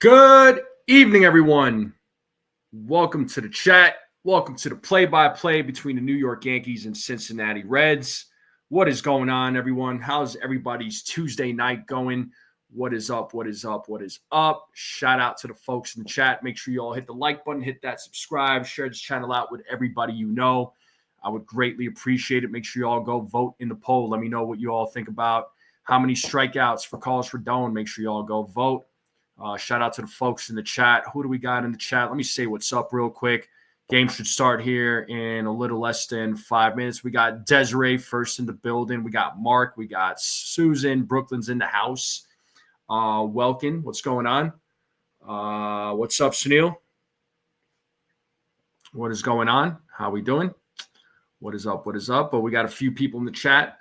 Good evening, everyone. Welcome to the chat. Welcome to the play-by-play between the New York Yankees and Cincinnati Reds. What is going on, everyone? How's everybody's Tuesday night going? What is up? What is up? What is up? Shout out to the folks in the chat. Make sure you all hit the like button, hit that subscribe, share this channel out with everybody you know. I would greatly appreciate it. Make sure you all go vote in the poll. Let me know what you all think about how many strikeouts for calls for Doan. Make sure you all go vote. Shout out to the folks in the chat. Who do we got in the chat? Let me say what's up real quick. Game should start here in a little less than 5 minutes. We got Desiree first in the building. We got Mark. We got Susan. Brooklyn's in the house. Welcome. What's going on? What's up, Sunil? What is going on? How we doing? What is up? What is up? But we got a few people in the chat.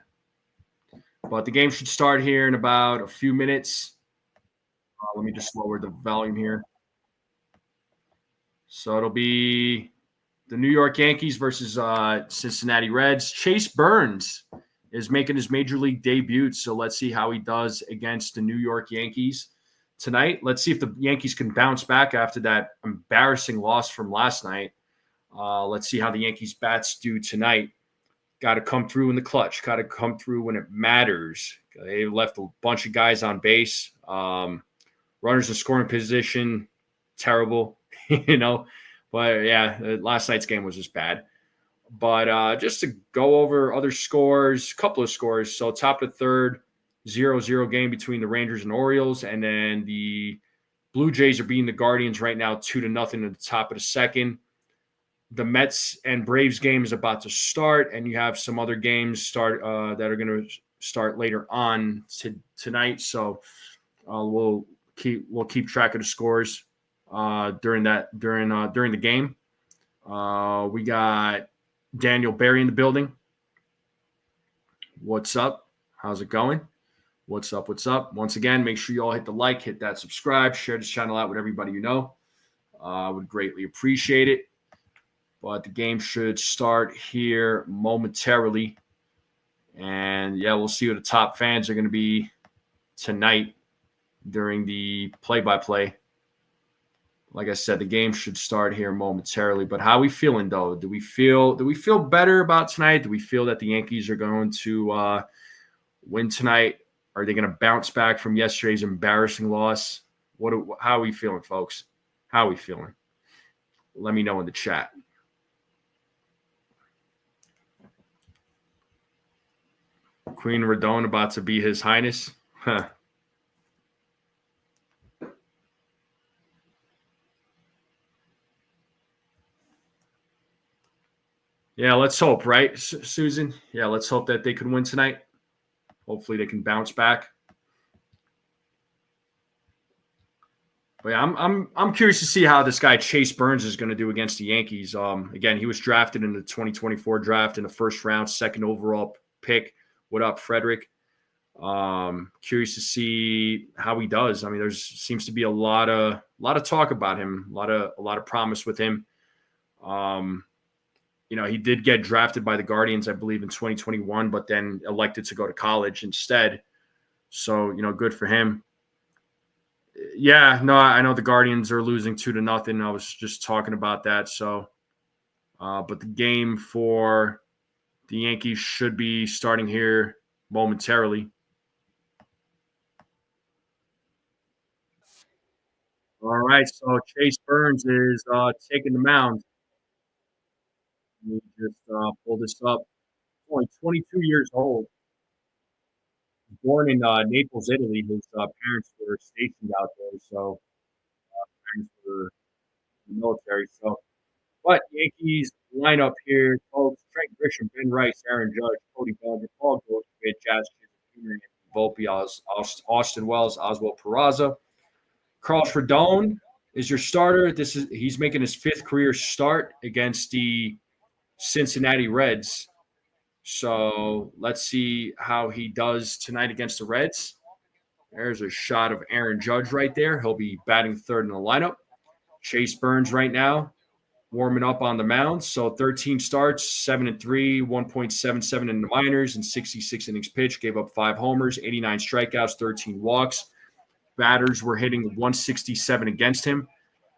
But the game should start here in about a few minutes. Let me just lower the volume here. So it'll be the New York Yankees versus Cincinnati Reds. Chase Burns is making his major league debut, so let's see how he does against the New York Yankees tonight. Let's see if the Yankees can bounce back after that embarrassing loss from last night. Let's see how the Yankees bats do tonight. Got to come through in the clutch. Got to come through when it matters. They left a bunch of guys on base. Runners in scoring position, terrible, But, yeah, last night's game was just bad. But just to go over other scores, a couple of scores. So top of the third, 0-0 game between the Rangers and Orioles. And then the Blue Jays are beating the Guardians right now 2-0 at the top of the second. The Mets and Braves game is about to start, and you have some other games that are going to start later on tonight. So we'll keep track of the scores during the game. We got Daniel Berry in the building. What's up? How's it going? What's up? What's up? Once again, make sure you all hit the like, hit that subscribe, share this channel out with everybody you know. I would greatly appreciate it. But the game should start here momentarily. And, yeah, we'll see who the top fans are going to be tonight during the play-by-play. Like I said, the game should start here momentarily. But how are we feeling, though? Do we feel better about tonight? Do we feel that the Yankees are going to win tonight? Are they going to bounce back from yesterday's embarrassing loss? How are we feeling, folks? How are we feeling? Let me know in the chat. Queen Radon about to be His Highness. Huh. Yeah, let's hope, right, Susan? Yeah, let's hope that they can win tonight. Hopefully they can bounce back. But yeah, I'm curious to see how this guy Chase Burns is going to do against the Yankees. Again, he was drafted in the 2024 draft in the first round, second overall pick. What up, Frederick? Curious to see how he does. I mean, there seems to be a lot of talk about him, a lot of promise with him. He did get drafted by the Guardians, I believe, in 2021, but then elected to go to college instead. So, good for him. Yeah, no, I know the Guardians are losing 2-0. I was just talking about that. So, but the game for the Yankees should be starting here momentarily. All right, so Chase Burns is taking the mound. Let me just pull this up. Only 22 years old. Born in Naples, Italy. His parents were stationed out there, so parents were in the military. So, but Yankees lineup here: folks, Trent Grisham, Ben Rice, Aaron Judge, Cody Bellinger, Paul Goldschmidt, Jazz Chisholm, Volpe, Austin Wells, Oswald Peraza. Carlos Rodon is your starter. He's making his 5th career start against the Cincinnati Reds. So let's see how he does tonight against the Reds. There's a shot of Aaron Judge right there. He'll be batting 3rd in the lineup. Chase Burns right now warming up on the mound. So 13 starts, 7-3, 1.77 in the minors, and 66 innings pitched. Gave up 5 homers, 89 strikeouts, 13 walks. batters were hitting 167 against him.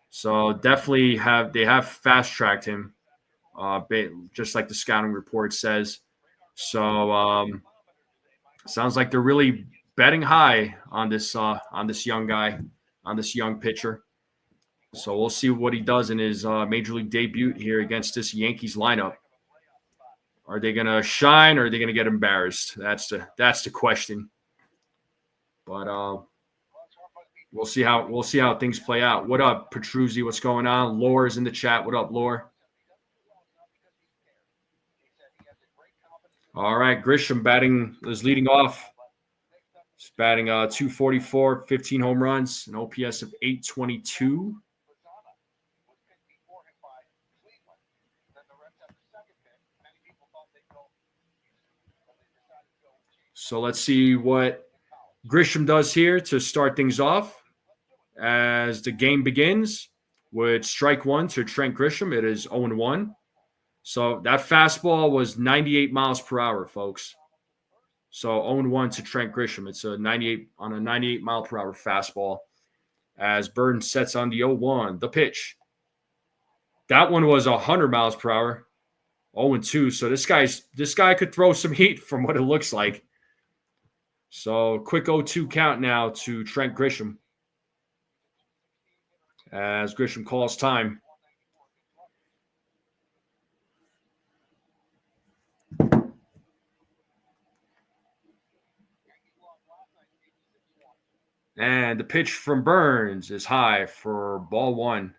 So definitely they have fast tracked him, just like the scouting report says. So sounds like they're really betting high on this young guy, on this young pitcher. So we'll see what he does in his major league debut here against this Yankees lineup. Are they gonna shine or are they gonna get embarrassed? That's the question. But we'll see how things play out. What up, Petruzzi? What's going on? Lore's in the chat. What up, Lore? All right, Grisham is leading off. He's batting 244, 15 home runs, an OPS of 822. So let's see what Grisham does here to start things off as the game begins with strike one to Trent Grisham. It is 0-1. So that fastball was 98 miles per hour, folks. So 0-1 to Trent Grisham. It's a 98 mile per hour fastball as Burns sets on the 0-1. The pitch. That one was 100 miles per hour. 0-2. So this guy could throw some heat from what it looks like. So quick 0-2 count now to Trent Grisham as Grisham calls time. And the pitch from Burns is high for ball one.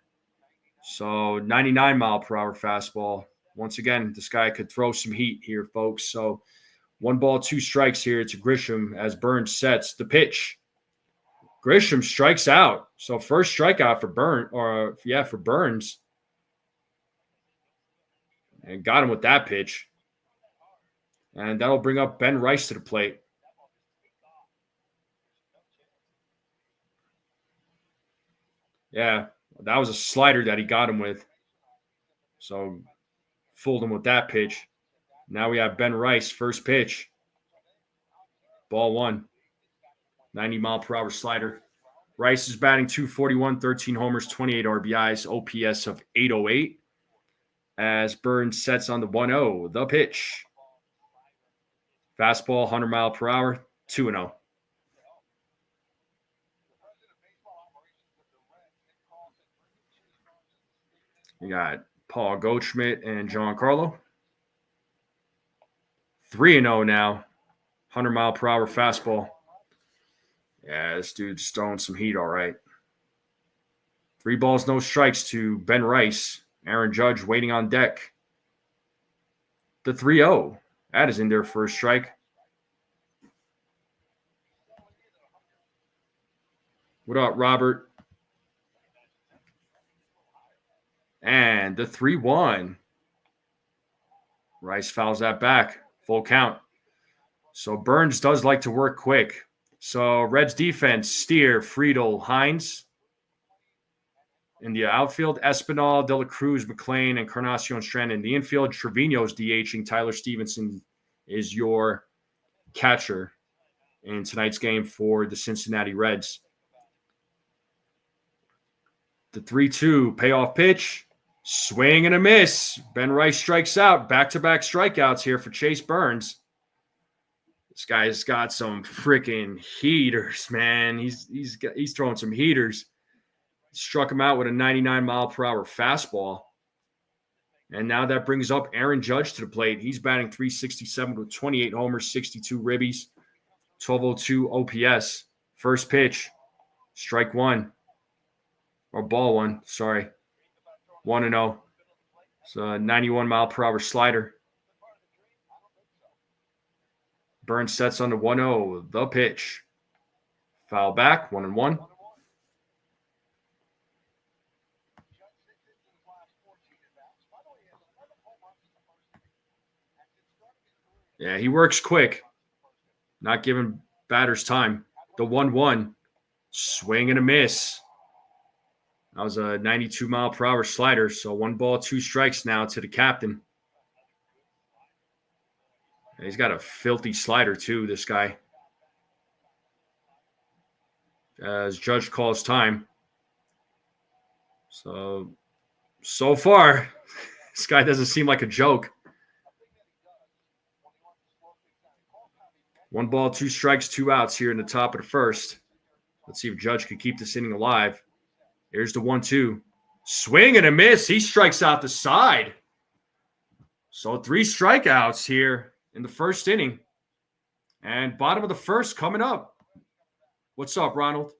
So 99 mile per hour fastball. Once again, this guy could throw some heat here, folks. So 1 ball, 2 strikes here to Grisham as Burns sets the pitch. Grisham strikes out. So first strikeout for Burns. And got him with that pitch. And that'll bring up Ben Rice to the plate. Yeah, that was a slider that he got him with. So fooled him with that pitch. Now we have Ben Rice, first pitch. Ball one. 90 mile per hour slider. Rice is batting 241, 13 homers, 28 RBIs, OPS of 808. As Burns sets on the 1-0, the pitch. Fastball, 100 mile per hour, 2-0. We got Paul Goldschmidt and Giancarlo. 3-0 now. 100 mile per hour fastball. Yeah, this dude's throwing some heat, all right. 3 balls, no strikes to Ben Rice. Aaron Judge waiting on deck. The 3-0. That is in there for a strike. What up, Robert? And the 3-1. Rice fouls that back. Full count. So Burns does like to work quick. So Reds defense, Steer, Friedel, Hines. In the outfield, Espinal, De La Cruz, McLean, and Encarnacion Strand. In the infield, Trevino's DHing. Tyler Stevenson is your catcher in tonight's game for the Cincinnati Reds. The 3-2 payoff pitch. Swing and a miss. Ben Rice strikes out. Back-to-back strikeouts here for Chase Burns. This guy's got some freaking heaters, man. He's throwing some heaters. Struck him out with a 99 mile per hour fastball. And now that brings up Aaron Judge to the plate. He's batting 367 with 28 homers, 62 ribbies, 1202 OPS. First pitch, strike one. Or ball one, sorry. 1-0. So a 91 mile per hour slider. Burns sets on the 1-0. The pitch. Foul back, 1-1. Yeah, he works quick. Not giving batters time. The 1-1. Swing and a miss. That was a 92 mile per hour slider. So 1 ball, 2 strikes now to the captain. And he's got a filthy slider too, this guy. as Judge calls time. So far, this guy doesn't seem like a joke. 1 ball, 2 strikes, 2 outs here in the top of the first. Let's see if Judge can keep this inning alive. Here's the 1-2. Swing and a miss. He strikes out the side. So 3 strikeouts here in the first inning. And bottom of the first coming up. What's up, Ronald?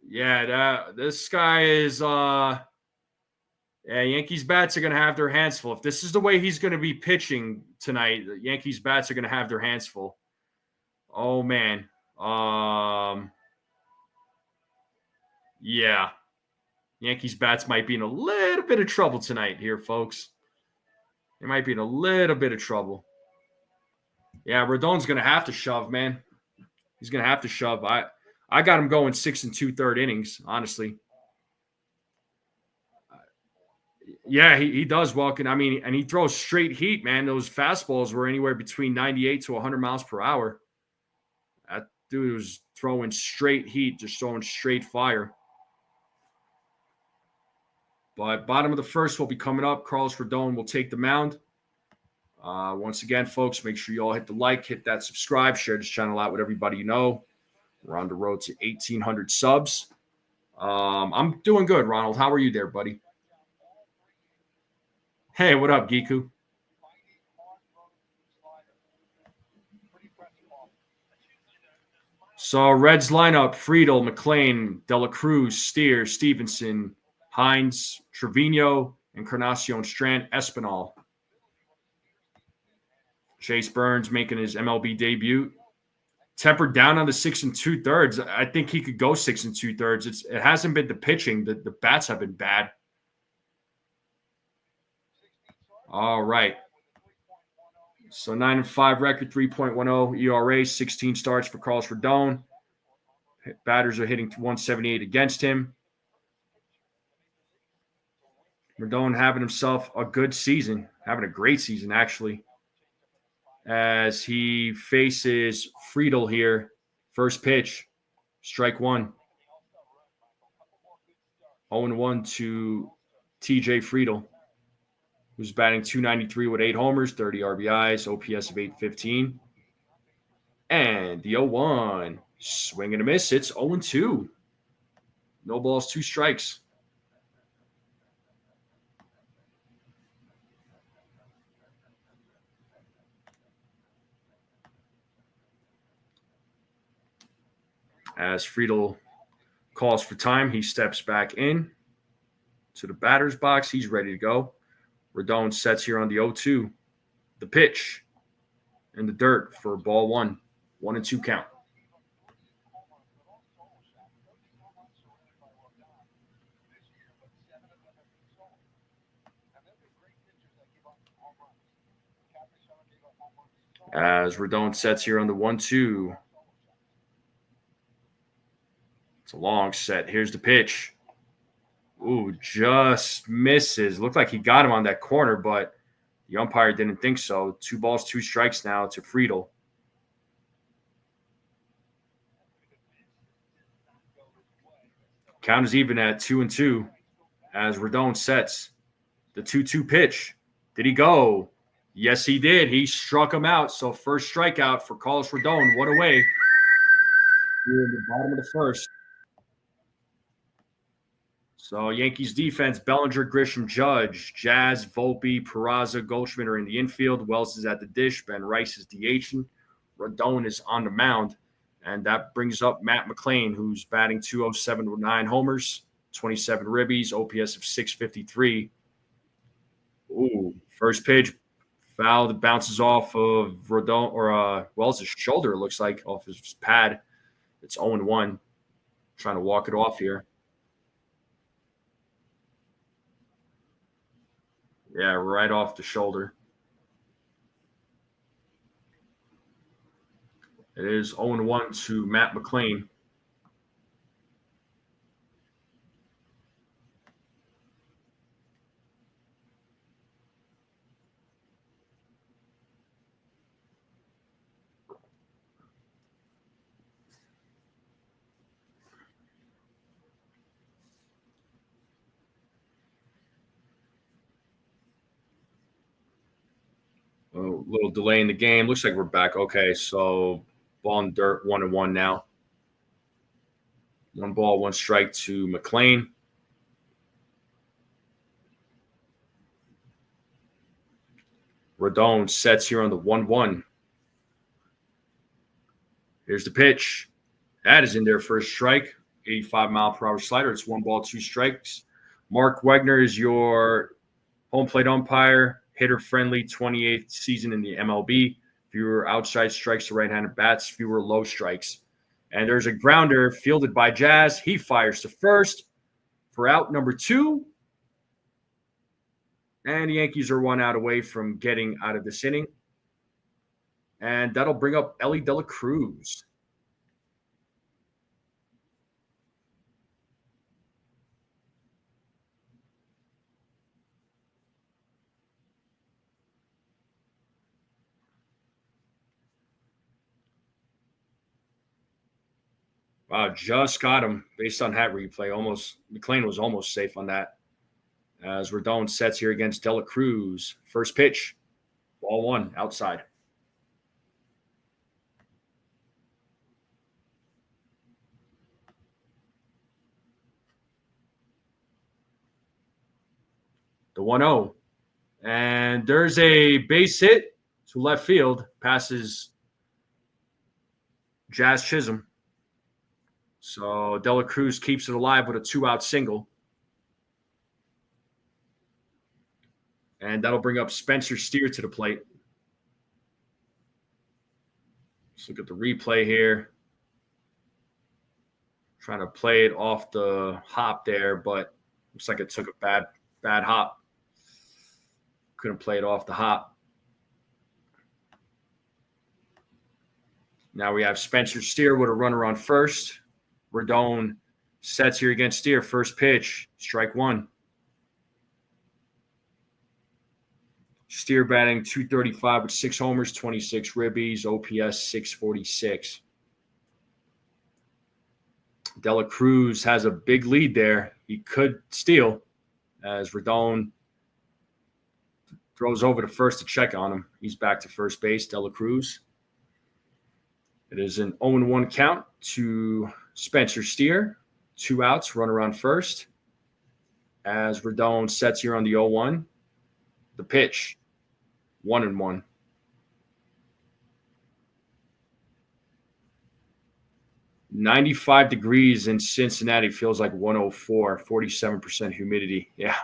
Yeah, this guy is Yankees bats are going to have their hands full. If this is the way he's going to be pitching tonight, the Yankees bats are going to have their hands full. Oh man. Yeah. Yankees bats might be in a little bit of trouble tonight here, folks. They might be in a little bit of trouble. Yeah, Rodon's going to have to shove, man. He's going to have to shove. I got him going 6 2/3 innings, honestly. Yeah, he does welcome. I mean, and he throws straight heat, man. Those fastballs were anywhere between 98 to 100 miles per hour. That dude was throwing straight heat, just throwing straight fire. But bottom of the first will be coming up. Carlos Rodon will take the mound. Once again, folks, make sure you all hit the like, hit that subscribe, share this channel out with everybody you know. We're on the road to 1,800 subs. I'm doing good, Ronald. How are you there, buddy? Hey, what up, Giku? So Reds lineup: Friedel, McLean, Dela Cruz, Steer, Stevenson, Hines, Trevino, Encarnacion Strand, Espinal. Chase Burns making his MLB debut. Tempered down on the 6 2/3. I think he could go 6 2/3. It hasn't been the pitching. The bats have been bad. All right. So 9-5 record, 3.10 ERA, 16 starts for Carlos Rodon. Batters are hitting 178 against him. Rodon having himself a good season, having a great season, actually, as he faces Friedel here. First pitch, strike 1. 0-1 to TJ Friedel, who's batting .293 with 8 homers, 30 RBIs, OPS of 815. And the 0-1, swing and a miss. It's 0-2. No balls, 2 strikes. As Friedel calls for time, he steps back in to the batter's box. He's ready to go. Rodon sets here on the 0-2. The pitch in the dirt for ball 1. 1-2 count. As Rodon sets here on the 1-2. It's a long set. Here's the pitch. Ooh, just misses. Looked like he got him on that corner, but the umpire didn't think so. 2 balls, 2 strikes now to Friedel. Count is even at 2-2 as Rodon sets the 2-2 pitch. Did he go? Yes, he did. He struck him out. So first strikeout for Carlos Rodon. What away here in the bottom of the first. So Yankees defense: Bellinger, Grisham, Judge, Jazz, Volpe, Peraza, Goldschmidt are in the infield. Wells is at the dish. Ben Rice is DHing. Rodon is on the mound. And that brings up Matt McLean, who's batting .207 with 9 homers, 27 ribbies, OPS of 653. Ooh, first pitch, foul that bounces off of Rodon or Wells' shoulder, it looks like, off his pad. It's 0-1. Trying to walk it off here. Yeah, right off the shoulder. It is 0-1 to Matt McLean. A little delay in the game. Looks like we're back. Okay, so ball and dirt, 1-1 now. 1 ball, 1 strike to McLean. Rodon sets here on the 1-1. Here's the pitch. That is in there for a strike. 85-mile-per-hour slider. It's 1 ball, 2 strikes. Mark Wegner is your home plate umpire, hitter-friendly, 28th season in the MLB. Fewer outside strikes to right-handed bats, fewer low strikes. And there's a grounder fielded by Jazz. He fires to first for out number 2. And the Yankees are 1 out away from getting out of this inning. And that'll bring up Elly De La Cruz. Wow, just got him based on that replay. Almost McLean was almost safe on that. As Rodon sets here against De La Cruz. First pitch, ball 1, outside. The 1-0. And there's a base hit to left field. Passes Jazz Chisholm. So De La Cruz keeps it alive with a 2-out single. And that'll bring up Spencer Steer to the plate. Let's look at the replay here. Trying to play it off the hop there, but looks like it took a bad hop. Couldn't play it off the hop. Now we have Spencer Steer with a runner on first. Rodon sets here against Steer. First pitch, strike 1. Steer batting .235 with 6 homers, 26 ribbies, OPS 646. De La Cruz has a big lead there. He could steal as Rodon throws over to first to check on him. He's back to first base, De La Cruz. It is an 0-1 count to Spencer Steer. 2 outs, runner on first. As Rodon sets here on the 0-1. The pitch, 1-1. .95 degrees in Cincinnati feels like 104, 47% humidity. Yeah.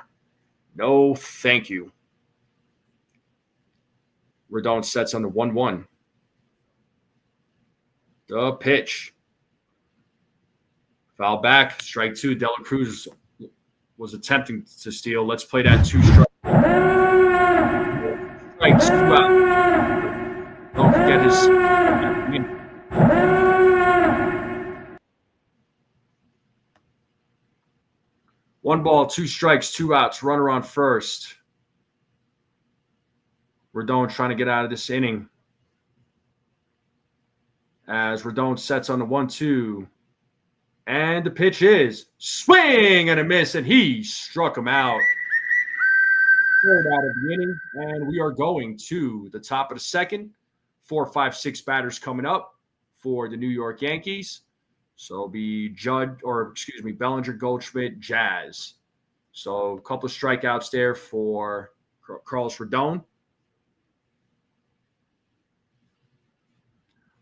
No, thank you. Rodon sets on the 1-1. The pitch. Foul back. Strike 2. De La Cruz was attempting to steal. Let's play that 2 strike. Strikes 2 out. Don't forget his. 1 ball, 2 strikes, 2 outs. Runner on first. Rodon trying to get out of this inning. As Rodon sets on the 1-2. And the pitch is swing and a miss, and he struck him out. 3rd out of the inning, and we are going to the top of the 2nd. 4, 5, 6 batters coming up for the New York Yankees. So it'll be Bellinger, Goldschmidt, Jazz. So a couple of strikeouts there for Carlos Rodon.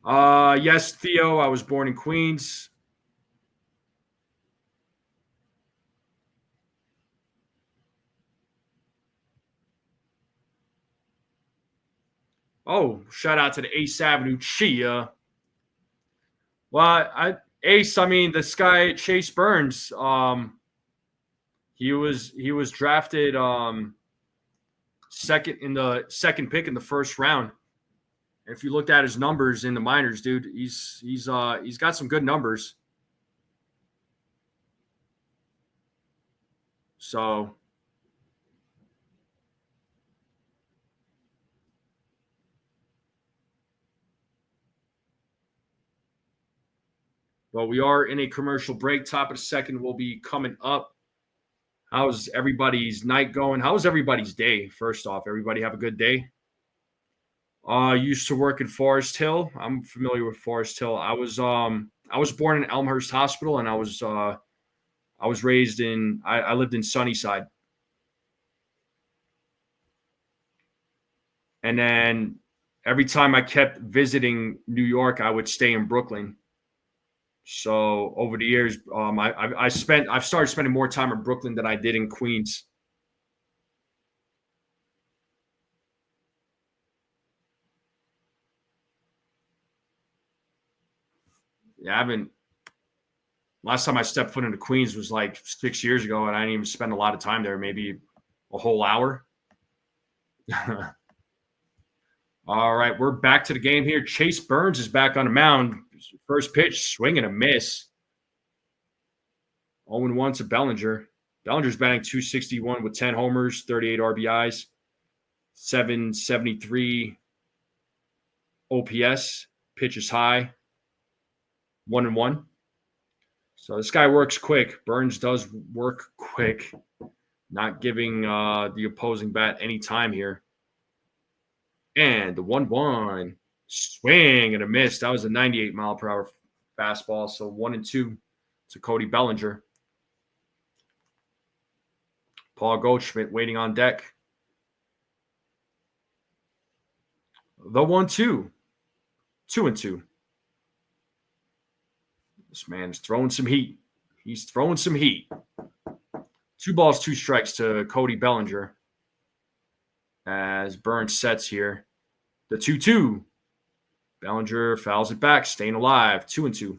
Yes, Theo, I was born in Queens. Oh, shout out to the Ace Avenue Chia. Well, Ace, I mean, this guy Chase Burns, he was drafted second pick in the first round. If you looked at his numbers in the minors, dude, he's got some good numbers. So well, we are in a commercial break. Top of the 2nd will be coming up. How's everybody's night going? How's everybody's day? First off, everybody have a good day? Used to work in Forest Hill. I'm familiar with Forest Hill. I was born in Elmhurst Hospital, and I was raised in I lived in Sunnyside. And then every time I kept visiting New York, I would stay in Brooklyn. So over the years, I've started spending more time in Brooklyn than I did in Queens. Yeah, I haven't. Last time I stepped foot into Queens was like 6 years ago, and I didn't even spend a lot of time there. Maybe a whole hour. All right, we're back to the game here. Chase Burns is back on the mound. First pitch, swing and a miss. 0-1 to Bellinger. Bellinger's batting 261 with 10 homers, 38 RBIs, 773 OPS. Pitch is high. 1-1. So this guy works quick. Burns does work quick, not giving the opposing bat any time here. And the 1-1 swing and a miss. That was a 98-mile-per-hour fastball. So 1-2 to Cody Bellinger. Paul Goldschmidt waiting on deck. The 1-2. 2-2. This man is throwing some heat. He's throwing some heat. 2 balls, 2 strikes to Cody Bellinger as Burns sets here. The 2-2. Bellinger fouls it back, staying alive. 2-2.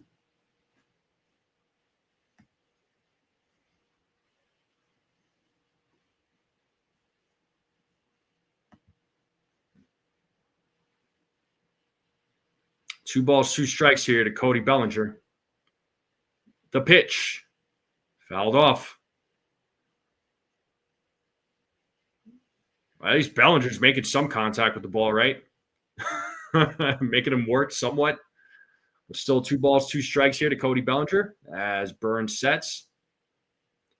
Two balls, 2 strikes here to Cody Bellinger. The pitch. Fouled off. At least Bellinger's making some contact with the ball, right? Making him work somewhat. But still 2 balls, 2 strikes here to Cody Bellinger as Burns sets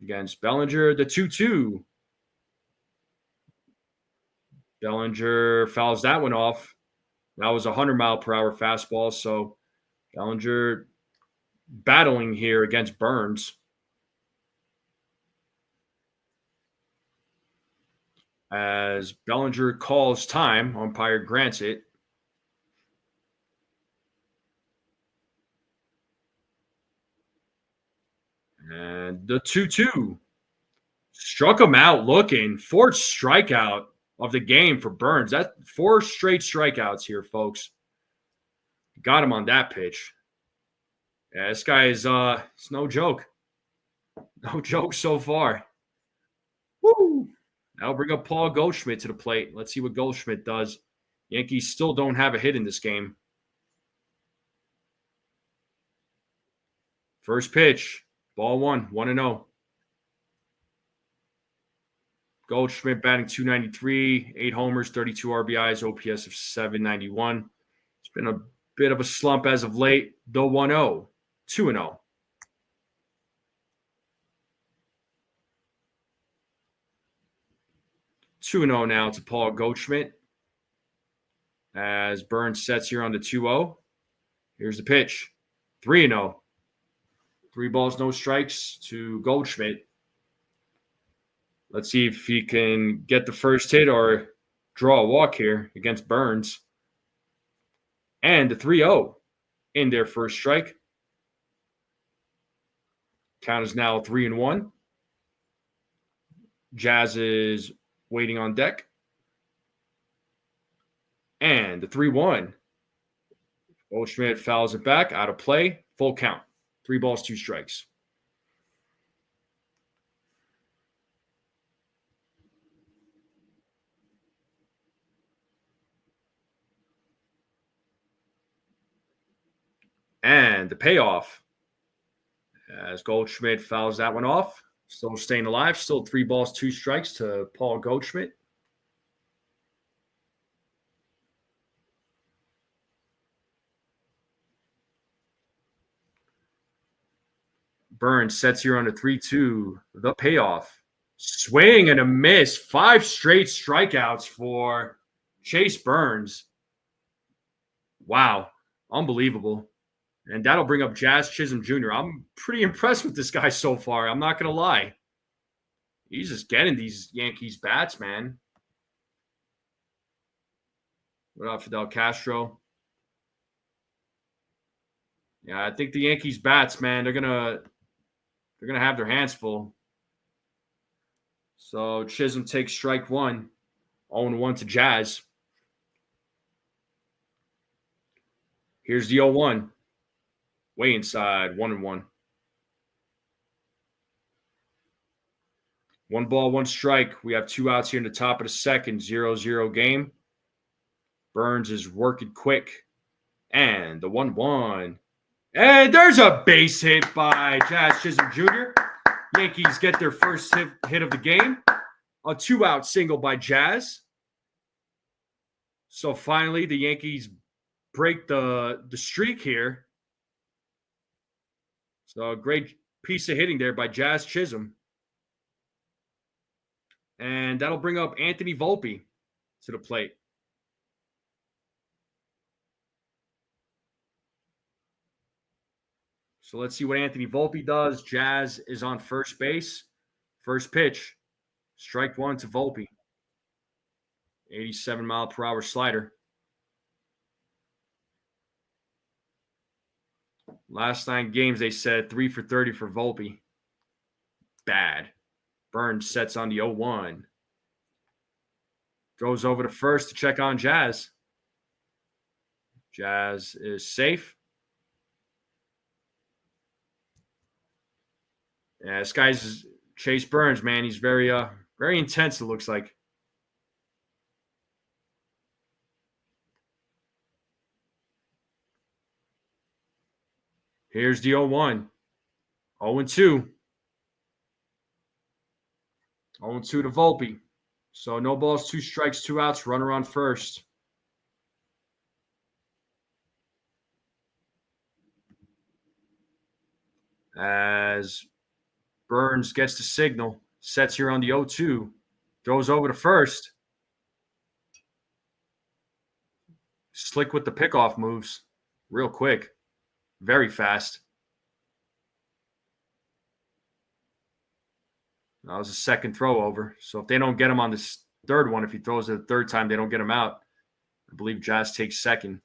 against Bellinger. The 2-2. Bellinger fouls that one off. That was a 100-mile-per-hour fastball. So Bellinger battling here against Burns. As Bellinger calls time, umpire grants it. And the 2-2. Struck him out looking. 4th strikeout of the game for Burns. That's 4 straight strikeouts here, folks. Got him on that pitch. Yeah, this guy is it's no joke. No joke so far. Woo! Now bring up Paul Goldschmidt to the plate. Let's see what Goldschmidt does. Yankees still don't have a hit in this game. First pitch. Ball 1. 1-0. Goldschmidt batting 293, 8 homers, 32 RBIs, OPS of 791. It's been a bit of a slump as of late. The 1-0. 2-0. Now to Paul Goldschmidt as Burns sets here on the 2-0. Here's the pitch. 3-0. 3 balls, no strikes to Goldschmidt. Let's see if he can get the first hit or draw a walk here against Burns. And the 3-0 in their first strike. Count is now 3-1. Jazz is waiting on deck. And the 3-1. Goldschmidt fouls it back, out of play, full count. 3 balls, 2 strikes. And the payoff as Goldschmidt fouls that one off. Still staying alive. Still 3 balls, 2 strikes to Paul Goldschmidt. Burns sets here on a 3-2. The payoff. Swing and a miss. 5 straight strikeouts for Chase Burns. Wow. Unbelievable. And that'll bring up Jazz Chisholm Jr. I'm pretty impressed with this guy so far. I'm not going to lie. He's just getting these Yankees bats, man. What up, Fidel Castro? Yeah, I think the Yankees bats, man, they're gonna have their hands full. So Chisholm takes strike one. 0-1 to Jazz. Here's the 0-1. Way inside, 1-1. One ball, one strike. We have 2 outs here in the top of the second. 0-0 game. Burns is working quick. And the 1-1. And there's a base hit by Jazz Chisholm Jr. Yankees get their first hit of the game. A 2-out single by Jazz. So finally, the Yankees break the streak here. So a great piece of hitting there by Jazz Chisholm. And that'll bring up Anthony Volpe to the plate. So let's see what Anthony Volpe does. Jazz is on first base. First pitch. Strike one to Volpe. 87-mile-per-hour slider. Last 9 games, they said 3 for 30 for Volpe. Bad. Burns sets on the 0-1. Goes over to first to check on Jazz. Jazz is safe. Yeah, this guy's Chase Burns, man. He's very intense, it looks like. Here's the 0-1. 0-2. 0-2 to Volpe. So no balls, 2 strikes, 2 outs, runner on first. As Burns gets the signal, sets here on the 0-2, throws over to first. Slick with the pickoff moves, real quick, very fast. That was a second throw over. So if they don't get him on this third one, if he throws it the third time, they don't get him out. I believe Jazz takes second.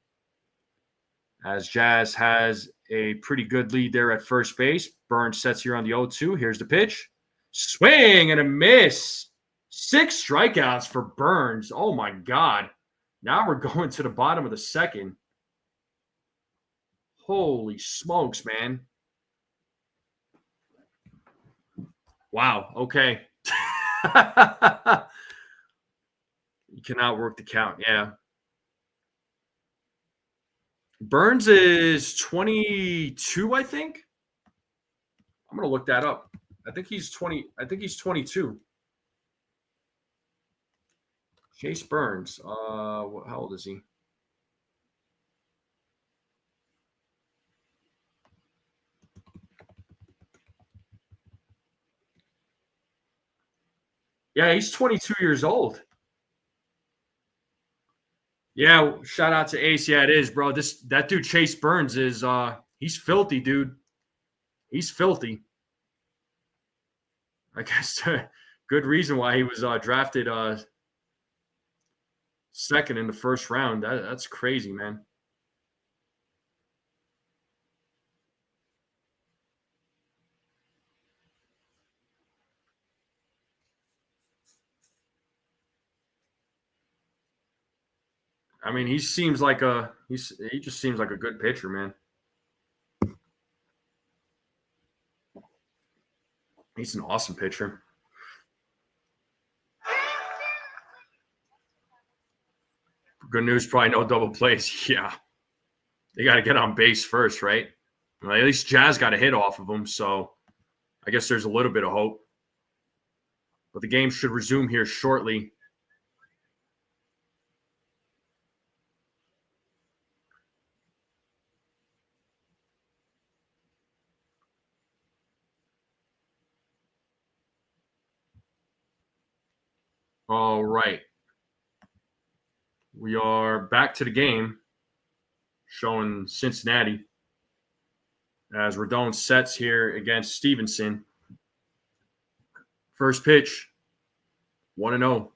As Jazz has a pretty good lead there at first base. Burns sets here on the 0-2. Here's the pitch. Swing and a miss. 6 strikeouts for Burns. Oh, my God. Now we're going to the bottom of the second. Holy smokes, man. Wow. Okay. You cannot work the count. Yeah. Burns is 22, I think. I'm going to look that up. I think he's 22. Chase Burns. How old is he? Yeah, he's 22 years old. Yeah, shout out to Ace. Yeah, it is, bro. That dude Chase Burns is he's filthy, dude. He's filthy. I guess good reason why he was drafted second in the first round. That's crazy, man. I mean, he just seems like a good pitcher, man. He's an awesome pitcher. Good news, probably no double plays. Yeah. They got to get on base first, right? Well, at least Jazz got a hit off of him, so I guess there's a little bit of hope. But the game should resume here shortly. All right. We are back to the game. showing Cincinnati as Rodon sets here against Stevenson. First pitch, 1-0.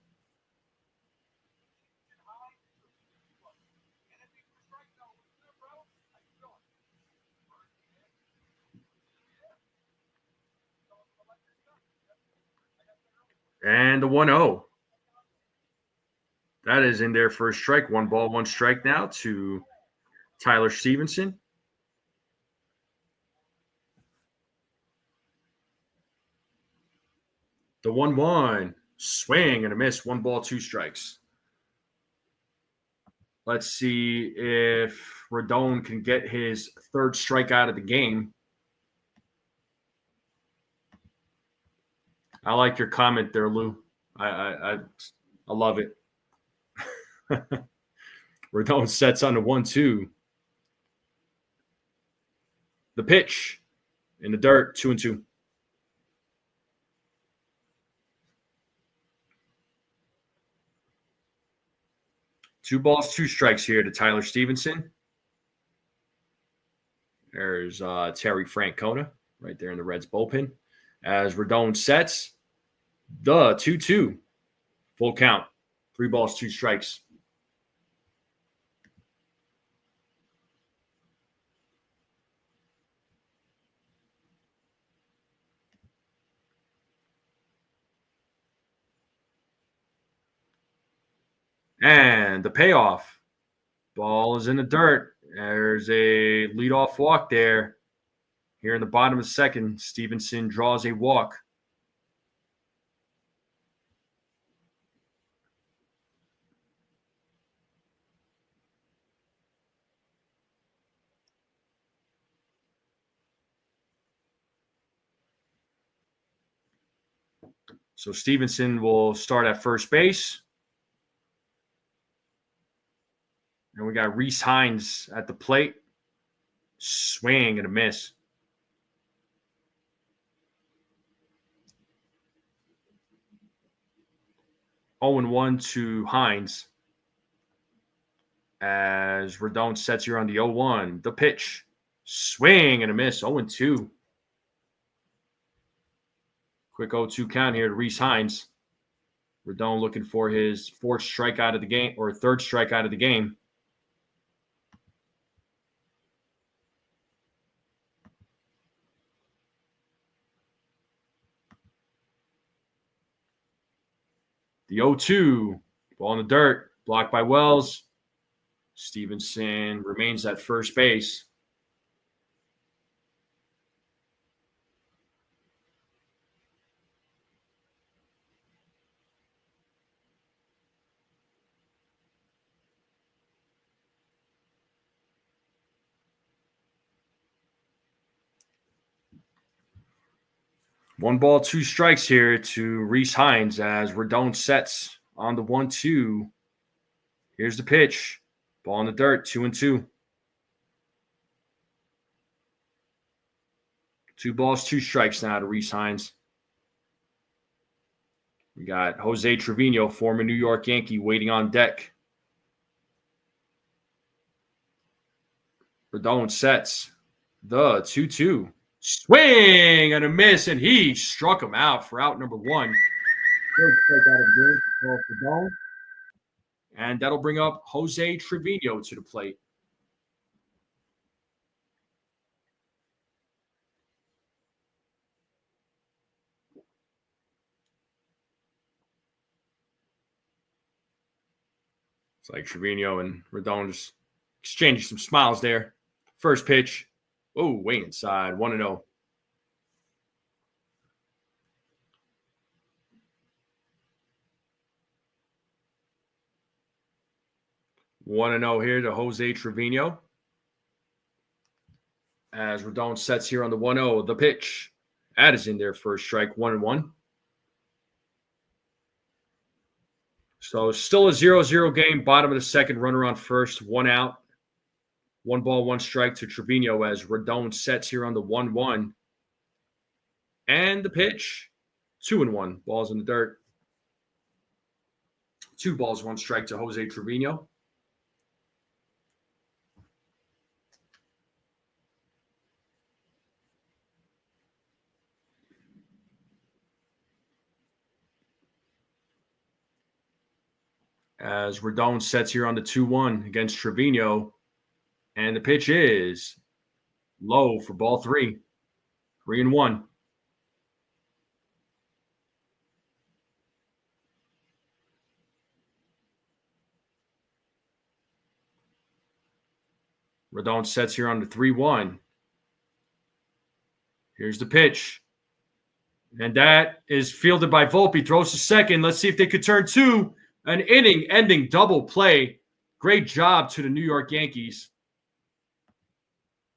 And the 1-0. That is in there for a strike. 1 ball, 1 strike now to Tyler Stevenson. The 1-1. Swing and a miss. 1 ball, 2 strikes. Let's see if Rodon can get his 3rd strikeout of the game. I like your comment there, Lou. I love it. Rodon sets on the 1-2. The pitch in the dirt, 2-2. Two balls, 2 strikes here to Tyler Stevenson. There's Terry Francona right there in the Reds bullpen. As Rodon sets the 2-2. Full count. 3 balls, 2 strikes. And the payoff. Ball is in the dirt. There's a leadoff walk there. Here in the bottom of the second, Stevenson draws a walk. So Stevenson will start at first base. And we got Reese Hines at the plate. Swing and a miss. Oh and 1 to Hines. As Rodon sets here on the 0-1. The pitch. Swing and a miss. 0-2. Quick 0-2 count here to Reese Hines. Rodon looking for his 4th strikeout of the game, or 3rd strikeout of the game. The 0-2, ball in the dirt, blocked by Wells. Stevenson remains at first base. One ball, 2 strikes here to Reese Hines as Rodon sets on the 1-2. Here's the pitch. Ball in the dirt, 2-2. 2 balls, 2 strikes now to Reese Hines. We got Jose Trevino, former New York Yankee, waiting on deck. Rodon sets the 2-2. Swing and a miss, and he struck him out for out number 1. 3rd strikeout of the game for Rodon. And that'll bring up Jose Trevino to the plate. It's like Trevino and Rodon just exchanging some smiles there. First pitch. Oh, way inside. 1-0. One and 0 here to Jose Trevino. As Rodon sets here on the 1-0, the pitch. That is in there for a strike, 1-1. So still a 0-0 game. Bottom of the second, runner on first, 1 out. 1 ball, 1 strike to Trevino as Rodon sets here on the 1-1. And the pitch. 2-1. Balls in the dirt. 2 balls, 1 strike to Jose Trevino. As Rodon sets here on the 2-1 against Trevino. And the pitch is low for ball 3. 3-1. Rodon sets here on the 3-1. Here's the pitch. And that is fielded by Volpe. Throws to second. Let's see if they could turn 2. An inning-ending double play. Great job to the New York Yankees.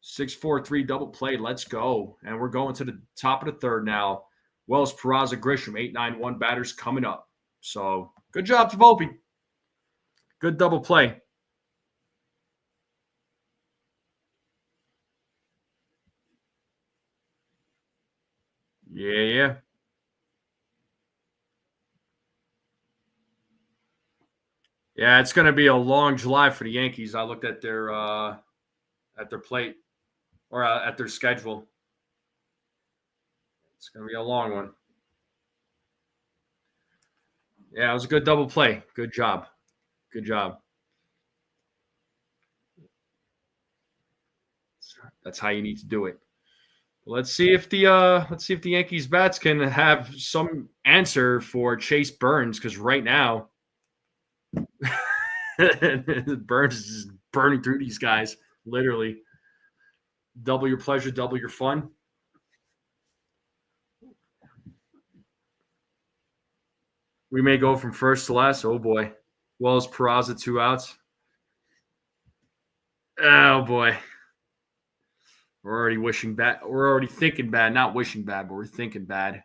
6-4-3 double play. Let's go. And we're going to the top of the 3rd now. Wells, Peraza, Grisham, 8-9-1 batters coming up. So good job to Volpe. Good double play. Yeah. Yeah, it's going to be a long July for the Yankees. I looked at their plate or at their schedule. It's going to be a long one. Yeah, it was a good double play. Good job. Good job. That's how you need to do it. Let's see if the Yankees bats can have some answer for Chase Burns, because right now Burns is just burning through these guys, literally. Double your pleasure, double your fun. We may go from first to last. Oh boy. Wells, Peraza, 2 outs. Oh boy. We're already wishing bad. We're already thinking bad. Not wishing bad, but we're thinking bad.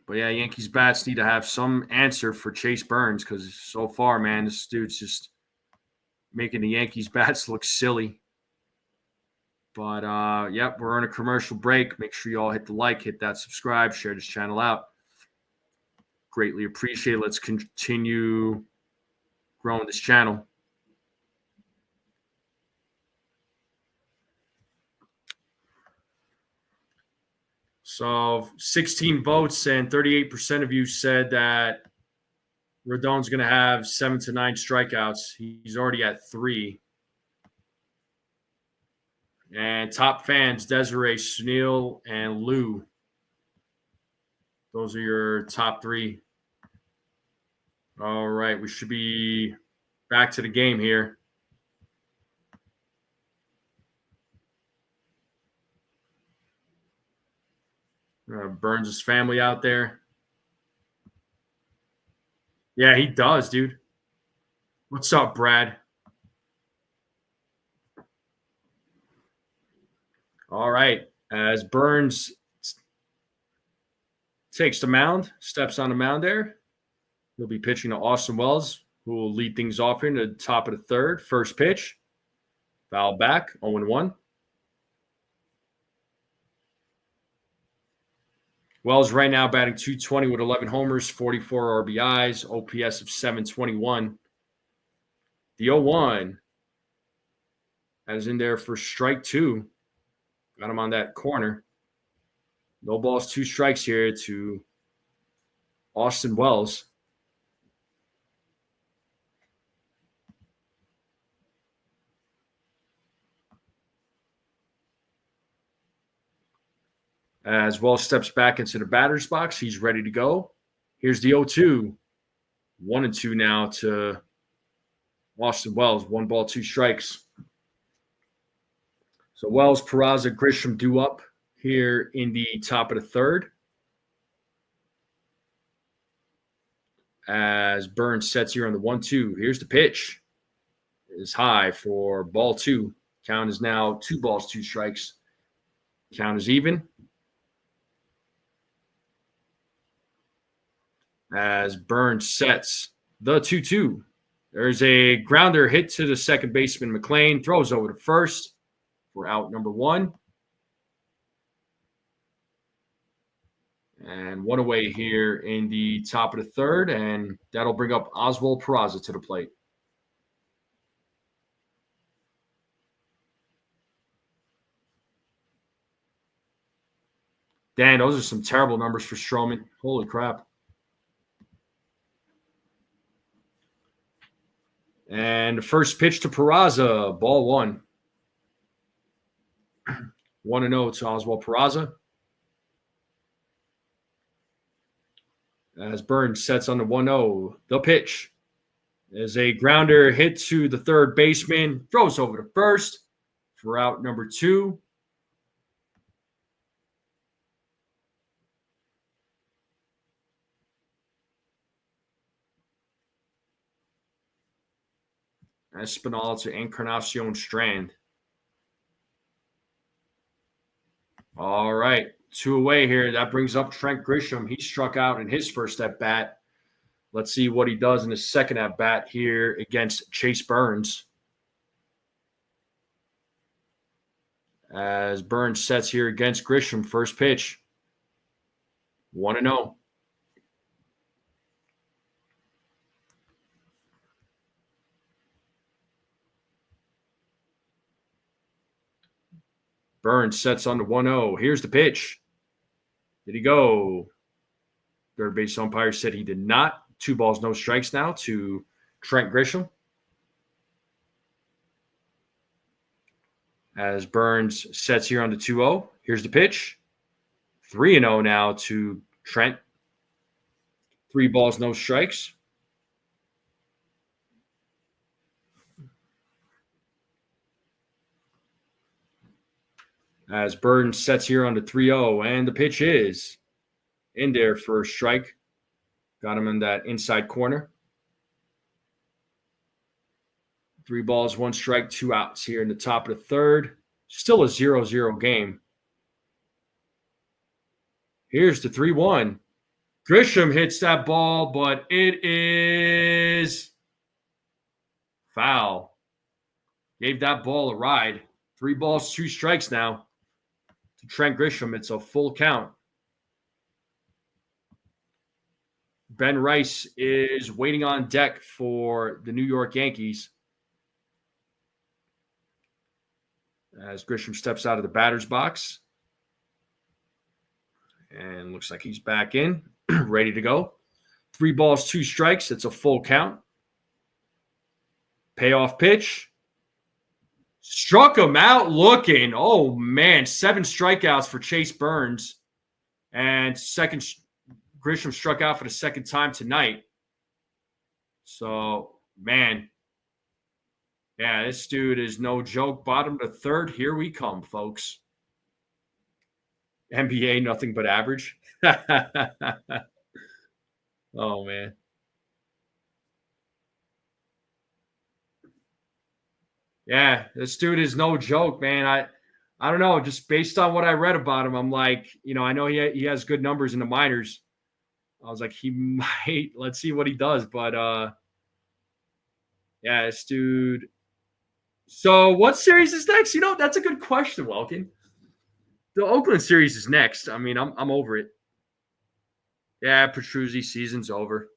But yeah, Yankees bats need to have some answer for Chase Burns, because so far, man, this dude's just making the Yankees bats look silly. But yep, we're on a commercial break. Make sure you all hit the like, hit that subscribe, share this channel out. Greatly appreciate it. Let's continue growing this channel. So 16 votes and 38% of you said that Rodon's going to have 7 to 9 strikeouts. He's already at 3. And top fans, Desiree, Snell, and Lou. Those are your top 3. All right, we should be back to the game here. Burns' family out there. Yeah, he does, dude. What's up, Brad? All right. As Burns takes the mound, steps on the mound there, he'll be pitching to Austin Wells, who will lead things off here in the top of the 3rd. First pitch. Foul back, 0-1. Wells right now batting .220 with 11 homers, 44 RBIs, OPS of 721. The 0-1 is in there for strike 2. Got him on that corner. No balls, 2 strikes here to Austin Wells. As Wells steps back into the batter's box, he's ready to go. Here's the 0-2. 1-2 now to Austin Wells. 1 ball, 2 strikes. So Wells, Peraza, Grisham due up here in the top of the 3rd. As Burns sets here on the 1-2. Here's the pitch. It is high for ball 2. Count is now 2 balls, 2 strikes. Count is even. As Burns sets the 2-2. There's a grounder hit to the second baseman, McLean. Throws over to first for out number 1. And 1 away here in the top of the 3rd. And that'll bring up Oswald Peraza to the plate. Dan, those are some terrible numbers for Stroman. Holy crap. And the first pitch to Peraza, ball one. 1-0 to Oswald Peraza. As Burns sets on the 1-0, the pitch is a grounder hit to the third baseman, throws over to first for out number 2. Espinal to Encarnacion Strand. All right, 2 away here. That brings up Trent Grisham. He struck out in his first at bat. Let's see what he does in his second at bat here against Chase Burns. As Burns sets here against Grisham, first pitch. 1-0. Burns sets on the 1-0. Here's the pitch. Did he go? Third base umpire said he did not. 2 balls, no strikes now to Trent Grisham. As Burns sets here on the 2-0. Here's the pitch. 3-0 now to Trent. 3 balls, no strikes. As Burns sets here on the 3-0, and the pitch is in there for a strike. Got him in that inside corner. 3 balls, 1 strike, 2 outs here in the top of the third. Still a 0-0 game. Here's the 3-1. Grisham hits that ball, but it is foul. Gave that ball a ride. 3 balls, 2 strikes now to Trent Grisham. It's a full count. Ben Rice is waiting on deck for the New York Yankees. As Grisham steps out of the batter's box. And looks like he's back in, ready to go. 3 balls, 2 strikes. It's a full count. Payoff pitch. Struck him out looking. Oh, man. 7 strikeouts for Chase Burns. And Grisham struck out for the second time tonight. So, man. Yeah, this dude is no joke. Bottom to third. Here we come, folks. NBA, nothing but average. Oh, man. Yeah, this dude is no joke, man. I don't know. Just based on what I read about him, I'm like, I know he has good numbers in the minors. I was like, he might. Let's see what he does. But, yeah, this dude. So what series is next? That's a good question, Welkin. The Oakland series is next. I mean, I'm over it. Yeah, Petruzzi season's over.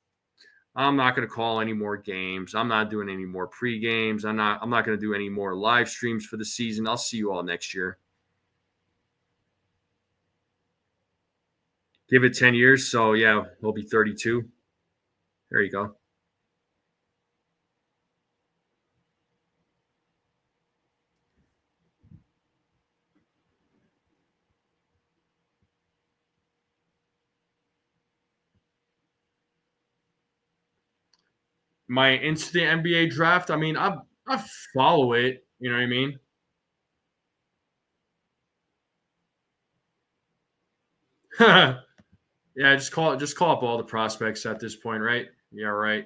I'm not going to call any more games. I'm not doing any more pre-games. I'm not going to do any more live streams for the season. I'll see you all next year. Give it 10 years. So, yeah, we'll be 32. There you go. My instant NBA draft, I mean, I follow it. You know what I mean? Yeah, just call up all the prospects at this point, right? Yeah, right.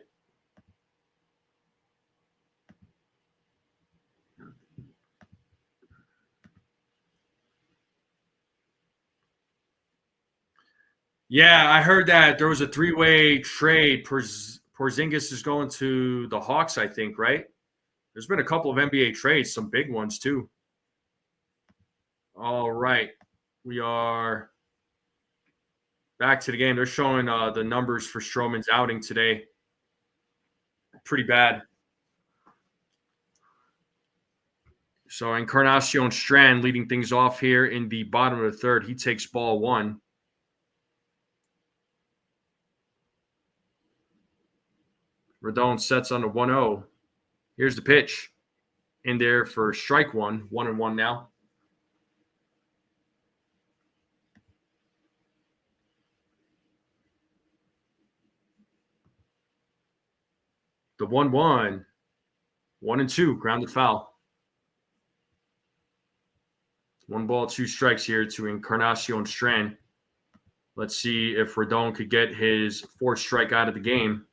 Yeah, I heard that there was a 3-way trade. Porzingis is going to the Hawks, I think, right? There's been a couple of NBA trades, some big ones too. All right. We are back to the game. They're showing the numbers for Stroman's outing today. Pretty bad. So Encarnacion Strand leading things off here in the bottom of the third. He takes ball 1. Rodon sets on the 1-0. Here's the pitch. In there for strike one. 1-1 now. The 1-1. 1-2. Grounded foul. 1 ball, 2 strikes here to Encarnacion Strand. Let's see if Rodon could get his 4th strike out of the game.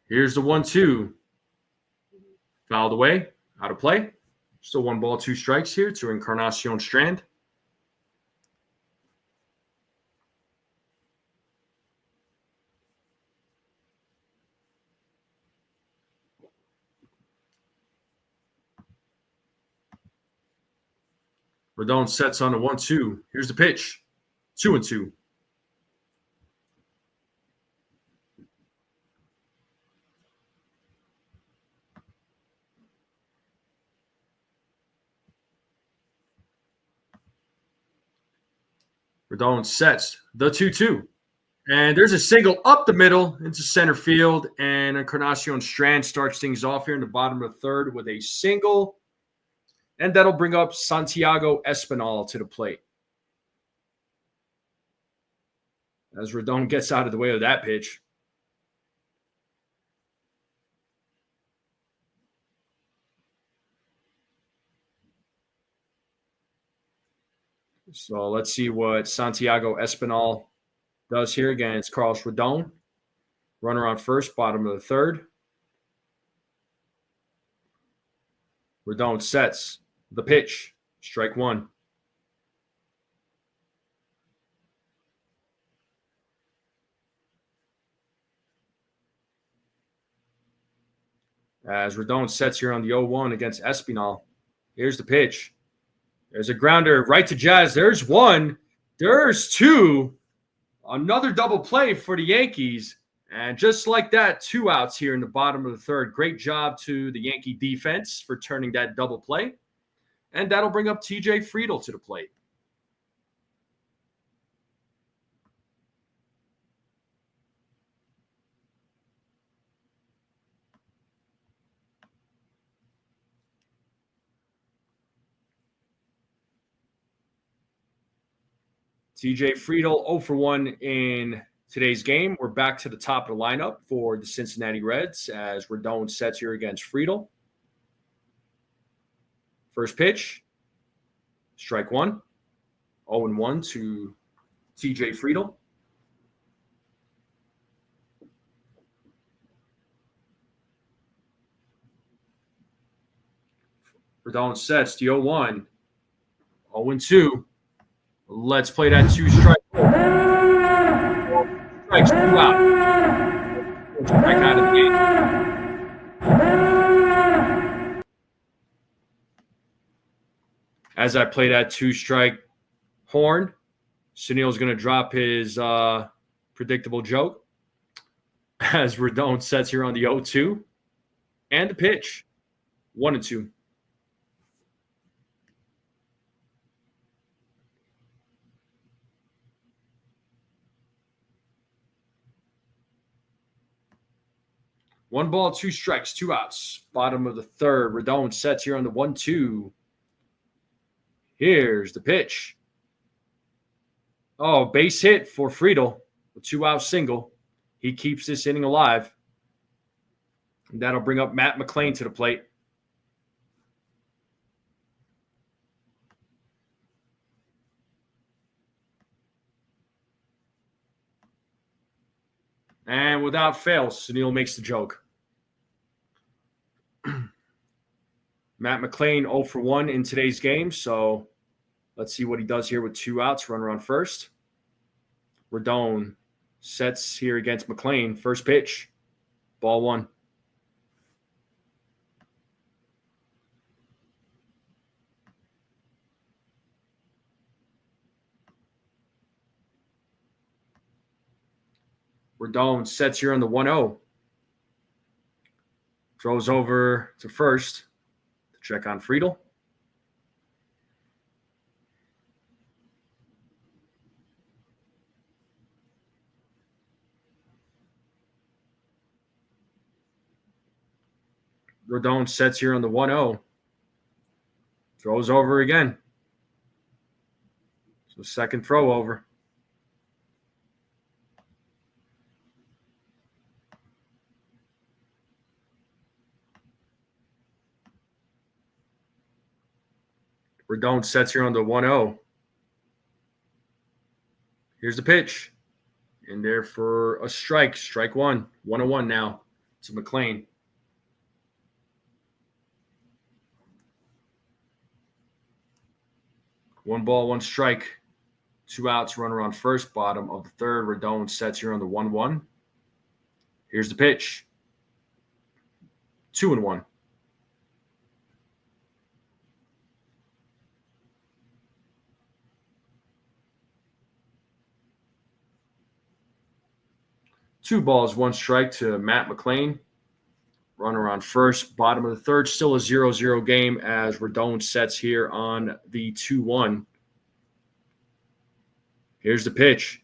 Here's the 1-2. Fouled away. Out of play. Still 1 ball, 2 strikes here to Encarnacion Strand. Rodon sets on a 1-2. Here's the pitch. 2-2. Rodon sets the 2-2. And there's a single up the middle into center field. And Encarnacion Strand starts things off here in the bottom of the 3rd with a single. And that'll bring up Santiago Espinal to the plate. As Rodon gets out of the way of that pitch. So let's see what Santiago Espinal does here against Carlos Rodon. Runner on first, bottom of the 3rd. Rodon sets the pitch. Strike 1. As Rodon sets here on the 0-1 against Espinal. Here's the pitch. There's a grounder right to Jazz. There's 1. There's 2. Another double play for the Yankees. And just like that, 2 outs here in the bottom of the 3rd. Great job to the Yankee defense for turning that double play. And that'll bring up TJ Friedl to the plate. TJ Friedl 0 for 1 in today's game. We're back to the top of the lineup for the Cincinnati Reds as Rodon sets here against Friedl. First pitch, strike 1. 0-1 to TJ Friedl. Rodon sets the 0-1. 0-2. Let's play that 2 strike. Strikes 2 out. Strike out of the game. As I play that 2 strike horn, Sunil's going to drop his predictable joke as Rodon sets here on the 0-2 and the pitch. 1-2. One ball, 2 strikes, 2 outs. Bottom of the 3rd. Rodon sets here on the 1-2. Here's the pitch. Oh, base hit for Friedl. A 2-out single. He keeps this inning alive. And that'll bring up Matt McLain to the plate. And without fail, Sunil makes the joke. Matt McLain 0 for 1 in today's game. So let's see what he does here with 2 outs. Runner on first. Rodon sets here against McLain. First pitch. Ball 1. Rodon sets here on the 1-0. Throws over to first to check on Friedl. Rodon sets here on the 1-0. Throws over again. So second throw over. Rodon sets here on the 1-0. Here's the pitch. In there for a strike. Strike one. 1-1 now to McLean. One ball, one strike. 2 outs, runner on first, bottom of the third. Rodon sets here on the 1-1. Here's the pitch. 2-1. Two balls, one strike to Matt McLean. Runner on first, bottom of the third. Still a 0-0 game as Rodon sets here on the 2-1. Here's the pitch.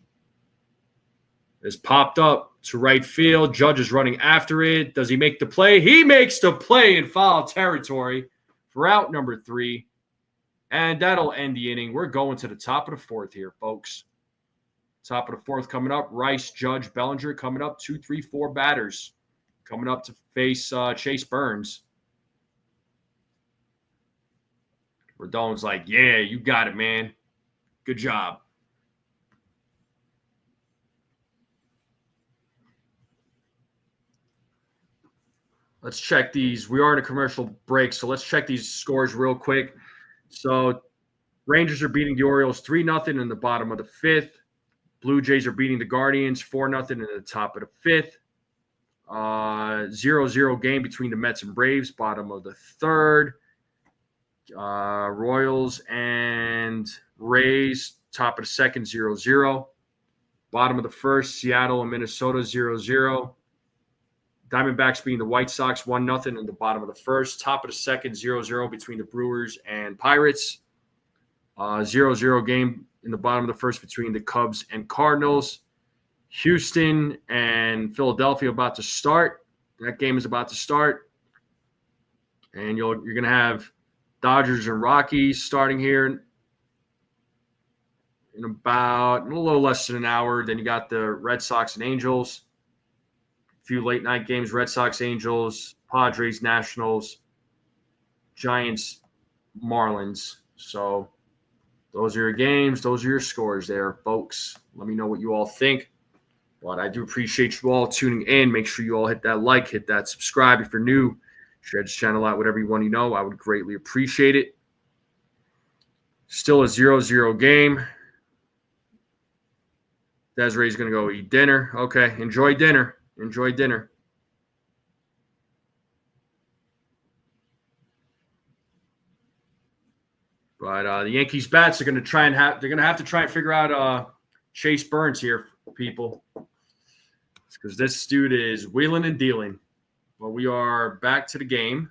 It's popped up to right field. Judge is running after it. Does he make the play? He makes the play in foul territory for out number 3. And that'll end the inning. We're going to the top of the 4th here, folks. Top of the 4th coming up. Rice, Judge, Bellinger coming up. 2, 3, 4 batters coming up to face Chase Burns. Rodon's like, yeah, you got it, man. Good job. Let's check these. We are in a commercial break, so let's check these scores real quick. So Rangers are beating the Orioles 3-0 in the bottom of the 5th. Blue Jays are beating the Guardians 4-0 in the top of the 5th. 0-0 game between the Mets and Braves, bottom of the 3rd. Royals and Rays, top of the 2nd, 0-0. Bottom of the 1st, Seattle and Minnesota, 0-0. Diamondbacks beating the White Sox 1-0 in the bottom of the 1st. Top of the 2nd, 0-0 between the Brewers and Pirates. 0-0 game in the bottom of the 1st between the Cubs and Cardinals. Houston and Philadelphia about to start. That game is about to start. And you're going to have Dodgers and Rockies starting here in about a little less than an hour. Then you got the Red Sox and Angels. A few late night games, Red Sox, Angels, Padres, Nationals, Giants, Marlins. So those are your games. Those are your scores there, folks. Let me know what you all think. But I do appreciate you all tuning in. Make sure you all hit that like, hit that subscribe. If you're new, share this channel out with everyone you know. I would greatly appreciate it. Still a 0-0 game. Desiree's going to go eat dinner. Okay, enjoy dinner. Enjoy dinner. But the Yankees bats are going to try and they're going to have to try and figure out Chase Burns here, people, because this dude is wheeling and dealing. Well, we are back to the game.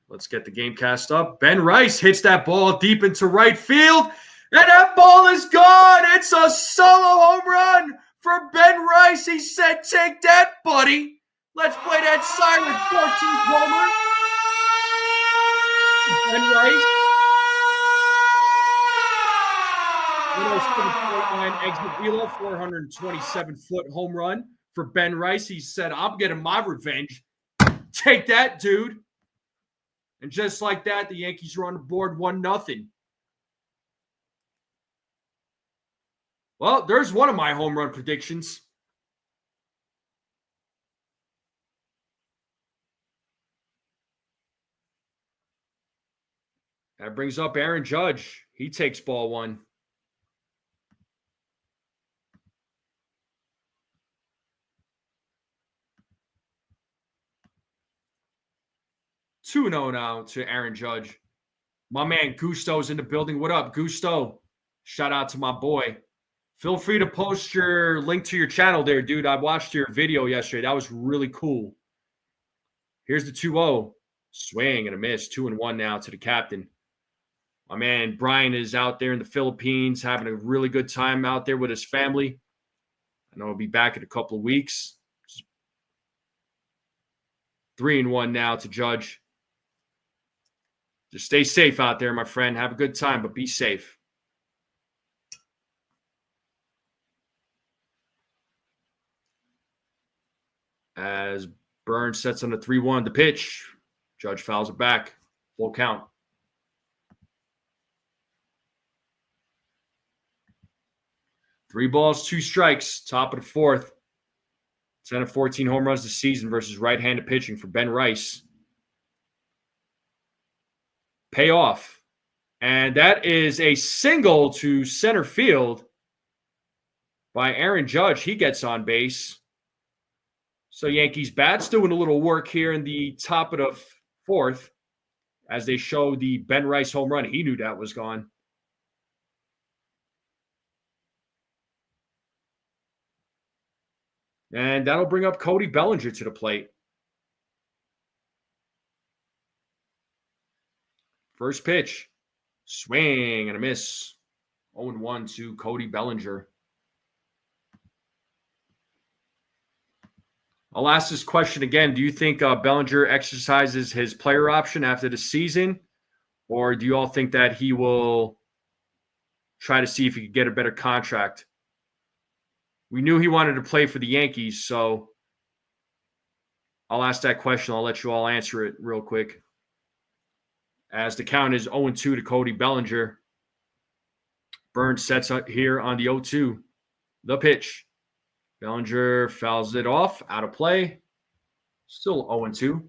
Let's get the game cast up. Ben Rice hits that ball deep into right field, and that ball is gone. It's a solo home run for Ben Rice. He said, take that, buddy. Let's play that siren 14th homer. Ben Rice. 107.9 exit velo, 427-foot home run for Ben Rice. He said, I'm getting my revenge. Take that, dude. And just like that, the Yankees are on the board 1-0. Well, there's one of my home run predictions. That brings up Aaron Judge. He takes ball 1. Two 2-0 now to Aaron Judge. My man Gusto's in the building. What up, Gusto? Shout out to my boy. Feel free to post your link to your channel there, dude. I watched your video yesterday. That was really cool. Here's the 2-0. Swing and a miss. 2-1 now to the captain. My man Brian is out there in the Philippines having a really good time out there with his family. I know he'll be back in a couple of weeks. 3-1 now to Judge. Just stay safe out there, my friend. Have a good time, but be safe. As Burns sets on the 3-1, the pitch. Judge fouls it back. Full count. Three balls, two strikes. Top of the fourth. 10 of 14 home runs this season versus right-handed pitching for Ben Rice. Payoff. And that is a single to center field by Aaron Judge. He gets on base. So Yankees bats doing a little work here in the top of the fourth as they show the Ben Rice home run. He knew that was gone. And that'll bring up Cody Bellinger to the plate. First pitch. Swing and a miss. 0-1 to Cody Bellinger. I'll ask this question again. Do you think Bellinger exercises his player option after the season? Or do you all think that he will try to see if he could get a better contract? We knew he wanted to play for the Yankees, so I'll ask that question. I'll let you all answer it real quick. As the count is 0-2 to Cody Bellinger. Burns sets up here on the 0-2. The pitch. Bellinger fouls it off, out of play. Still 0-2.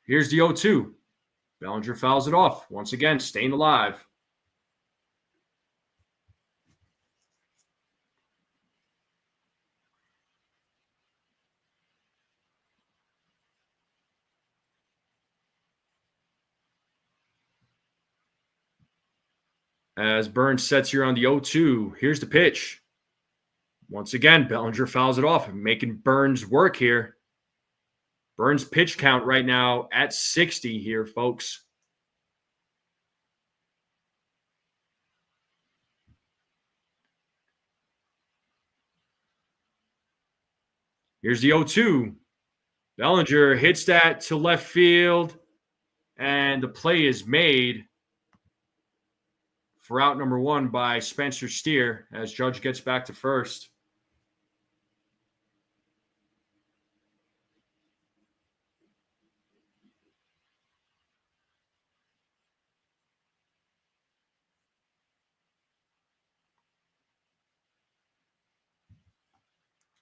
Here's the 0-2. Bellinger fouls it off. Once again, staying alive. As Burns sets here on the 0-2, here's the pitch. Once again, Bellinger fouls it off, making Burns work here. Burns' pitch count right now at 60 here, folks. Here's the 0-2. Bellinger hits that to left field, and the play is made for out number one by Spencer Steer as Judge gets back to first.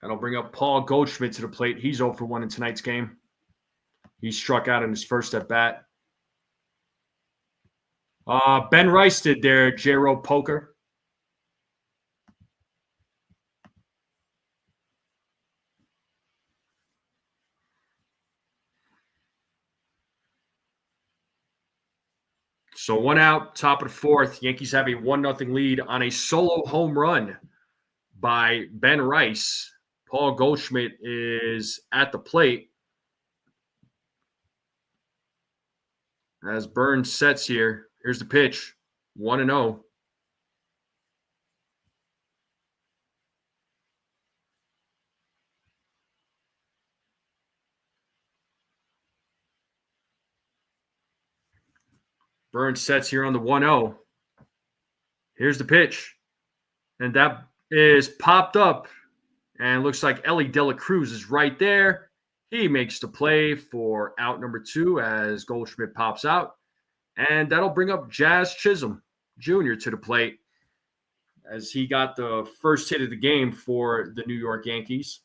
That'll bring up Paul Goldschmidt to the plate. He's 0 for 1 in tonight's game. He struck out in his first at bat. Ben Rice did their J-Ro poker. So 1 out, top of the fourth. Yankees have a 1-0 lead on a solo home run by Ben Rice. Paul Goldschmidt is at the plate. As Burns sets here, here's the pitch. 1-0. Burns sets here on the 1-0. Here's the pitch. And that is popped up. And looks like Ellie De La Cruz is right there. He makes the play for out number 2 as Goldschmidt pops out. And that'll bring up Jazz Chisholm Jr. to the plate as he got the first hit of the game for the New York Yankees.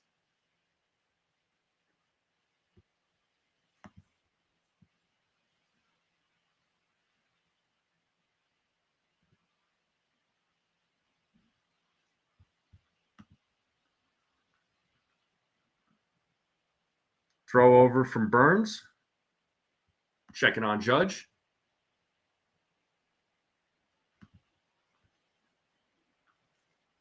Throw over from Burns. Checking on Judge.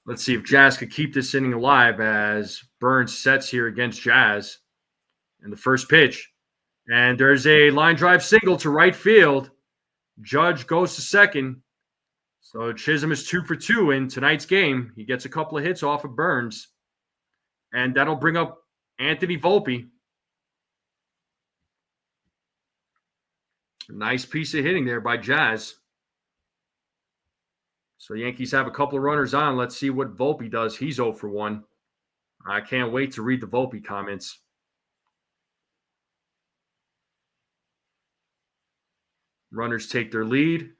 Let's see if Jazz could keep this inning alive as Burns sets here against Jazz. And the first pitch. And there's a line drive single to right field. Judge goes to second. So Chisholm is 2 for 2 in tonight's game. He gets a couple of hits off of Burns. And that'll bring up Anthony Volpe. Nice piece of hitting there by Jazz. So Yankees have a couple of runners on. Let's see what Volpe does. He's 0 for 1. I can't wait to read the Volpe comments. Runners take their lead.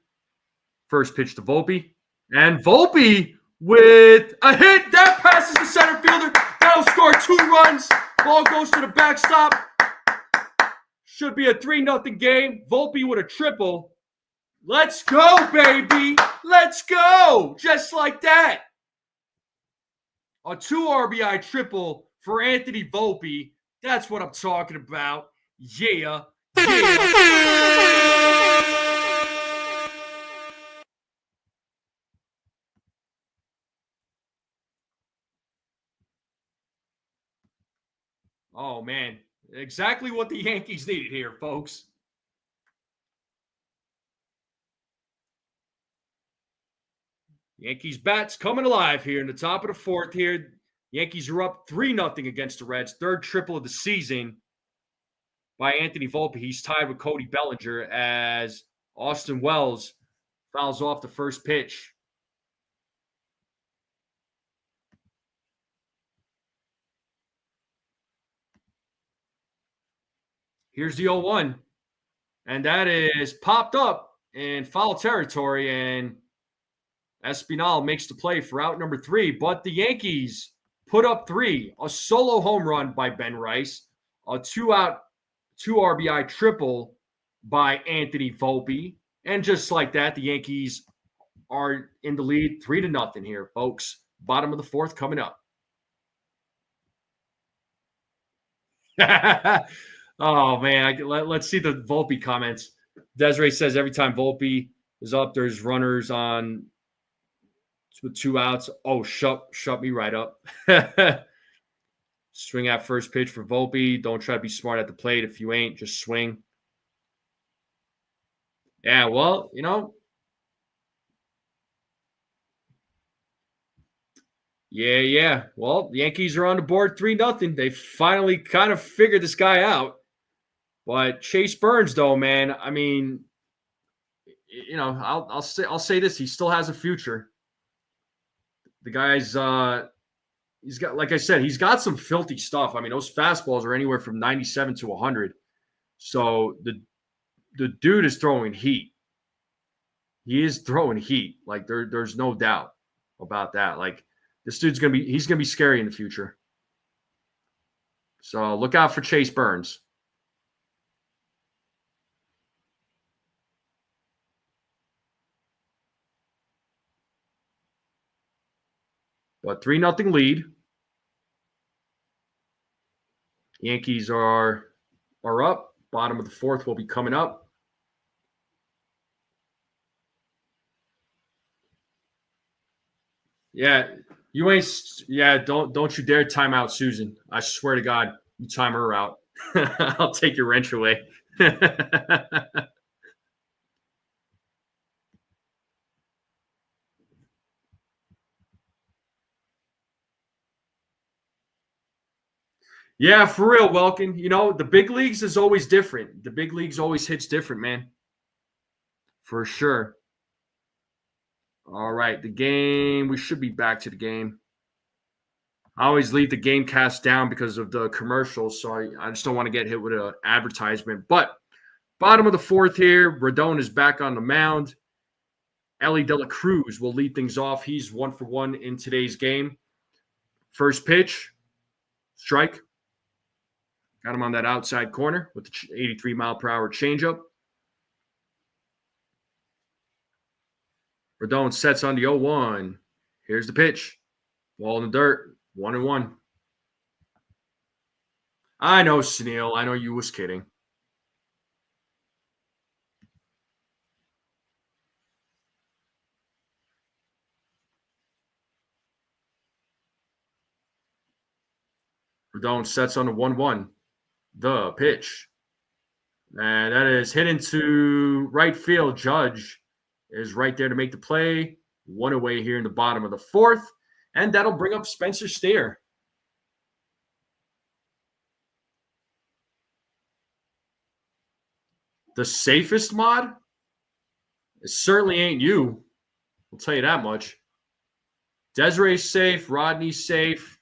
First pitch to Volpe. And Volpe with a hit. That passes the center fielder. That'll score 2 runs. Ball goes to the backstop. Should be a 3-0 game. Volpe with a triple. Let's go, baby. Let's go. Just like that. A 2 RBI triple for Anthony Volpe. That's what I'm talking about. Yeah. Oh, man. Exactly what the Yankees needed here, folks. Yankees bats coming alive here in the top of the 4th here. Yankees are up 3-0 against the Reds. 3rd triple of the season by Anthony Volpe. He's tied with Cody Bellinger as Austin Wells fouls off the first pitch. Here's the 0-1. And that is popped up in foul territory. And Espinal makes the play for out number 3. But the Yankees put up 3. A solo home run by Ben Rice. A 2-out, 2 RBI triple by Anthony Volpe. And just like that, the Yankees are in the lead 3-0 here, folks. Bottom of the 4th coming up. Oh, man. Let's see the Volpe comments. Desiree says every time Volpe is up, there's runners on with 2 outs. Oh, shut me right up. Swing at first pitch for Volpe. Don't try to be smart at the plate. If you ain't, just swing. Yeah, well, Yeah. Well, the Yankees are on the board 3-0. They finally kind of figured this guy out. But Chase Burns, though, man, I mean, I'll say this: he still has a future. The guy's he's got, like I said, he's got some filthy stuff. I mean, those fastballs are anywhere from 97 to 100. So the dude is throwing heat. He is throwing heat. Like there's no doubt about that. Like this dude's he's gonna be scary in the future. So look out for Chase Burns. But 3-0 lead. Yankees are up. Bottom of the 4th will be coming up. Yeah, you ain't. Yeah, don't you dare time out Susan. I swear to God, you time her out. I'll take your wrench away. Yeah, for real, Welkin. The big leagues is always different. The big leagues always hits different, man. For sure. All right, the game. We should be back to the game. I always leave the game cast down because of the commercials, so I just don't want to get hit with an advertisement. But bottom of the 4th here, Rodon is back on the mound. Ellie De La Cruz will lead things off. He's 1 for 1 in today's game. First pitch, strike. Got him on that outside corner with the 83-mile-per-hour changeup. Rodon sets on the 0-1. Here's the pitch. Ball in the dirt. 1-1. I know, Snell. I know you was kidding. Rodon sets on the 1-1. The pitch. And that is hit into right field. Judge is right there to make the play. One away here in the bottom of the fourth. And that'll bring up Spencer Steer. The safest mod? It certainly ain't you. I'll tell you that much. Desiree's safe. Rodney's safe.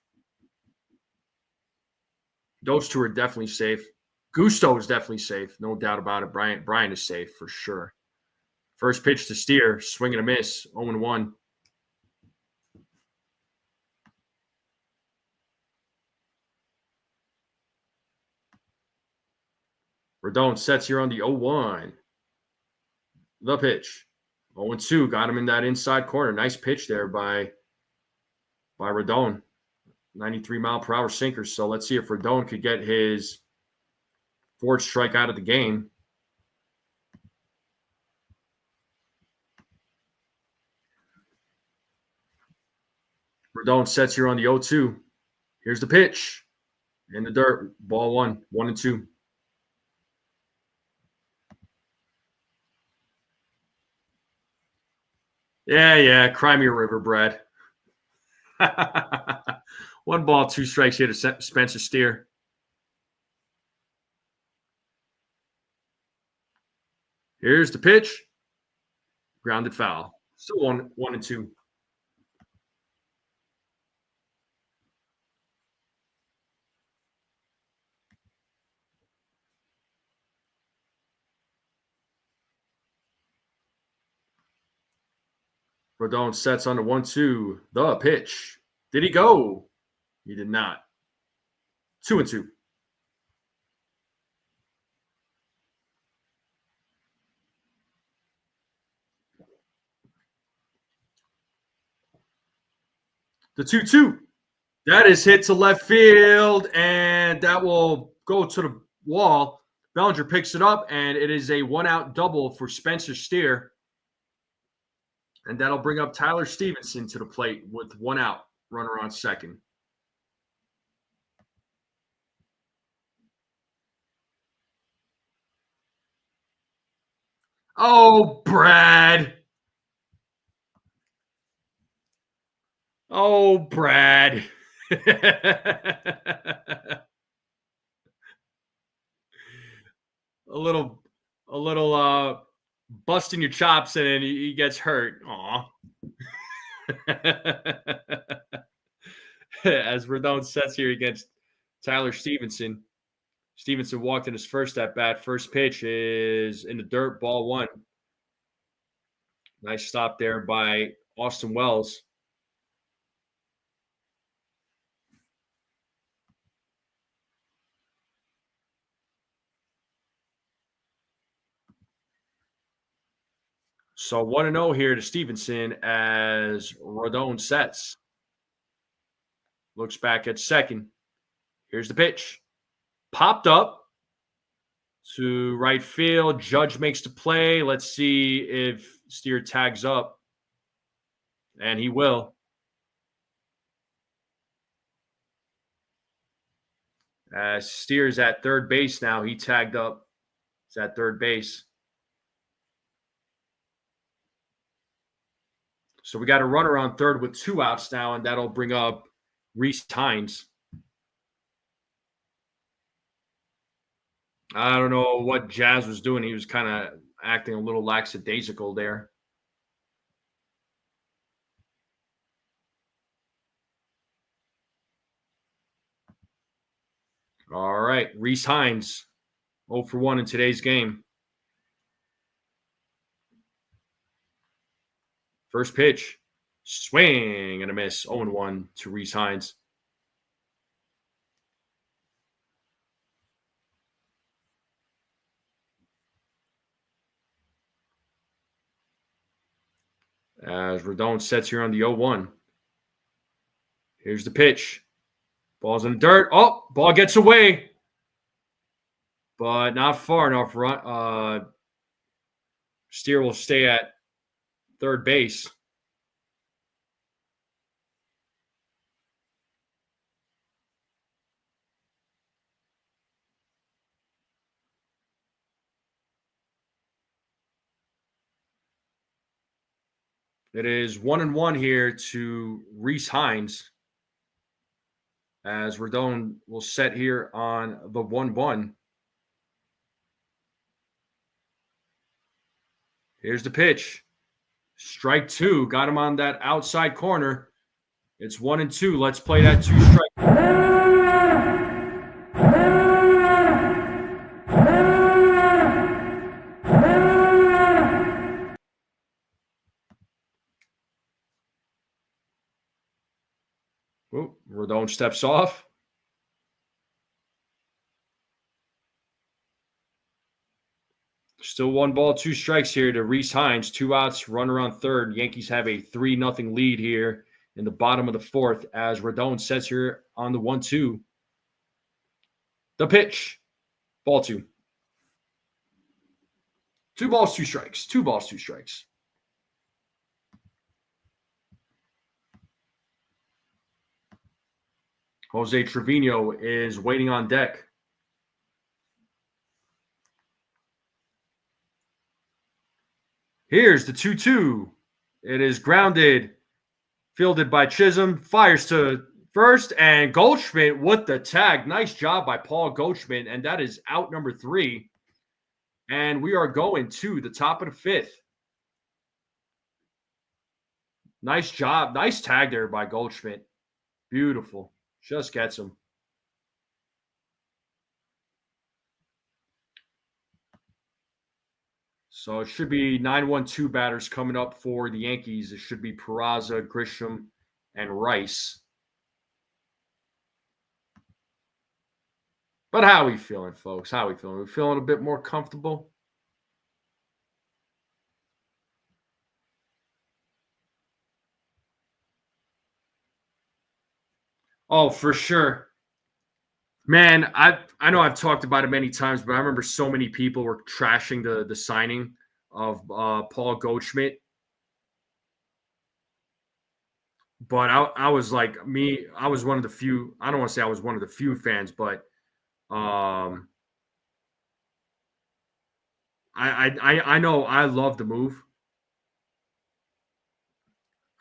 Those two are definitely safe. Gusto is definitely safe. No doubt about it. Brian is safe for sure. First pitch to Steer. Swing and a miss. 0-1. Rodon sets here on the 0-1. The pitch. 0-2. Got him in that inside corner. Nice pitch there by Rodon. 93-mile-per-hour sinker. So let's see if Rodon could get his fourth strike out of the game. Rodon sets here on the 0-2. Here's the pitch. In the dirt. Ball 1. 1-2. Yeah. Cry me a river, Brad. 1 ball, 2 strikes here to Spencer Steer. Here's the pitch. Grounded foul. Still 1-2. Rodon sets on the 1-2. The pitch. Did he go? He did not. 2-2. The 2-2. That is hit to left field, and that will go to the wall. Bellinger picks it up, and it is a 1-out double for Spencer Steer. And that'll bring up Tyler Stevenson to the plate with 1 out, runner on second. Oh, Brad. Oh, Brad. a little busting your chops and then he gets hurt. Aw. As Rodon sets here against Tyler Stevenson. Stevenson walked in his first at bat. First pitch is in the dirt, ball 1. Nice stop there by Austin Wells. So 1-0 here to Stevenson as Rodon sets. Looks back at second. Here's the pitch. Popped up to right field. Judge makes the play. Let's see if Steer tags up. And he will. Steer's at third base now. He tagged up. He's at third base. So we got a runner on third with 2 outs now, and that'll bring up Reese Hines. I don't know what Jazz was doing. He was kind of acting a little lackadaisical there. All right, Reese Hines, 0-for-1 in today's game. First pitch, swing and a miss, 0-1 to Reese Hines. As Rodon sets here on the 0-1. Here's the pitch. Ball's in the dirt. Oh, ball gets away. But not far enough. Steer will stay at third base. It is 1-1 here to Reese Hines, as Rodon will set here on the 1-1. Here's the pitch. Strike two. Got him on that outside corner. It's 1-2. Let's play that two strike. Rodon steps off. Still 1 ball, 2 strikes here to Reese Hines. 2 outs, runner on third. Yankees have a 3-0 lead here in the bottom of the fourth as Rodon sets here on the 1-2. The pitch. Ball 2. 2 balls, 2 strikes. 2 balls, 2 strikes. Jose Trevino is waiting on deck. Here's the 2-2. It is grounded, fielded by Chisholm, fires to first, and Goldschmidt with the tag. Nice job by Paul Goldschmidt, and that is out number 3. And we are going to the top of the 5th. Nice job. Nice tag there by Goldschmidt. Beautiful. Just gets him. So it should be 9-1-2 batters coming up for the Yankees. It should be Peraza, Grisham, and Rice. But how are we feeling, folks? How are we feeling? Are we feeling a bit more comfortable? Oh, for sure. Man, I know I've talked about it many times, but I remember so many people were trashing the signing of Paul Goldschmidt. But I was like I was one of the few. I don't want to say I was one of the few fans, but I know I love the move.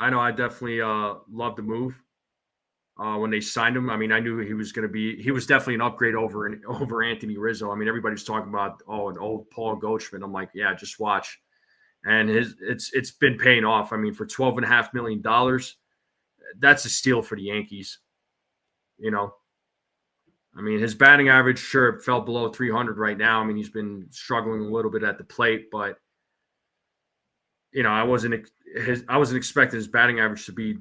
I know I definitely love the move. When they signed him, I mean, I knew he was going to be. He was definitely an upgrade over Anthony Rizzo. I mean, everybody's talking about an old Paul Goldschmidt. I'm like, yeah, just watch. And it's been paying off. I mean, for $12.5 million, that's a steal for the Yankees. You know, I mean, his batting average sure fell below 300 right now. I mean, he's been struggling a little bit at the plate, but I wasn't expecting his batting average to be,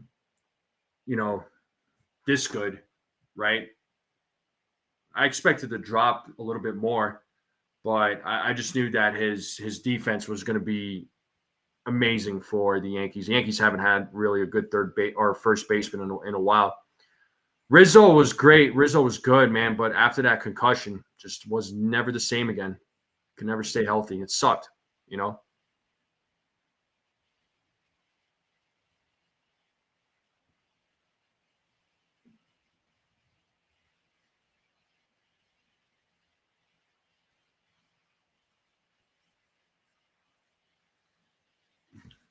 this good, right? I expected to drop a little bit more, but I just knew that his defense was going to be amazing for the Yankees. The Yankees haven't had really a good first baseman in a while. Rizzo was great. Rizzo was good, man, but after that concussion, just was never the same again. Could never stay healthy. It sucked,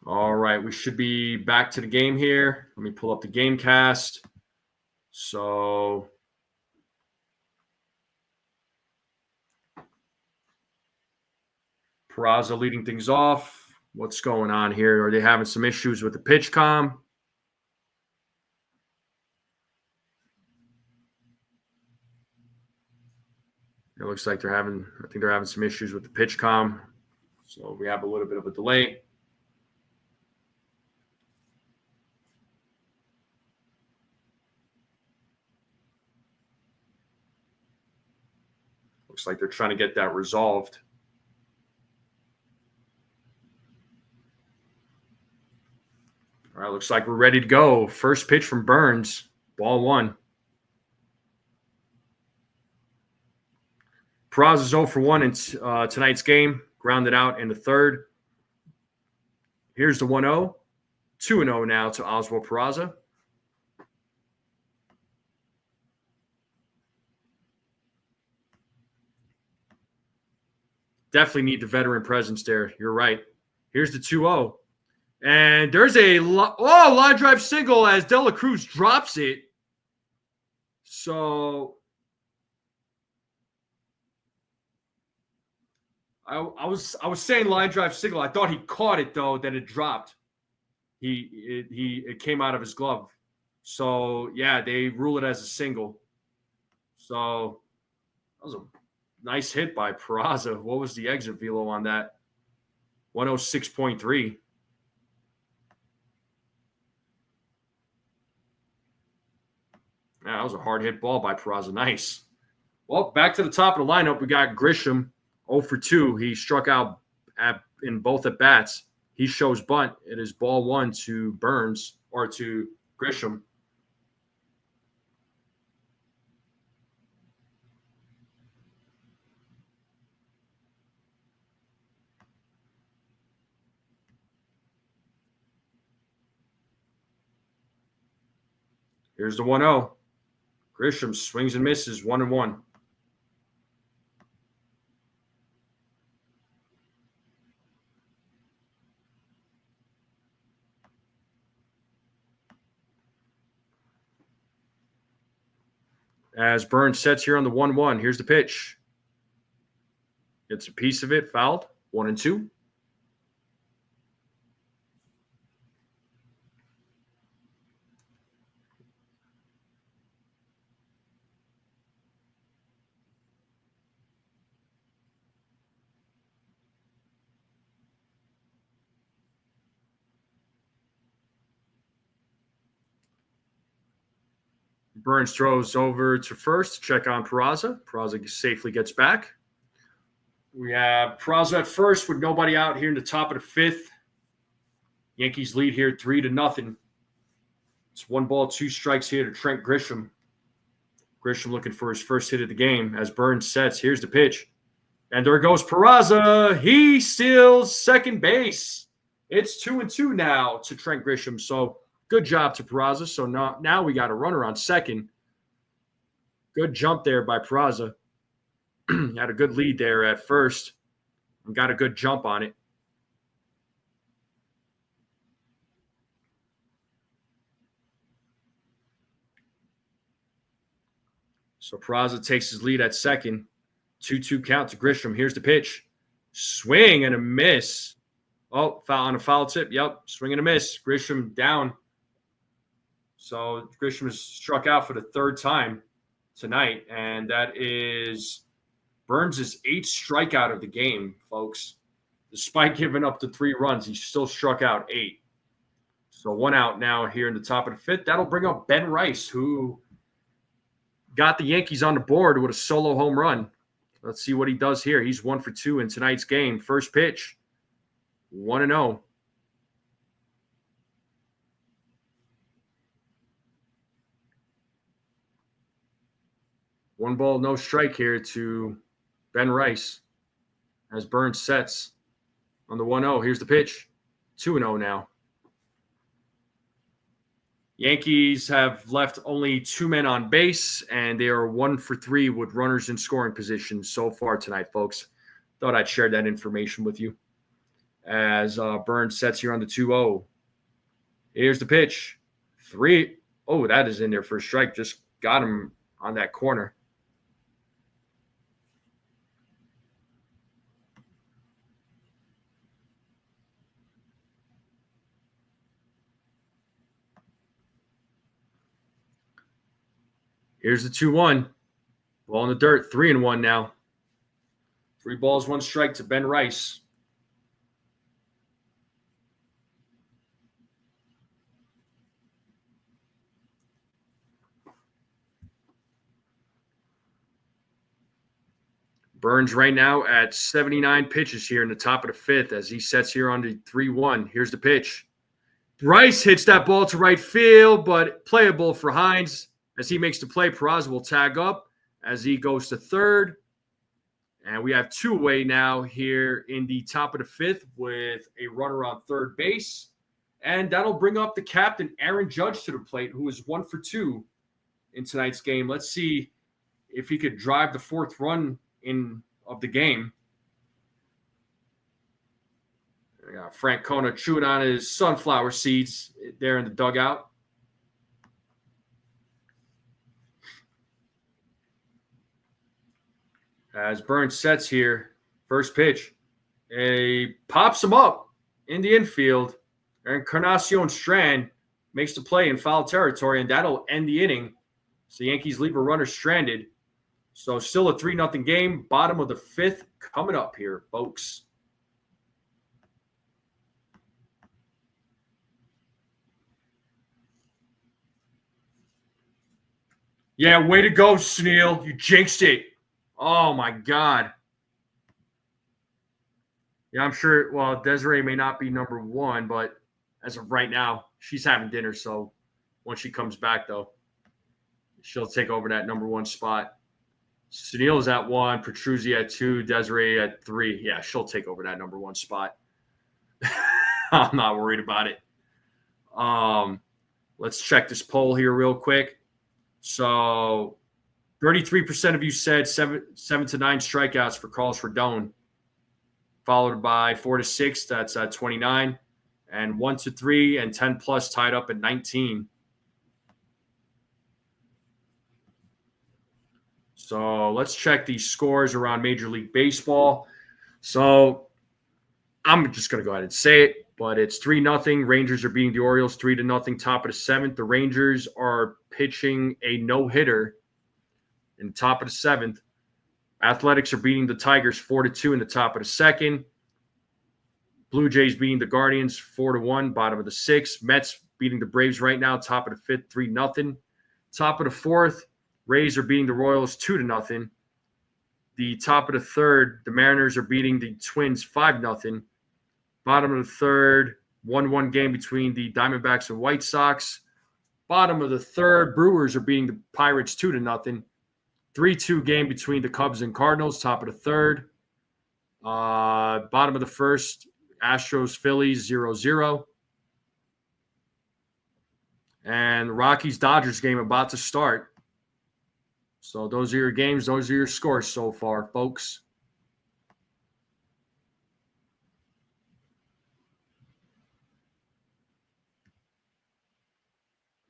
All right, we should be back to the game here. Let me pull up the game cast. So Peraza leading things off. What's going on here? Are they having some issues with the pitch comm? It looks like I think they're having some issues with the pitch comm. So we have a little bit of a delay. Looks like they're trying to get that resolved. All right, looks like we're ready to go. First pitch from Burns, ball 1. Peraza is 0 for 1 in tonight's game, grounded out in the third. Here's the 1-0. 2-0 now to Oswald Peraza. Definitely need the veteran presence there. You're right. Here's the 2-0. And there's a line drive single as De La Cruz drops it. So I was saying line drive single. I thought he caught it though, then it dropped. It came out of his glove. So yeah, they rule it as a single. So that was a nice hit by Peraza. What was the exit velo on that? 106.3. Yeah, that was a hard hit ball by Peraza. Nice. Well, back to the top of the lineup, we got Grisham 0 for 2. He struck out in both at bats. He shows bunt. It is ball one to Burns or to Grisham. Here's the 1-0. Grisham swings and misses 1-1. As Burns sets here on the 1-1, here's the pitch. Gets a piece of it, fouled. 1-2. Burns throws over to first to check on Peraza. Peraza safely gets back. We have Peraza at first with nobody out here in the top of the fifth. Yankees lead here 3-0. It's 1 ball, 2 strikes here to Trent Grisham. Grisham looking for his first hit of the game as Burns sets. Here's the pitch. And there goes Peraza. He steals second base. It's 2-2 now to Trent Grisham. So good job to Peraza. So now we got a runner on second. Good jump there by Peraza. Had a good lead there at first and got a good jump on it. So Peraza takes his lead at second. 2-2 count to Grisham. Here's the pitch. Swing and a miss. Oh, foul on a foul tip. Yep, swing and a miss. Grisham down. So Grisham is struck out for the third time tonight, and that is Burns' 8th strikeout of the game, folks. Despite giving up the 3 runs, he still struck out 8. So 1 out now here in the top of the fifth. That'll bring up Ben Rice, who got the Yankees on the board with a solo home run. Let's see what he does here. He's 1 for 2 in tonight's game. First pitch, 1-0. One ball, no strike here to Ben Rice as Burns sets on the 1-0. Here's the pitch. 2-0 now. Yankees have left only 2 men on base, and they are 1 for 3 with runners in scoring position so far tonight, folks. Thought I'd share that information with you as Burns sets here on the 2-0. Here's the pitch. 3. Oh, that is in there for a strike. Just got him on that corner. Here's the 2-1. Ball in the dirt. 3-1 now. 3 balls, 1 strike to Ben Rice. Burns right now at 79 pitches here in the top of the fifth as he sets here on the 3-1. Here's the pitch. Rice hits that ball to right field, but playable for Hines. As he makes the play, Peraza will tag up as he goes to third. And we have 2 away now here in the top of the fifth with a runner on third base. And that'll bring up the captain, Aaron Judge, to the plate, who is 1 for 2 in tonight's game. Let's see if he could drive the 4th run of the game. Francona chewing on his sunflower seeds there in the dugout. As Burns sets here, first pitch, pops him up in the infield. Encarnacion Strand makes the play in foul territory, and that'll end the inning. So the Yankees leave a runner stranded. So still a 3-0 game. Bottom of the fifth coming up here, folks. Yeah, way to go, Snell. You jinxed it. Oh, my God. Yeah, I'm sure. Well, Desiree may not be number one, but as of right now, she's having dinner. So once she comes back, though, she'll take over that number one spot. Sunil's at 1, Petruzzi at 2, Desiree at 3. Yeah, she'll take over that number one spot. I'm not worried about it. Let's check this poll here real quick. So 33% of you said 7 to 9 strikeouts for Carlos Rodon, followed by 4 to 6. That's at 29, and 1 to 3 and 10 plus tied up at 19. So let's check these scores around Major League Baseball. So I'm just going to go ahead and say it, but it's 3-0. Rangers are beating the Orioles 3-0, top of the seventh. The Rangers are pitching a no-hitter in the top of the seventh. Athletics are beating the Tigers 4-2 in the top of the second. Blue Jays beating the Guardians 4-1, bottom of the sixth. Mets beating the Braves right now, top of the fifth, 3-0. Top of the fourth, Rays are beating the Royals 2-0. The top of the third, the Mariners are beating the Twins 5-0. Bottom of the third, 1-1 game between the Diamondbacks and White Sox. Bottom of the third, Brewers are beating the Pirates 2-0. 3-2 game between the Cubs and Cardinals, top of the third. Bottom of the first, Astros, Phillies 0-0. And the Rockies-Dodgers game about to start. So those are your games. Those are your scores so far, folks.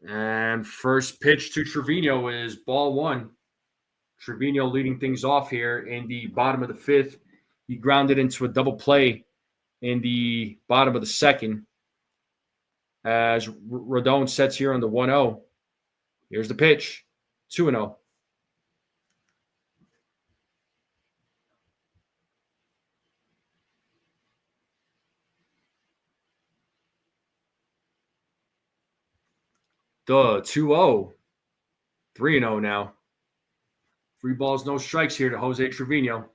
And first pitch to Trevino is ball one. Trevino leading things off here in the bottom of the fifth. He grounded into a double play in the bottom of the second as Rodon sets here on the 1-0. Here's the pitch, 2-0. The 2-0. 3-0 now. 3 balls, no strikes here to Jose Trevino.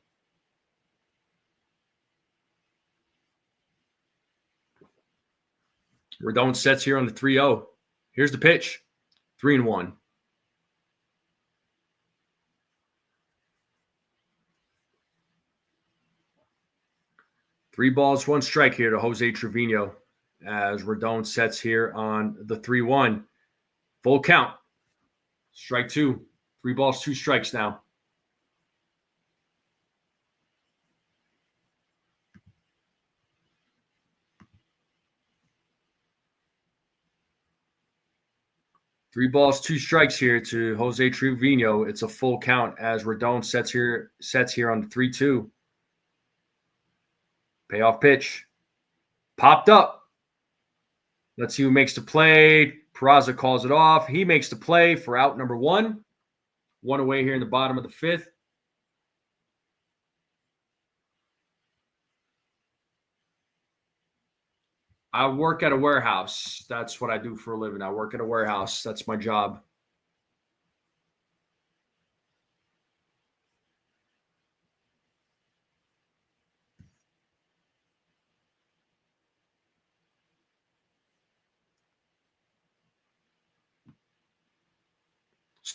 Rodon sets here on the 3-0. Here's the pitch. 3-1. Three balls, one strike here to Jose Trevino as Rodon sets here on the 3-1. Full count. Strike 2. 3 balls, 2 strikes now. Three balls, 2 strikes here to Jose Trevino. It's a full count as Rodon sets here on the 3-2. Payoff pitch. Popped up. Let's see who makes the play. Peraza calls it off. He makes the play for out number 1. 1 away here in the bottom of the fifth. I work at a warehouse. That's what I do for a living. I work at a warehouse. That's my job.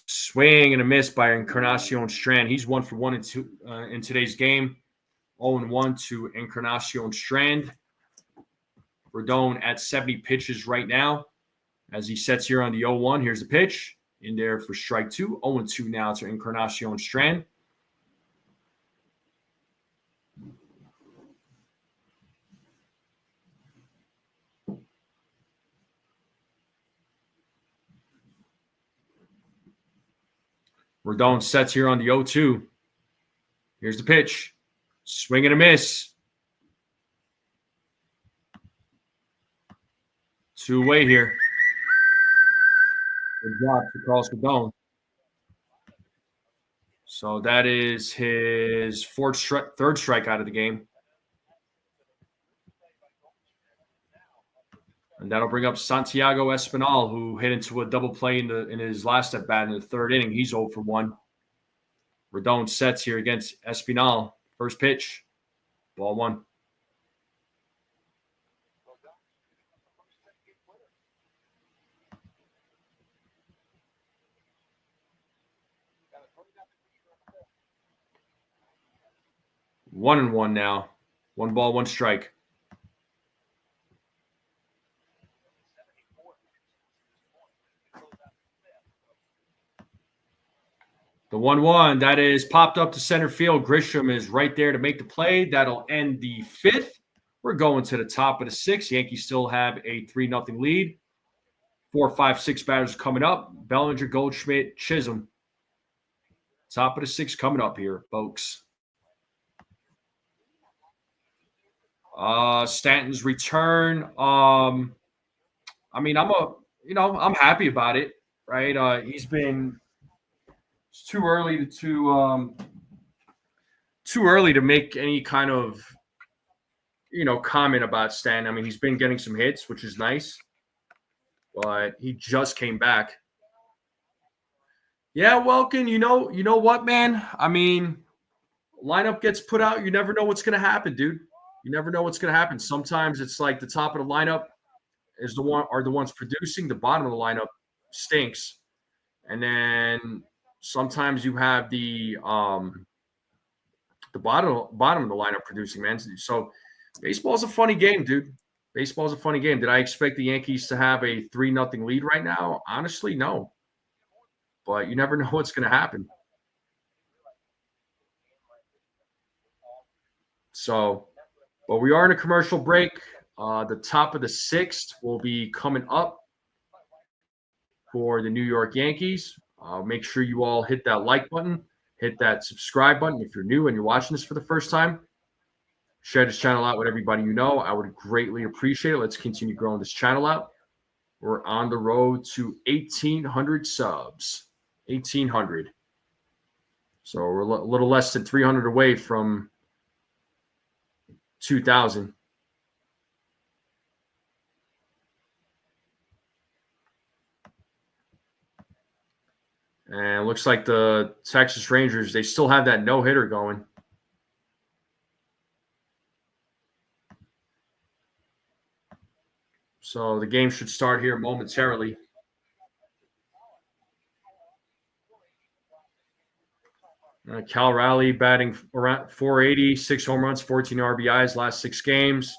Swing and a miss by Encarnacion Strand. He's 1 for 1 in today's game. 0-1 to Encarnacion Strand. Rodon at 70 pitches right now as he sets here on the 0-1. Here's the pitch in there for strike 2. 0-2 now to Encarnacion Strand. Rodon sets here on the 0-2. Here's the pitch. Swing and a miss. 2 away here. Good job to Carlos Rodon. So that is his third strikeout of the game. And that'll bring up Santiago Espinal, who hit into a double play in his last at bat in the third inning. He's 0 for 1. Rodon sets here against Espinal. First pitch, ball 1. One and one now. 1 ball, 1 strike. The 1-1, that is popped up to center field. Grisham is right there to make the play. That'll end the 5th. We're going to the top of the 6th. Yankees still have a 3-0 lead. 4, 5, 6 batters coming up. Bellinger, Goldschmidt, Chisholm. Top of the 6th coming up here, folks. Stanton's return. I mean, I'm happy about it, right? It's too early to make any kind of comment about Stanton. I mean, he's been getting some hits, which is nice, but he just came back. Yeah, Welkin, you know what, man? I mean, lineup gets put out, you never know what's gonna happen, dude. You never know what's gonna happen. Sometimes it's like the top of the lineup are the ones producing, the bottom of the lineup stinks. And then sometimes you have the bottom of the lineup producing, man. So baseball's a funny game, dude. Baseball's a funny game. Did I expect the Yankees to have a 3-0 lead right now? Honestly, no. But you never know what's going to happen. So, but we are in a commercial break. The top of the 6th will be coming up for the New York Yankees. Make sure you all hit that like button, hit that subscribe button if you're new and you're watching this for the first time. Share this channel out with everybody you know. I would greatly appreciate it. Let's continue growing this channel out. We're on the road to 1,800 subs. 1,800. So we're a little less than 300 away from 2,000. And it looks like the Texas Rangers, they still have that no-hitter going. So the game should start here momentarily. Cal Raleigh batting around 480, 6 home runs, 14 RBIs last 6 games.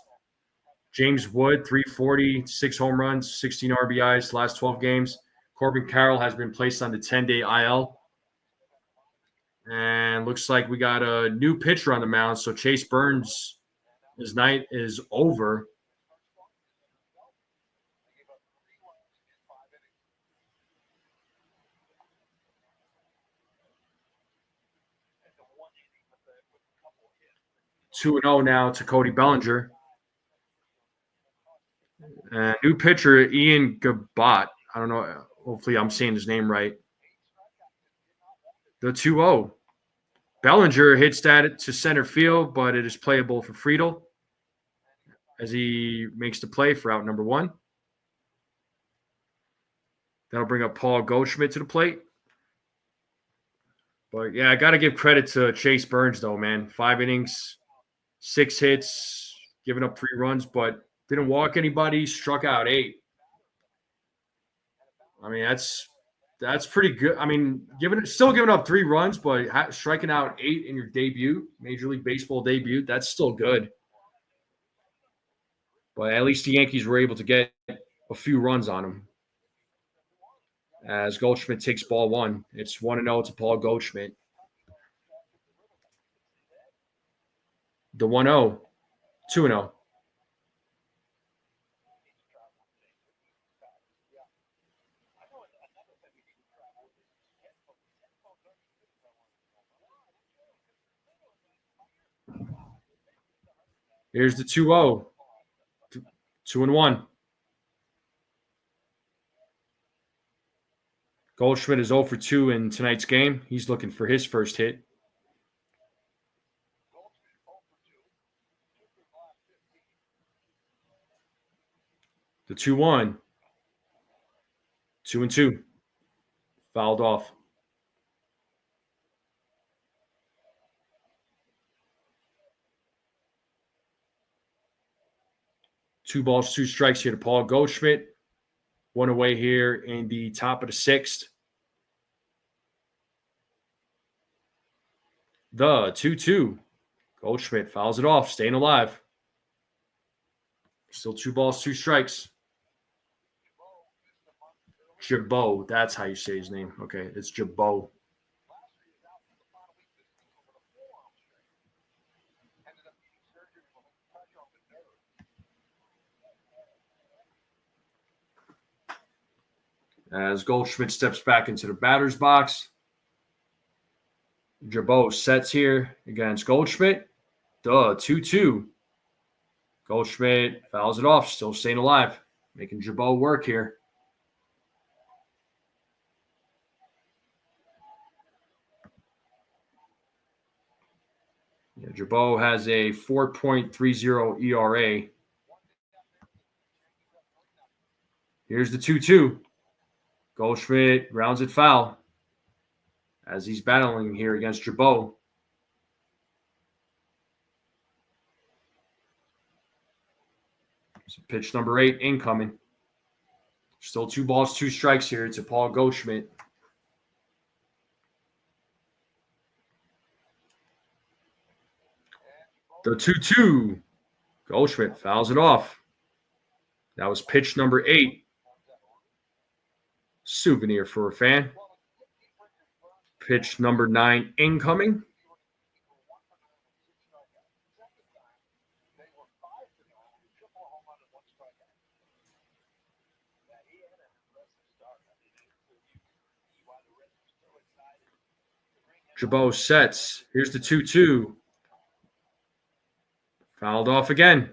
James Wood, 340, 6 home runs, 16 RBIs last 12 games. Corbin Carroll has been placed on the 10-day IL. And looks like we got a new pitcher on the mound. So Chase Burns, his night is over. Two 2-0 now to Cody Bellinger. New pitcher, Ian Gabat. I don't know. Hopefully I'm saying his name right. The 2-0. Bellinger hits that to center field, but it is playable for Friedel as he makes the play for out number 1. That'll bring up Paul Goldschmidt to the plate. But, yeah, I got to give credit to Chase Burns, though, man. 5 innings, 6 hits, giving up 3 runs, but didn't walk anybody, struck out 8. I mean, that's pretty good. I mean, still giving up 3 runs, but striking out 8 in your debut, Major League Baseball debut, that's still good. But at least the Yankees were able to get a few runs on him. As Goldschmidt takes ball 1. It's 1-0 to Paul Goldschmidt. The 1-0, 2-0. Here's the 2-0. 2-1. Goldschmidt is 0 for 2 in tonight's game. He's looking for his first hit. The 2-1. 2-2. Fouled off. Two balls, two strikes here to Paul Goldschmidt. One away here in the top of the sixth. The 2-2. Goldschmidt fouls it off, staying alive. Still 2 balls, 2 strikes. Joba, that's how you say his name. Okay, it's Joba. As Goldschmidt steps back into the batter's box. Joba sets here against Goldschmidt. The 2-2. Goldschmidt fouls it off, still staying alive. Making Joba work here. Yeah, Joba has a 4.30 ERA. Here's the 2-2. Goldschmidt rounds it foul as he's battling here against Joba. So pitch number 8 incoming. Still 2 balls, 2 strikes here to Paul Goldschmidt. The 2-2. Goldschmidt fouls it off. That was pitch number 8. Souvenir for a fan. Pitch number 9 incoming. Joba sets. Here's the 2-2. Fouled off again.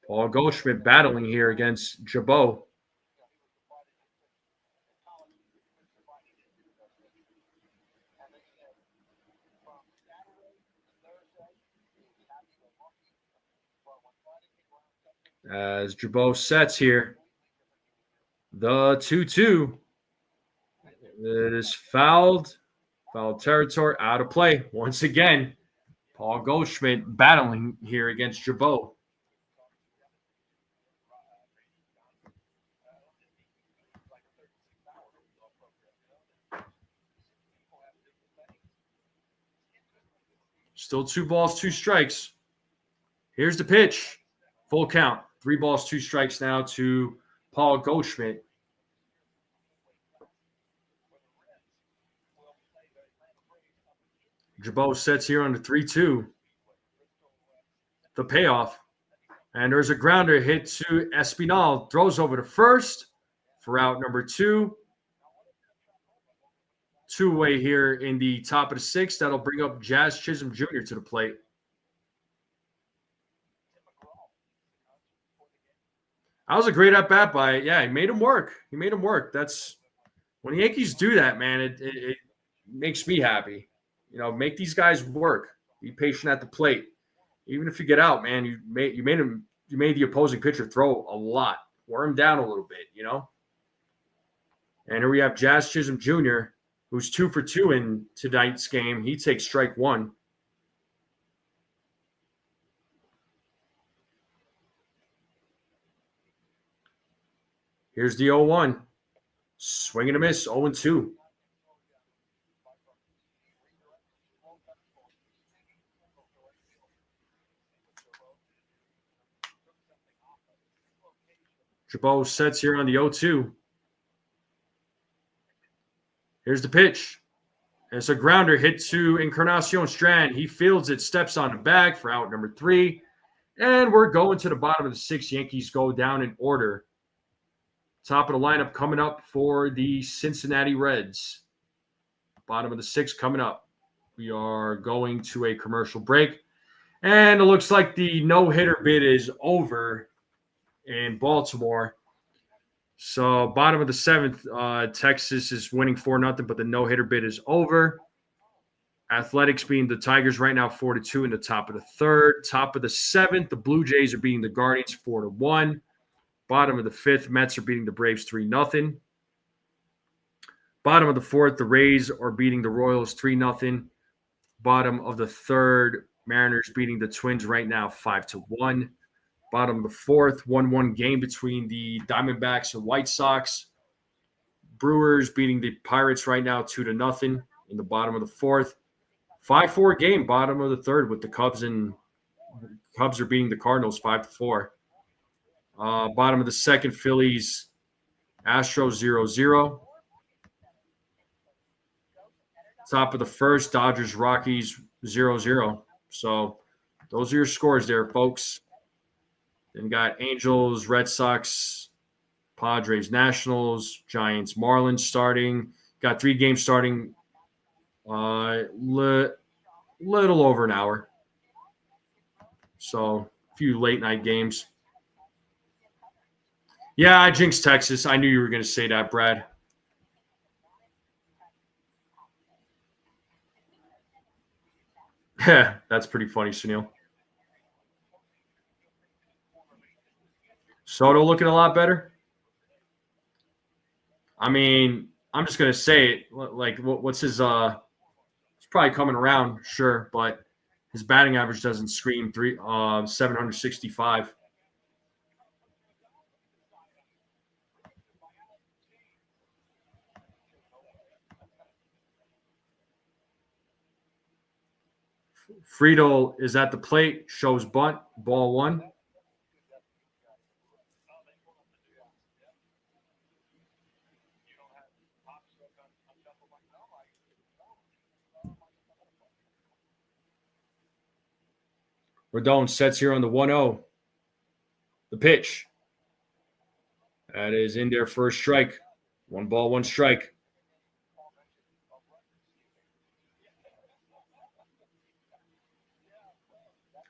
Paul Goldschmidt battling here against Joba. As Joba sets here. The 2-2. It is fouled. Foul territory, out of play. Once again, Paul Goldschmidt battling here against Joba. Still 2 balls, 2 strikes. Here's the pitch. Full count. 3 balls, 2 strikes now to Paul Goldschmidt. Joba sets here on the 3-2. The payoff. And there's a grounder hit to Espinal. Throws over to first for out number 2. 2 away here in the top of the 6th. That'll bring up Jazz Chisholm Jr. to the plate. That was a great at-bat by, he made him work. That's when the Yankees do that, man, it makes me happy. You know, make these guys work. Be patient at the plate. Even if you get out, man, you made the opposing pitcher throw a lot. Wear him down a little bit, you know? And here we have Jazz Chisholm Jr., who's 2 for 2 in tonight's game. He takes strike 1. Here's the 0-1. Swing and a miss, 0-2. Joba sets here on the 0-2. Here's the pitch. And it's a grounder hit to Encarnacion Strand. He fields it, steps on the bag for out number 3. And we're going to the bottom of the 6th. Yankees go down in order. Top of the lineup coming up for the Cincinnati Reds. Bottom of the 6th coming up. We are going to a commercial break. And it looks like the no-hitter bid is over in Baltimore. So bottom of the seventh, Texas is winning 4-0, but the no-hitter bid is over. Athletics beating the Tigers right now 4-2 in the top of the third. Top of the seventh, the Blue Jays are beating the Guardians 4-1. Bottom of the fifth, Mets are beating the Braves 3-0. Bottom of the fourth, the Rays are beating the Royals 3-0. Bottom of the third, Mariners beating the Twins right now 5-1. Bottom of the fourth, 1-1 game between the Diamondbacks and White Sox. Brewers beating the Pirates right now 2-0 in the bottom of the fourth. 5-4 game, bottom of the third, with the Cubs are beating the Cardinals 5-4. Bottom of the second, Phillies, Astros 0-0. Top of the first, Dodgers, Rockies 0-0. So those are your scores there, folks. Then got Angels, Red Sox, Padres, Nationals, Giants, Marlins starting. Got 3 games starting. Little over an hour. So a few late night games. Yeah, I jinxed Texas. I knew you were going to say that, Brad. Yeah, that's pretty funny, Sunil. Soto looking a lot better. I mean, I'm just gonna say it. Like, what's his? It's probably coming around, sure, but his batting average doesn't scream 765. Friedel is at the plate, shows bunt, ball 1. Rodon sets here on the 1-0. The pitch. That is in there for a strike. 1 ball, 1 strike.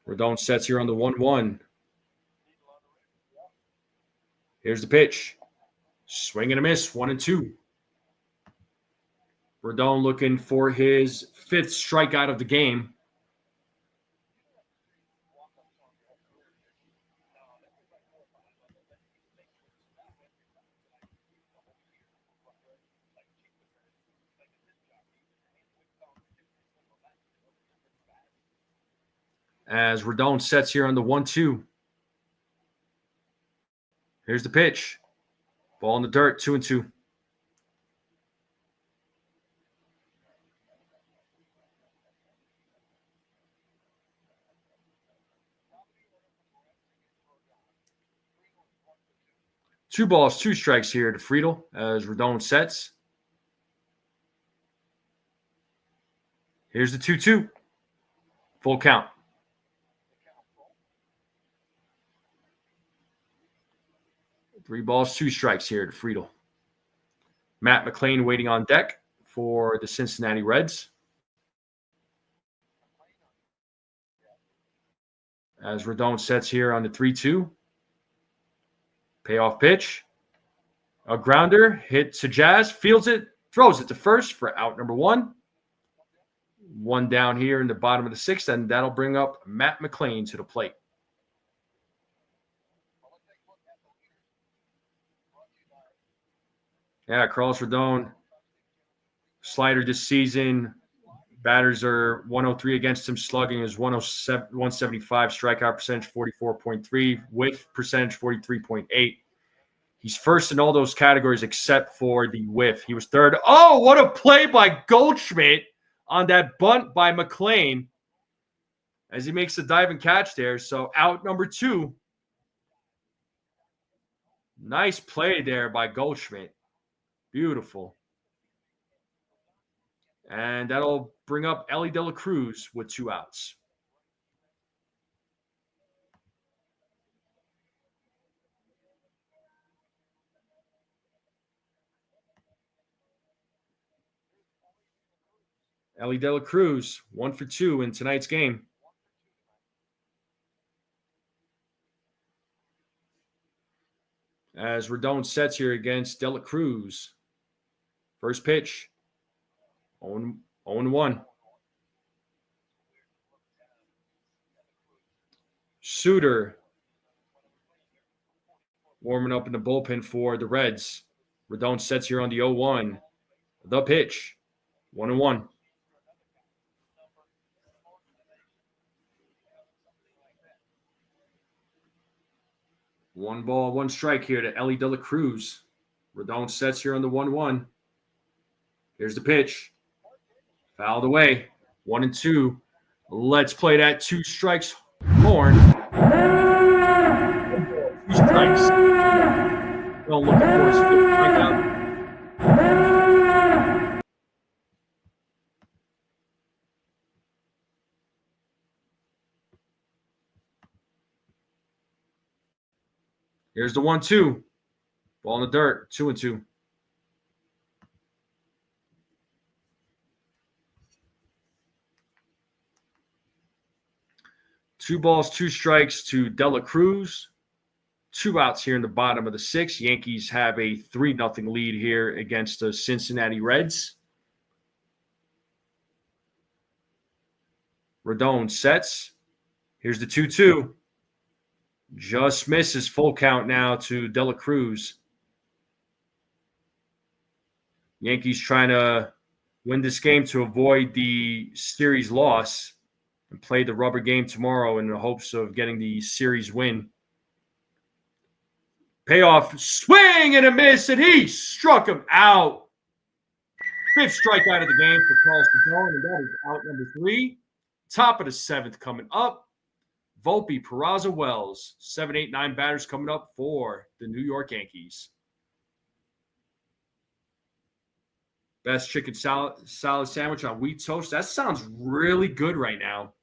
Rodon sets here on the 1-1. Here's the pitch. Swing and a miss, 1-2. Rodon looking for his 5th strikeout of the game. As Rodon sets here on the 1-2. Here's the pitch. Ball in the dirt, 2-2. Two balls, 2 strikes here to Friedel as Rodon sets. Here's the 2-2. Full count. Three balls, 2 strikes here to Friedel. Matt McLain waiting on deck for the Cincinnati Reds. As Rodon sets here on the 3-2. Payoff pitch. A grounder hit to Jazz, fields it, throws it to first for out number 1. 1 down here in the bottom of the 6th, and that'll bring up Matt McLain to the plate. Yeah, Carlos Rodon, slider this season. Batters are 103 against him. Slugging is 175. Strikeout percentage 44.3. Whiff percentage 43.8. He's first in all those categories except for the whiff. He was third. Oh, what a play by Goldschmidt on that bunt by McLain as he makes the dive and catch there. So out number 2. Nice play there by Goldschmidt. Beautiful. And that'll bring up Ellie De La Cruz with 2 outs. Ellie De La Cruz, 1 for 2 in tonight's game. As Rodon sets here against De La Cruz. First pitch. 0-1. Suter warming up in the bullpen for the Reds. Rodon sets here on the 0-1. The pitch. 1-1. One ball, one strike here to Ellie De La Cruz. Rodon sets here on the 1-1. Here's the pitch. Fouled away. 1-2. Let's play that 2 strikes horn. 2 strikes. Well, looking for his 5th strikeout. Here's the 1-2. Ball in the dirt. 2-2. Two balls, 2 strikes to De La Cruz. 2 outs here in the bottom of the 6th. Yankees have a 3-0 lead here against the Cincinnati Reds. Rodon sets. Here's the 2-2. Just misses. Full count now to De La Cruz. Yankees trying to win this game to avoid the series loss and play the rubber game tomorrow in the hopes of getting the series win. Payoff, swing and a miss, and he struck him out. 5th strikeout of the game for Carlos Rodon, and that is out number 3. Top of the 7th coming up. Volpe, Peraza, Wells. 7, 8, 9 batters coming up for the New York Yankees. Best chicken salad sandwich on wheat toast. That sounds really good right now.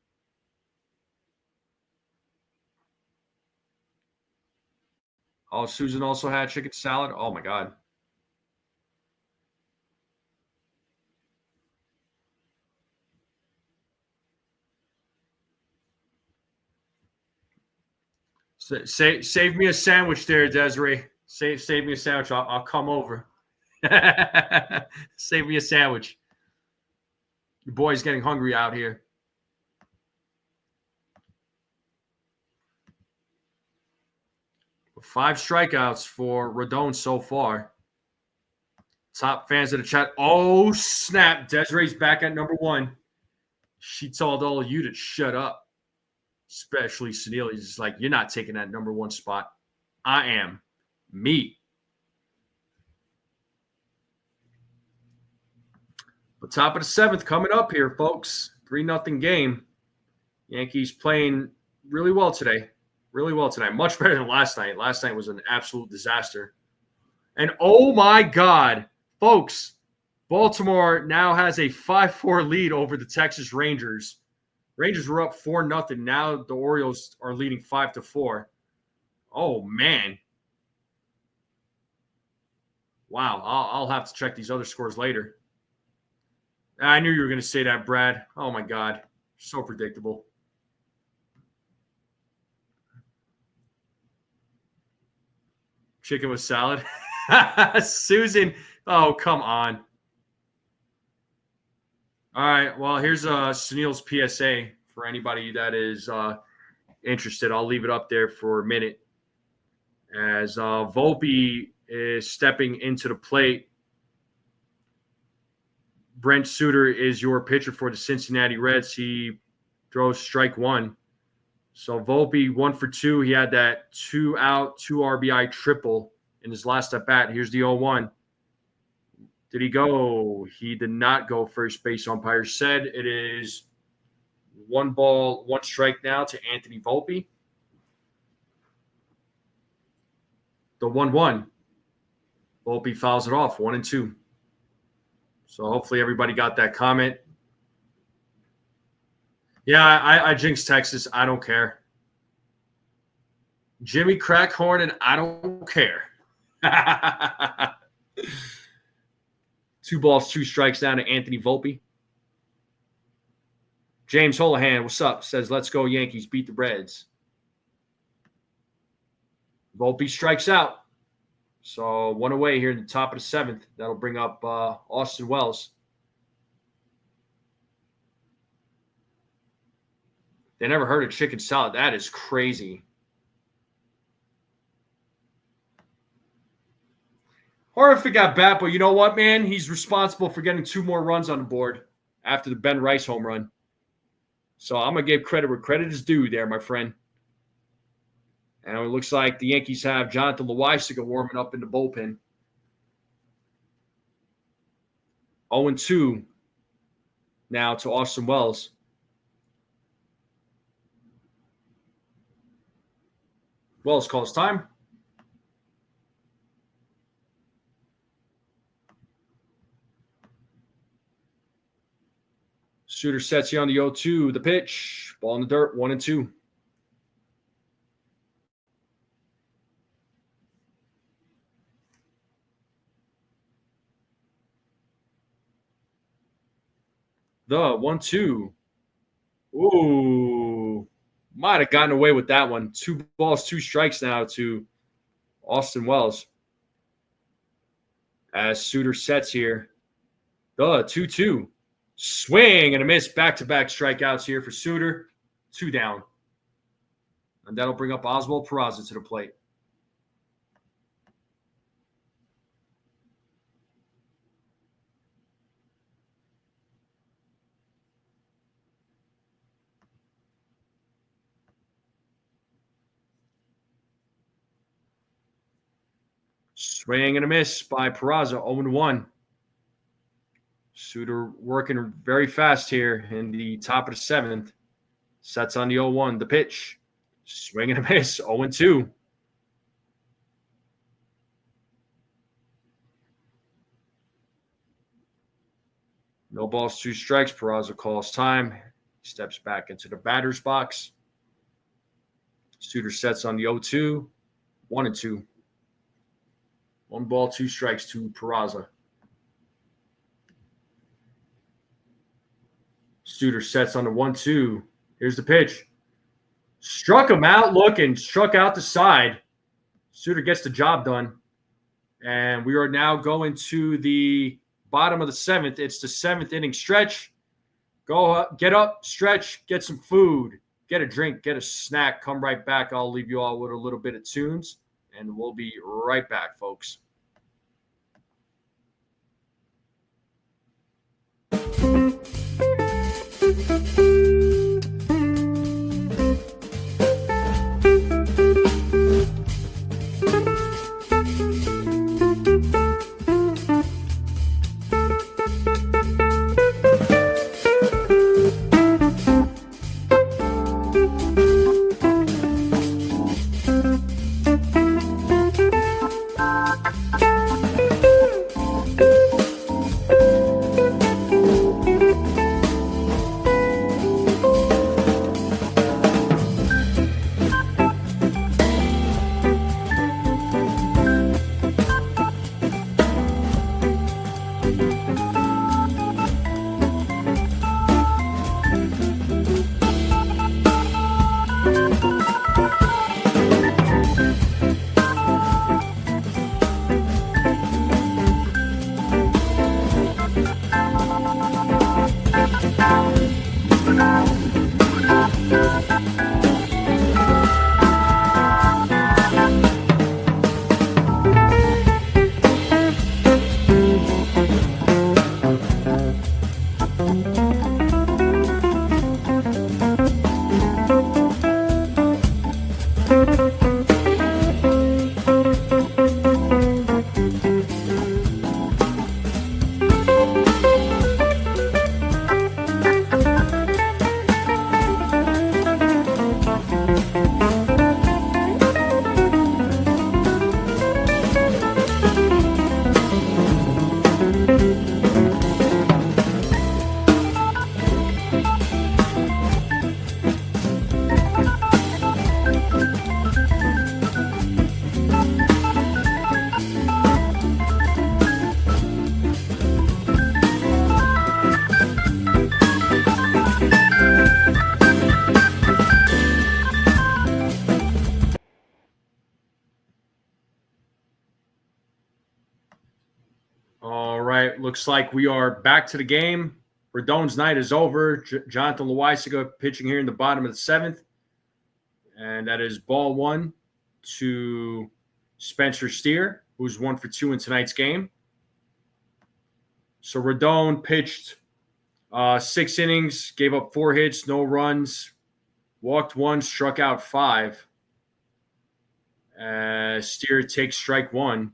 Oh, Susan also had chicken salad. Oh, my God. Save me a sandwich there, Desiree. Save me a sandwich. I'll come over. Save me a sandwich. Your boy's getting hungry out here. Five strikeouts for Rodon so far. Top fans of the chat. Oh, snap. Desiree's back at number 1. She told all of you to shut up. Especially Sunil. He's just like, you're not taking that number 1 spot. I am. Me. The top of the 7th coming up here, folks. 3-0 game. Yankees playing really well today. Really well tonight. Much better than last night. Last night was an absolute disaster. And oh my God, folks, Baltimore now has a 5-4 lead over the Texas Rangers. Rangers were up 4-0. Now the Orioles are leading 5-4. Oh, man. Wow, I'll have to check these other scores later. I knew you were going to say that, Brad. Oh, my God. So predictable. Chicken with salad. Susan. Oh, come on. All right. Well, here's Sunil's PSA for anybody that is interested. I'll leave it up there for a minute. As Volpe is stepping into the plate. Brent Suter is your pitcher for the Cincinnati Reds. He throws strike 1. So Volpe 1 for 2. He had that 2-out, 2 RBI triple in his last at bat. Here's the 0-1. Did he go? He did not go. First base umpire said it is 1 ball, 1 strike now to Anthony Volpe. The 1-1. Volpe fouls it off, 1-2. So hopefully everybody got that comment. Yeah, I jinxed Texas. I don't care. Jimmy Crackhorn, and I don't care. 2 balls, 2 strikes down to Anthony Volpe. James Holohan, what's up? Says, let's go Yankees, beat the Reds. Volpe strikes out. So one away here in the top of the 7th. That'll bring up Austin Wells. They never heard of chicken salad. That is crazy. Horrific at bat, but you know what, man? He's responsible for getting 2 more runs on the board after the Ben Rice home run. So I'm going to give credit where credit is due there, my friend. And it looks like the Yankees have Jonathan Loaisiga warming up in the bullpen. 0-2 now to Austin Wells. Wells calls time. Suter sets you on the 0-2. The pitch. Ball in the dirt. 1-2. The 1-2. Ooh. Might have gotten away with that one. 2 balls, 2 strikes now to Austin Wells. As Suter sets here. The 2-2. Swing and a miss. Back-to-back strikeouts here for Suter. 2 down. And that'll bring up Oswald Peraza to the plate. Swing and a miss by Peraza. 0-1. Suter working very fast here in the top of the 7th. Sets on the 0-1. The pitch. Swing and a miss. 0-2. No balls, 2 strikes. Peraza calls time. Steps back into the batter's box. Suter sets on the 0-2. 1-2. 1 ball, 2 strikes to Peraza. Suter sets on the 1-2. Here's the pitch. Struck him out looking. Struck out the side. Suter gets the job done. And we are now going to the bottom of the 7th. It's the 7th inning stretch. Go up, get up, stretch, get some food, get a drink, get a snack. Come right back. I'll leave you all with a little bit of tunes. And we'll be right back, folks. All right. Looks like we are back to the game. Rodon's night is over. Jonathan Loaisiga pitching here in the bottom of the 7th. And that is ball 1 to Spencer Steer, who's 1 for 2 in tonight's game. So Rodon pitched 6 innings, gave up 4 hits, no runs, walked 1, struck out 5. Steer takes strike 1.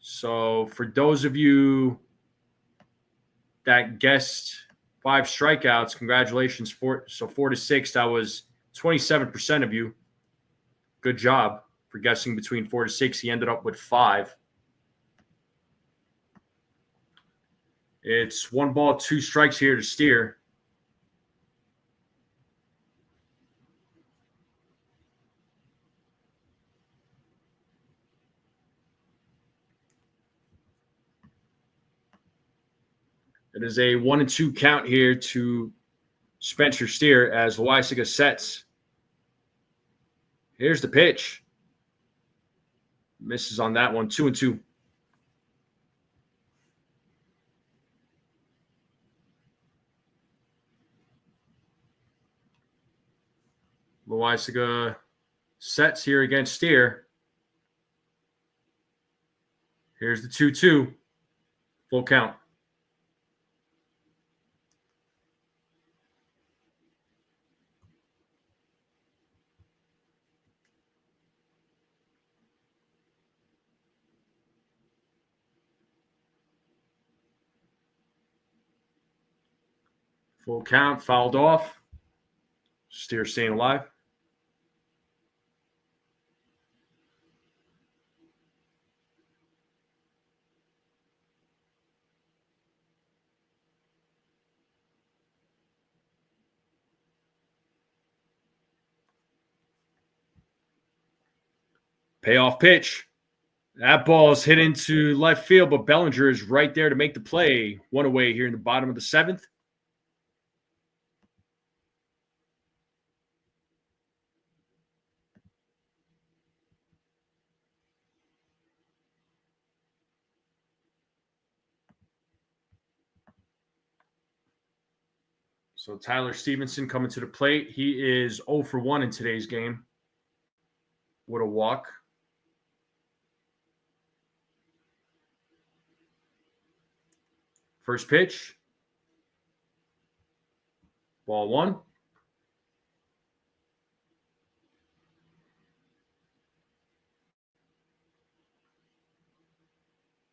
So for those of you that guessed 5 strikeouts, congratulations. 4 to 6, that was 27% of you. Good job for guessing between 4 to 6. He ended up with 5. It's 1 ball, 2 strikes here to Steer. It is a 1-2 count here to Spencer Steer as Loaisiga sets. Here's the pitch. Misses on that one. 2-2. Loaisiga sets here against Steer. Here's the 2-2. Full count. Full count, fouled off. Steer staying alive. Payoff pitch. That ball is hit into left field, but Bellinger is right there to make the play. 1 away here in the bottom of the 7th. So Tyler Stevenson coming to the plate. He is 0 for 1 in today's game with a walk. First pitch. Ball 1.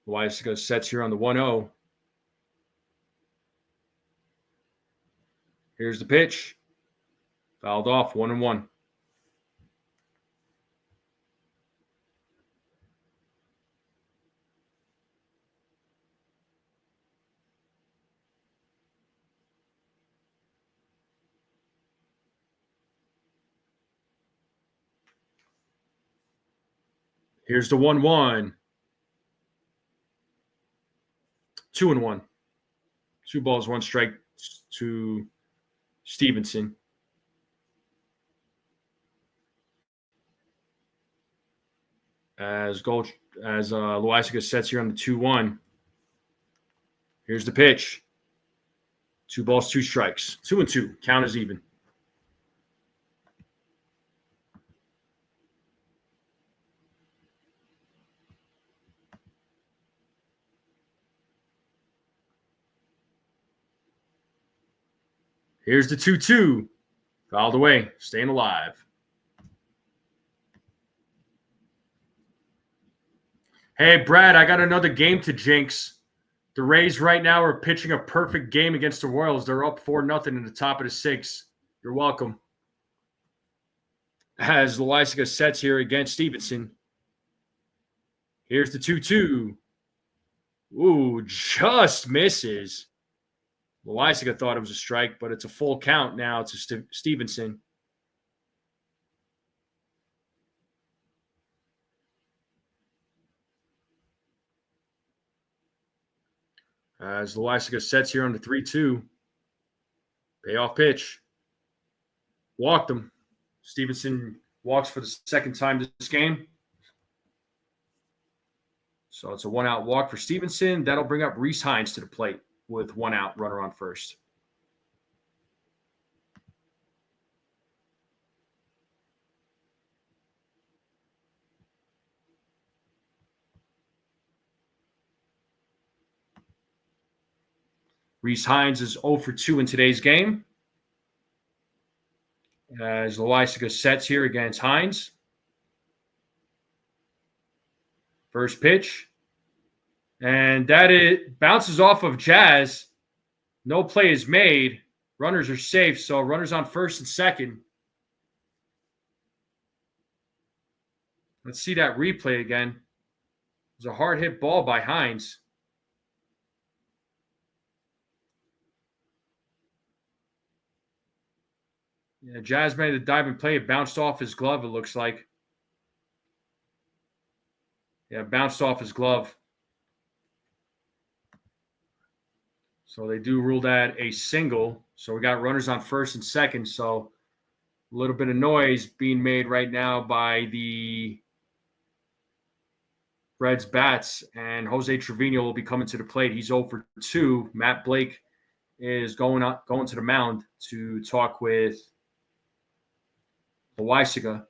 Loaisiga sets here on the 1-0. Here's the pitch. Fouled off, 1-1. Here's the 1-1. 2-1. 2 balls, 1 strike to Stevenson. As Loaisiga sets here on the 2-1. Here's the pitch. 2 balls, 2 strikes. 2-2. Count is even. Here's the 2-2. Fouled away. Staying alive. Hey, Brad, I got another game to jinx. The Rays right now are pitching a perfect game against the Royals. They're up 4-0 in the top of the 6th. You're welcome. As Loaisiga sets here against Stevenson. Here's the 2-2. Ooh, just misses. Loaisiga thought it was a strike, but it's a full count now to Stevenson. As Loaisiga sets here on the 3-2. Payoff pitch. Walked him. Stevenson walks for the second time this game. So it's a 1-out walk for Stevenson. That'll bring up Rhys Hines to the plate with 1 out, runner on first. Rhys Hines is 0 for 2 in today's game. As Loaisiga sets here against Hines. First pitch. And that it bounces off of Jazz. No play is made. Runners are safe, so runners on first and second. Let's see that replay again. It was a hard hit ball by Hines. Yeah, Jazz made the diving play. It bounced off his glove, it looks like. Yeah, bounced off his glove. So they do rule that a single. So we got runners on first and second. So a little bit of noise being made right now by the Reds bats. And Jose Trevino will be coming to the plate. He's 0 for 2. Matt Blake is going to the mound to talk with Loaisiga.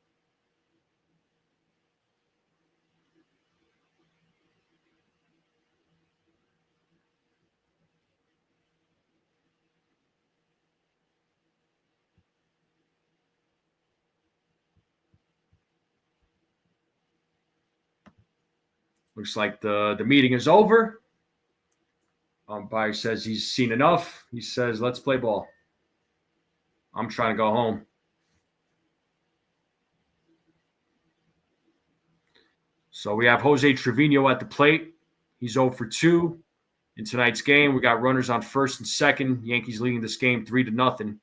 Looks like the meeting is over. Umpire says he's seen enough. He says, let's play ball. I'm trying to go home. So we have Jose Trevino at the plate. He's 0 for 2 in tonight's game. We got runners on first and second. Yankees leading this game 3-0.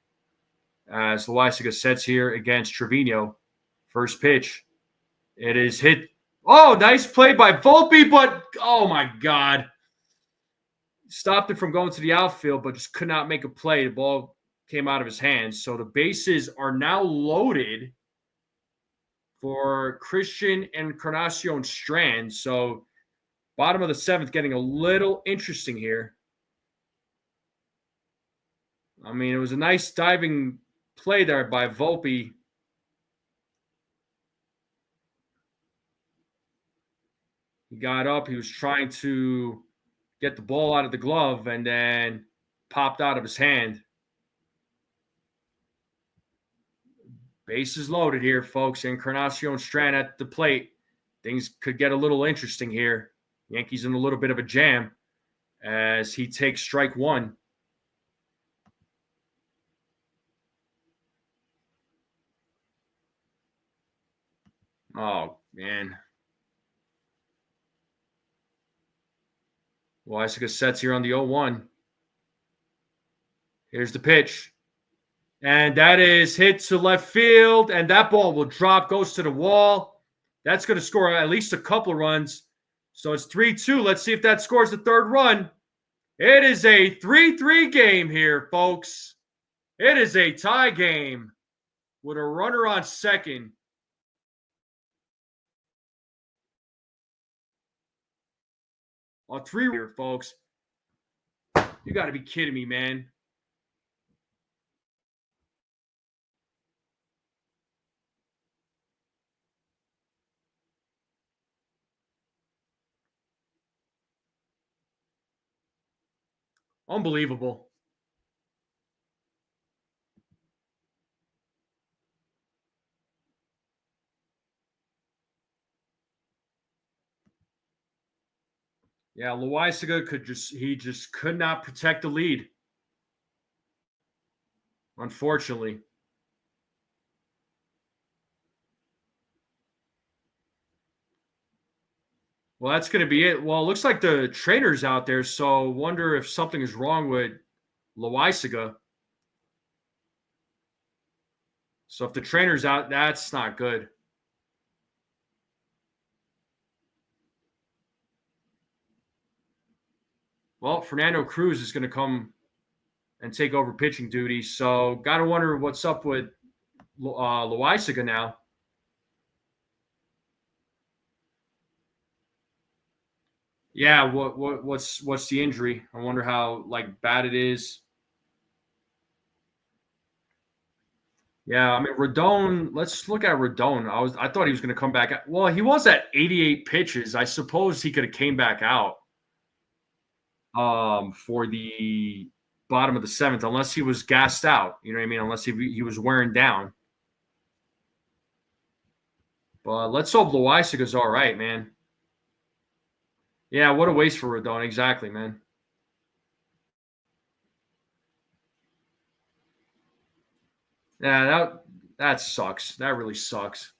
As Loaisiga sets here against Trevino. First pitch. It is hit. Oh, nice play by Volpe, but oh my God. Stopped it from going to the outfield, but just could not make a play. The ball came out of his hands. So the bases are now loaded for Christian Encarnacion Strand. So bottom of the 7th getting a little interesting here. I mean, it was a nice diving play there by Volpe. He got up. He was trying to get the ball out of the glove and then popped out of his hand. Bases loaded here, folks. Encarnacion Strand at the plate. Things could get a little interesting here. Yankees in a little bit of a jam as he takes strike 1. Oh, man. Loaisiga sets here on the 0-1. Here's the pitch. And that is hit to left field, and that ball will drop, goes to the wall. That's going to score at least a couple of runs. So it's 3-2. Let's see if that scores the 3rd run. It is a 3-3 game here, folks. It is a tie game with a runner on second. On 3 here, folks. You got to be kidding me, man. Unbelievable. Yeah, Loaisiga just could not protect the lead. Unfortunately. Well, that's going to be it. Well, it looks like the trainer's out there, so wonder if something is wrong with Loaisiga. So if the trainer's out, that's not good. Well, Fernando Cruz is going to come and take over pitching duty. So got to wonder what's up with Loaisiga now. Yeah, what's the injury? I wonder how like bad it is. Yeah, I mean Rodon. Let's look at Rodon. I thought he was going to come back. Well, he was at 88 pitches. I suppose he could have came back out for the bottom of the seventh, unless he was gassed out. You know what I mean? Unless he was wearing down. But let's hope Loisaga's all right, man. Yeah, what a waste for Rodon. Exactly, man. Yeah, that sucks. That really sucks.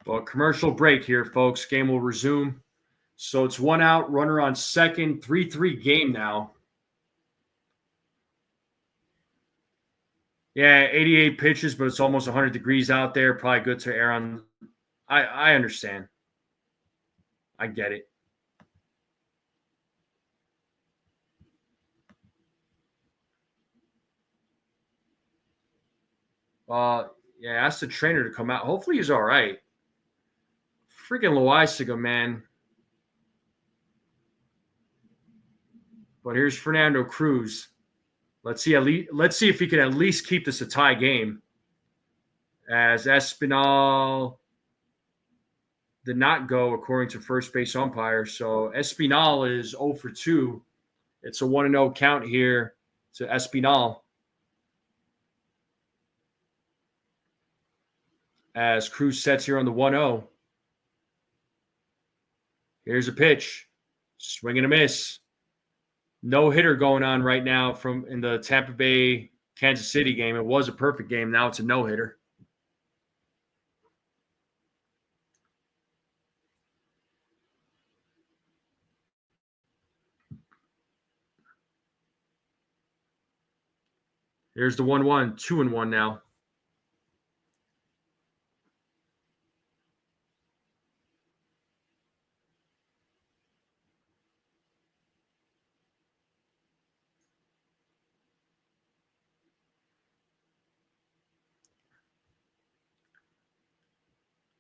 Well, commercial break here, folks. Game will resume. So it's one out, runner on second, 3-3 game now. Yeah, 88 pitches, but it's almost 100 degrees out there. Probably good to air on. I understand. I get it. Yeah, ask the trainer to come out. Hopefully he's all right. Freaking Loisaga, man. But here's Fernando Cruz. Let's see if he can at least keep this a tie game. As Espinal did not go according to first base umpire. So Espinal is 0 for 2. It's a 1-0 count here to Espinal. As Cruz sets here on the 1-0. Here's a pitch. Swing and a miss. No hitter going on right now from in the Tampa Bay Kansas City game. It was a perfect game. Now it's a no hitter. Here's the 1-1, 2-1 now.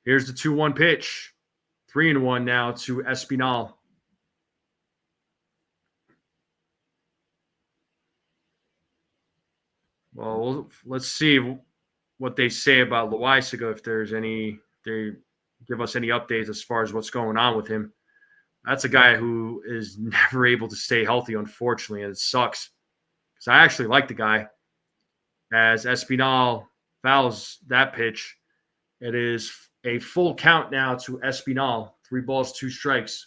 Here's the 2-1 pitch. 3-1 now to Espinal. Well, let's see what they say about Loisaga, if there's any, they give us any updates as far as what's going on with him. That's a guy who is never able to stay healthy, unfortunately, and it sucks. Because I actually like the guy. As Espinal fouls that pitch, it is a full count now to Espinal. 3 balls, 2 strikes.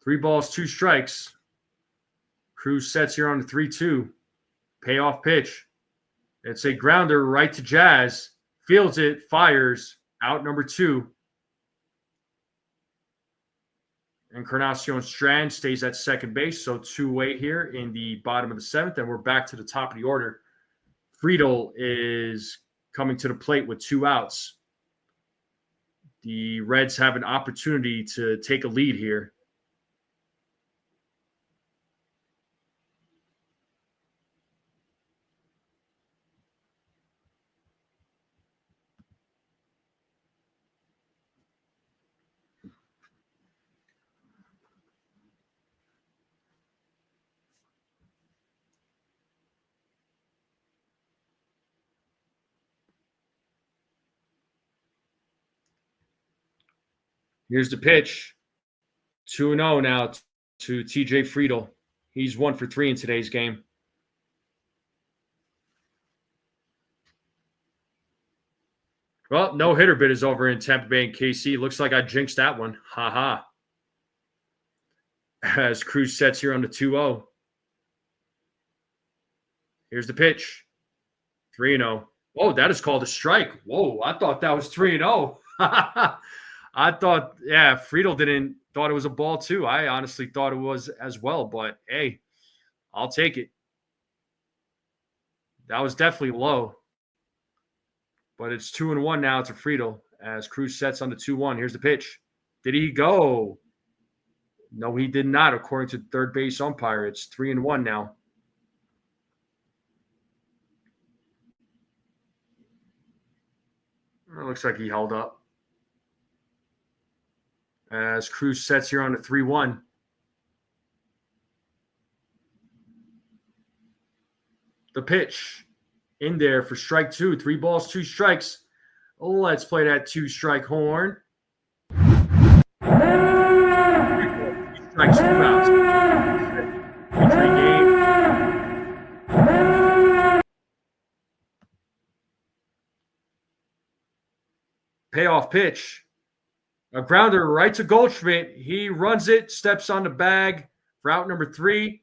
Three balls, 2 strikes. Cruz sets here on the 3-2. Payoff pitch. It's a grounder right to Jazz. Fields it, fires. Out number 2. Encarnacion Strand stays at second base. So 2-way here in the bottom of the 7th. And we're back to the top of the order. Friedel is coming to the plate with 2 outs. The Reds have an opportunity to take a lead here. Here's the pitch. 2-0 now to TJ Friedel. He's 1 for 3 in today's game. Well, no hitter bid is over in Tampa Bay and KC. Looks like I jinxed that one. Ha ha. as Cruz sets here on the 2-0. Here's the pitch. 3-0. Oh, that is called a strike. Whoa, I thought that was 3-0. I thought, yeah, Friedel thought it was a ball too. I honestly thought it was as well, but hey, I'll take it. That was definitely low. But it's 2-1 now to Friedel as Cruz sets on the 2-1. Here's the pitch. Did he go? No, he did not, according to the third base umpire. It's 3-1 now. It looks like he held up. As Cruz sets here on the 3-1. The pitch in there for strike 2. 3 balls, 2 strikes. Let's play that 2-strike horn. 3 strikes, 2 outs. 3 game. Payoff pitch. A grounder right to Goldschmidt. He runs it, steps on the bag for out number 3.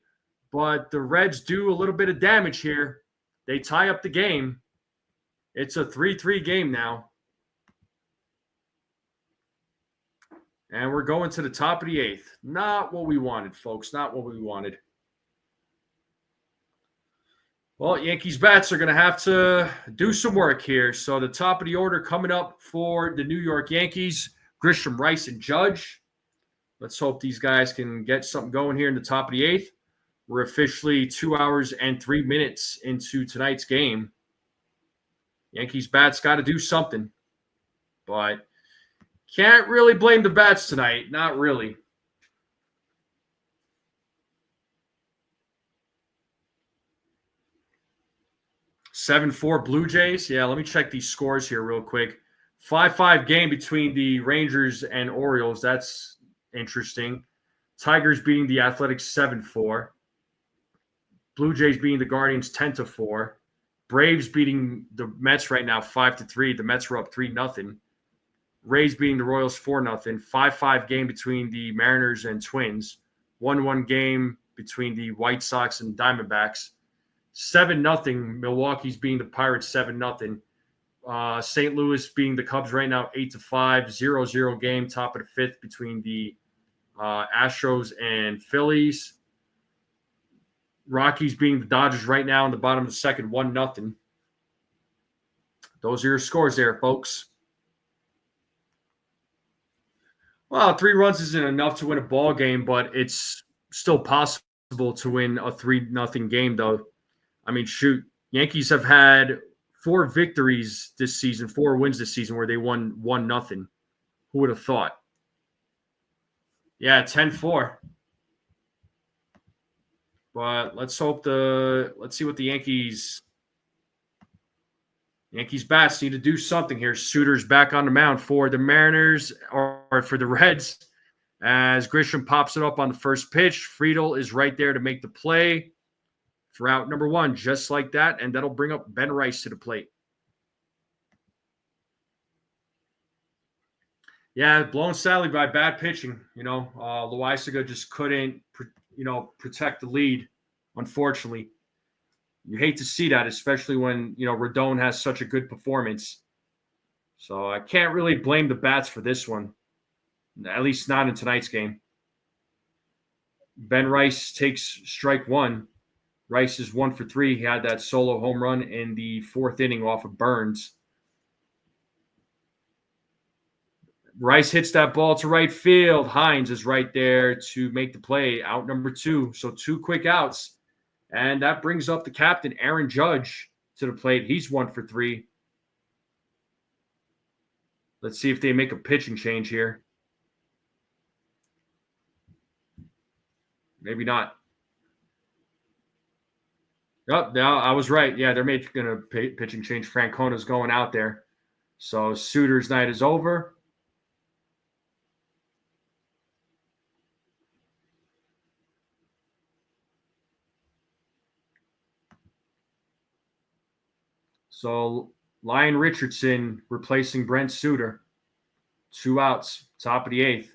But the Reds do a little bit of damage here. They tie up the game. It's a 3-3 game now. And we're going to the top of the 8th. Not what we wanted, folks. Not what we wanted. Well, Yankees bats are going to have to do some work here. So the top of the order coming up for the New York Yankees, Grisham, Rice, and Judge. Let's hope these guys can get something going here in the top of the 8th. We're officially 2 hours and 3 minutes into tonight's game. Yankees bats got to do something. But can't really blame the bats tonight. Not really. (7-4) Blue Jays. Yeah, let me check these scores here real quick. 5-5 game between the Rangers and Orioles. That's interesting. Tigers beating the Athletics 7-4. Blue Jays beating the Guardians 10-4. Braves beating the Mets right now 5-3. The Mets are up 3-0. Rays beating the Royals 4-0. 5-5 game between the Mariners and Twins. 1-1 game between the White Sox and Diamondbacks. 7-0. Milwaukee's beating the Pirates 7-0. St. Louis beating the Cubs right now 8-5. 0-0 game, top of the 5th between the Astros and Phillies. Rockies beating the Dodgers right now in the bottom of the 2nd, 1-0. Those are your scores there, folks. Well, 3 runs isn't enough to win a ball game, but it's still possible to win a 3-0 game, though. I mean, shoot, Yankees have had 4 victories this season, 4 wins this season where they won 1-0. Who would have thought? Yeah, 10-4. But let's see what the Yankees bats need to do something here. Suter's back on the mound for the Mariners or for the Reds as Grisham pops it up on the first pitch. Friedel is right there to make the play for out number 1, just like that, and that'll bring up Ben Rice to the plate. Yeah, blown sadly by bad pitching. Loaizaga just couldn't, protect the lead, unfortunately. You hate to see that, especially when, Rodon has such a good performance. So I can't really blame the bats for this one, at least not in tonight's game. Ben Rice takes strike 1. Rice is 1 for 3. He had that solo home run in the 4th inning off of Burns. Rice hits that ball to right field. Hines is right there to make the play, out number 2. So 2 quick outs. And that brings up the captain, Aaron Judge, to the plate. He's 1 for 3. Let's see if they make a pitching change here. Maybe not. Oh, no, I was right. Yeah, they're making a pitching change. Francona's going out there. So Suter's night is over. So Lyon Richardson replacing Brent Suter. 2 outs, top of the 8th.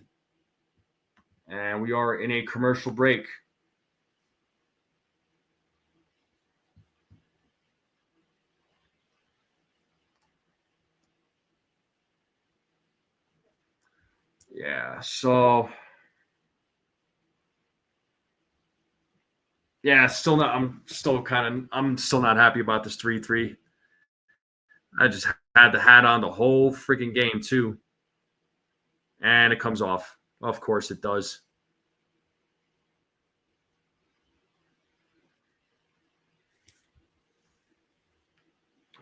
And we are in a commercial break. Yeah, so yeah, I'm still not happy about this 3-3. I just had the hat on the whole freaking game too. And it comes off. Of course it does.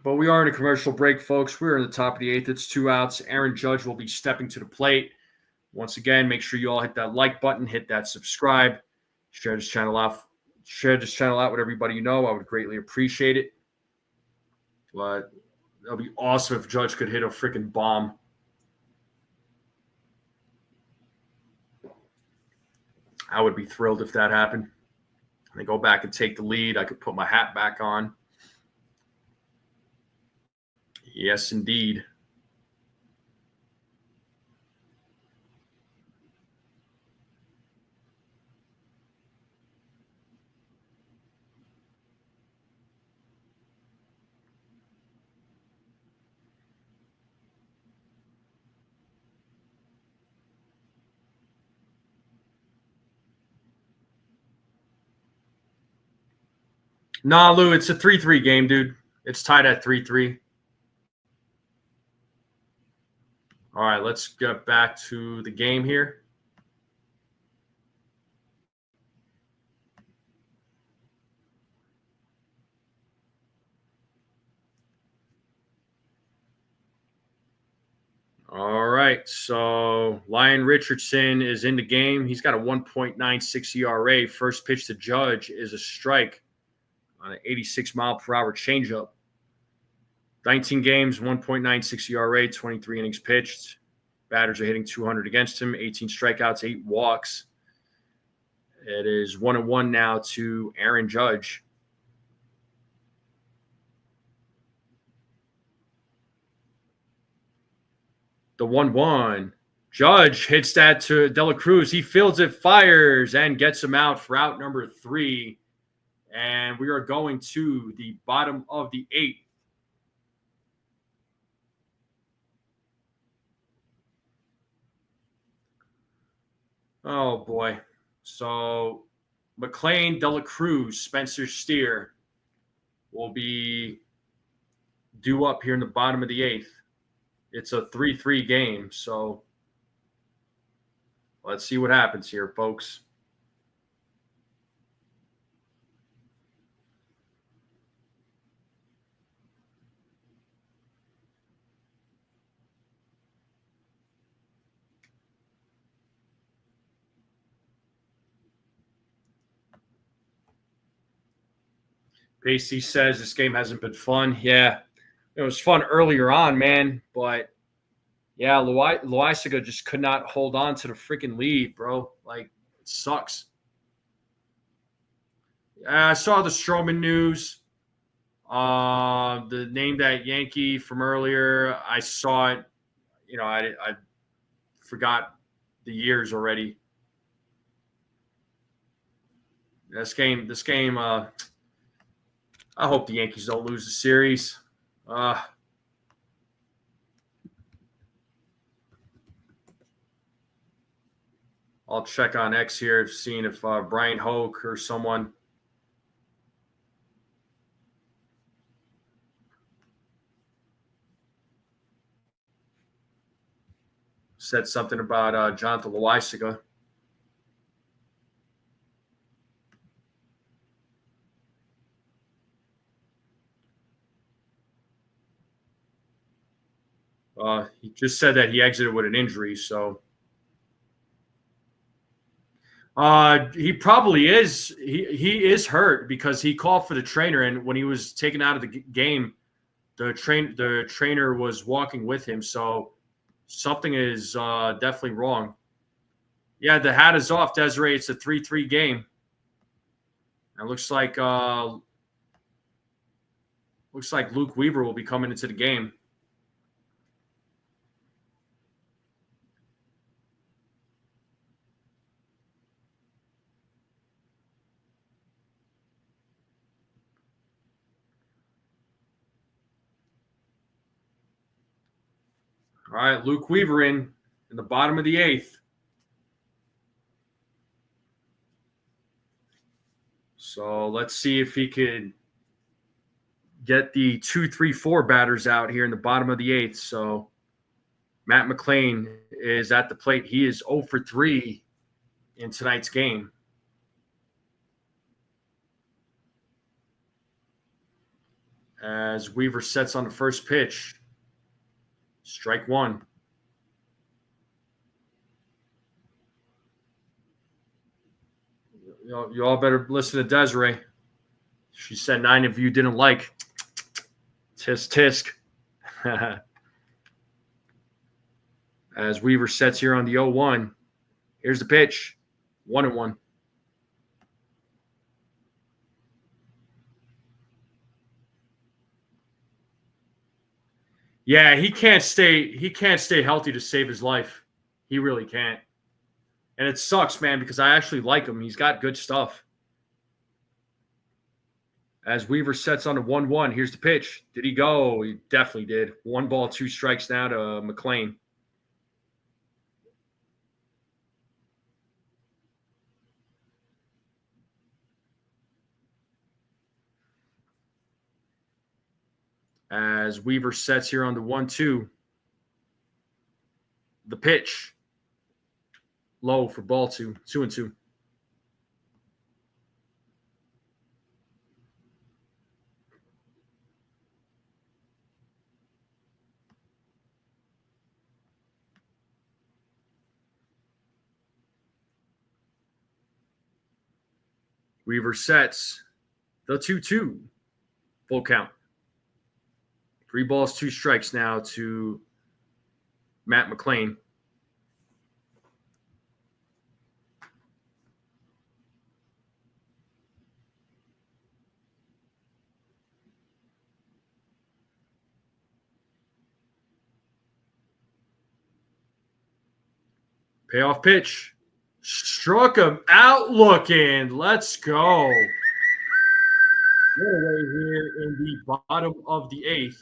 But we are in a commercial break, folks. We're in the top of the eighth. It's 2 outs. Aaron Judge will be stepping to the plate. Once again, make sure you all hit that like button, hit that subscribe, share this channel out with everybody you know. I would greatly appreciate it. But that'll be awesome if Judge could hit a freaking bomb. I would be thrilled if that happened. I go back and take the lead. I could put my hat back on. Yes, indeed. Nah, Lou, it's a 3-3 game, dude. It's tied at 3-3. All right, let's get back to the game here. All right, so Lyon Richardson is in the game. He's got a 1.96 ERA. First pitch to Judge is a strike on an 86-mile-per-hour changeup. 19 games, 1.96 ERA, 23 innings pitched. Batters are hitting 200 against him, 18 strikeouts, 8 walks. It is 1-1 now to Aaron Judge. The 1-1. Judge hits that to De La Cruz. He fields it, fires, and gets him out for out number 3. And we are going to the bottom of the 8th. Oh, boy. So McLean, De La Cruz, Spencer Steer will be due up here in the bottom of the 8th. It's a 3-3 game, so let's see what happens here, folks. Pacey says this game hasn't been fun. Yeah, it was fun earlier on, man, but yeah, Loisaga just could not hold on to the freaking lead, bro. Like, it sucks. I saw the Stroman news. The name that Yankee from earlier, I saw it. You know, I forgot the years already. This game. I hope the Yankees don't lose the series. I'll check on X here, seeing if Brian Hoke or someone said something about Jonathan Loisaga. He just said that he exited with an injury, so he probably is. He is hurt because he called for the trainer, and when he was taken out of the game, the trainer was walking with him. So something is definitely wrong. Yeah, the hat is off, Desiree. It's a 3-3 game. It looks like Luke Weaver will be coming into the game. All right, Luke Weaver in the bottom of the 8th. So let's see if he could get the 2, 3, 4 batters out here in the bottom of the 8th. So Matt McLain is at the plate. He is 0 for 3 in tonight's game. As Weaver sets on the first pitch. Strike one. You all better listen to Desiree. She said 9 of you didn't like. Tisk, tisk. As Weaver sets here on the 0-1. Here's the pitch. 1-1. Yeah, he can't stay healthy to save his life. He really can't. And it sucks, man, because I actually like him. He's got good stuff. As Weaver sets on the 1-1, here's the pitch. Did he go? He definitely did. 1 ball, 2 strikes now to McLain. As Weaver sets here on the 1-2. The pitch. Low for ball 2. 2-2. Weaver sets the 2-2. Full count. 3 balls, 2 strikes now to Matt McLain. Payoff pitch. Struck him out looking. Let's go. Get away here in the bottom of the 8th.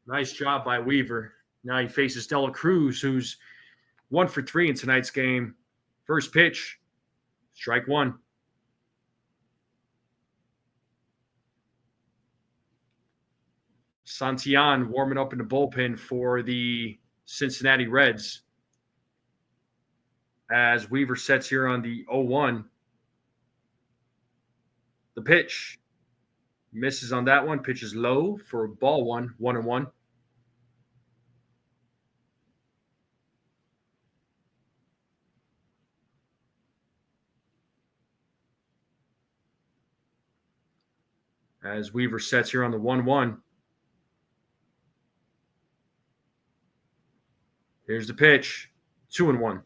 Nice job by Weaver. Now he faces Dela Cruz, who's 1 for 3 in tonight's game. First pitch, strike 1. Santillan warming up in the bullpen for the Cincinnati Reds. As Weaver sets here on the 0-1. The pitch. Misses on that one. Pitches low for ball 1, 1-1. As Weaver sets here on the 1-1. Here's the pitch. 2-1.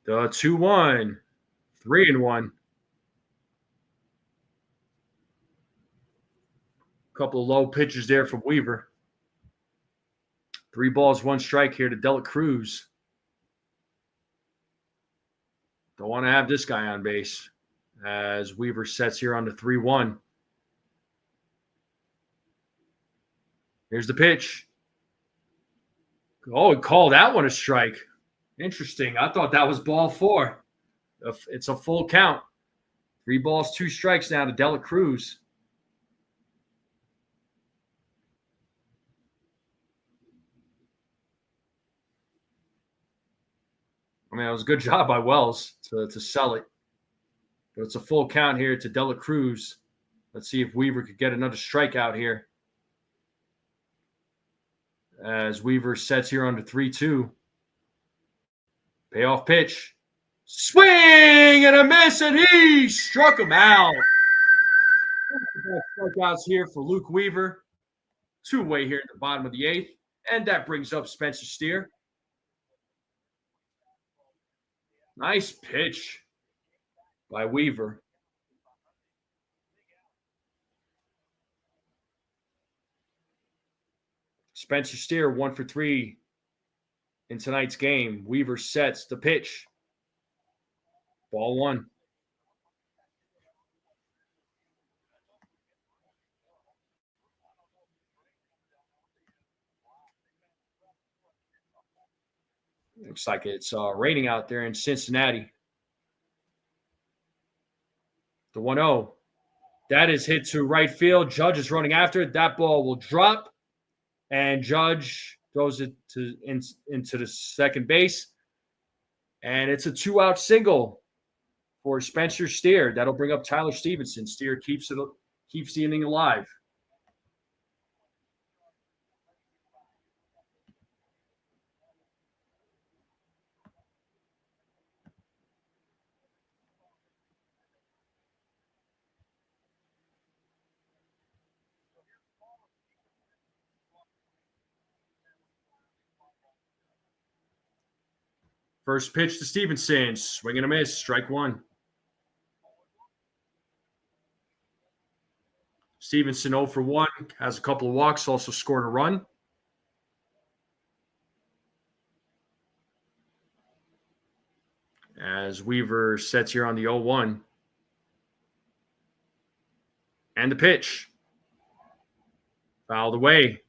The 2-1. 3-1. Couple of low pitches there from Weaver. 3 balls, 1 strike here to Dela Cruz. Don't want to have this guy on base. As Weaver sets here on the 3-1. Here's the pitch. Oh, he called that one a strike. Interesting. I thought that was ball 4. It's a full count. 3 balls, 2 strikes now to Dela Cruz. I mean, it was a good job by Wells to sell it. But it's a full count here to Dela Cruz. Let's see if Weaver could get another strikeout here. As Weaver sets here on the 3-2. Payoff pitch. Swing and a miss, and he struck him out. Strikeouts here for Luke Weaver. Two-way here at the bottom of the eighth. And that brings up Spencer Steer. Nice pitch by Weaver. Spencer Steer 1 for 3 in tonight's game. Weaver sets the pitch. Ball one. Looks like it's raining out there in Cincinnati. The 1-0. That is hit to right field. Judge is running after it. That ball will drop, and Judge throws it into the second base. And it's a 2-out single for Spencer Steer. That'll bring up Tyler Stevenson. Steer keeps the inning alive. First pitch to Stevenson. Swing and a miss. Strike one. Stevenson 0 for 1. Has a couple of walks. Also scored a run. As Weaver sets here on the 0-1. And the pitch. Fouled away.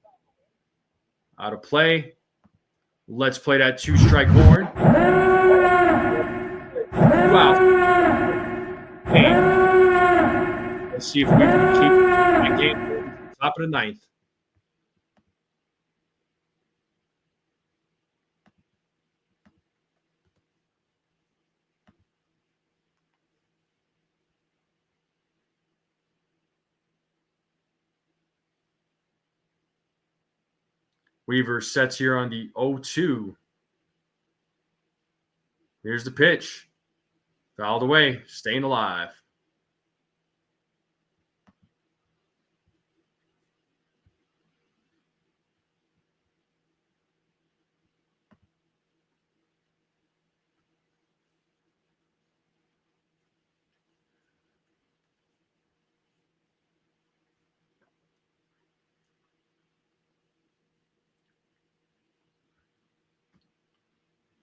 Out of play. Let's play that 2-strike horn. Wow. Hey. Let's see if we can keep that game top of the ninth. Weaver sets here on the 0-2. Here's the pitch. Fouled away. Staying alive.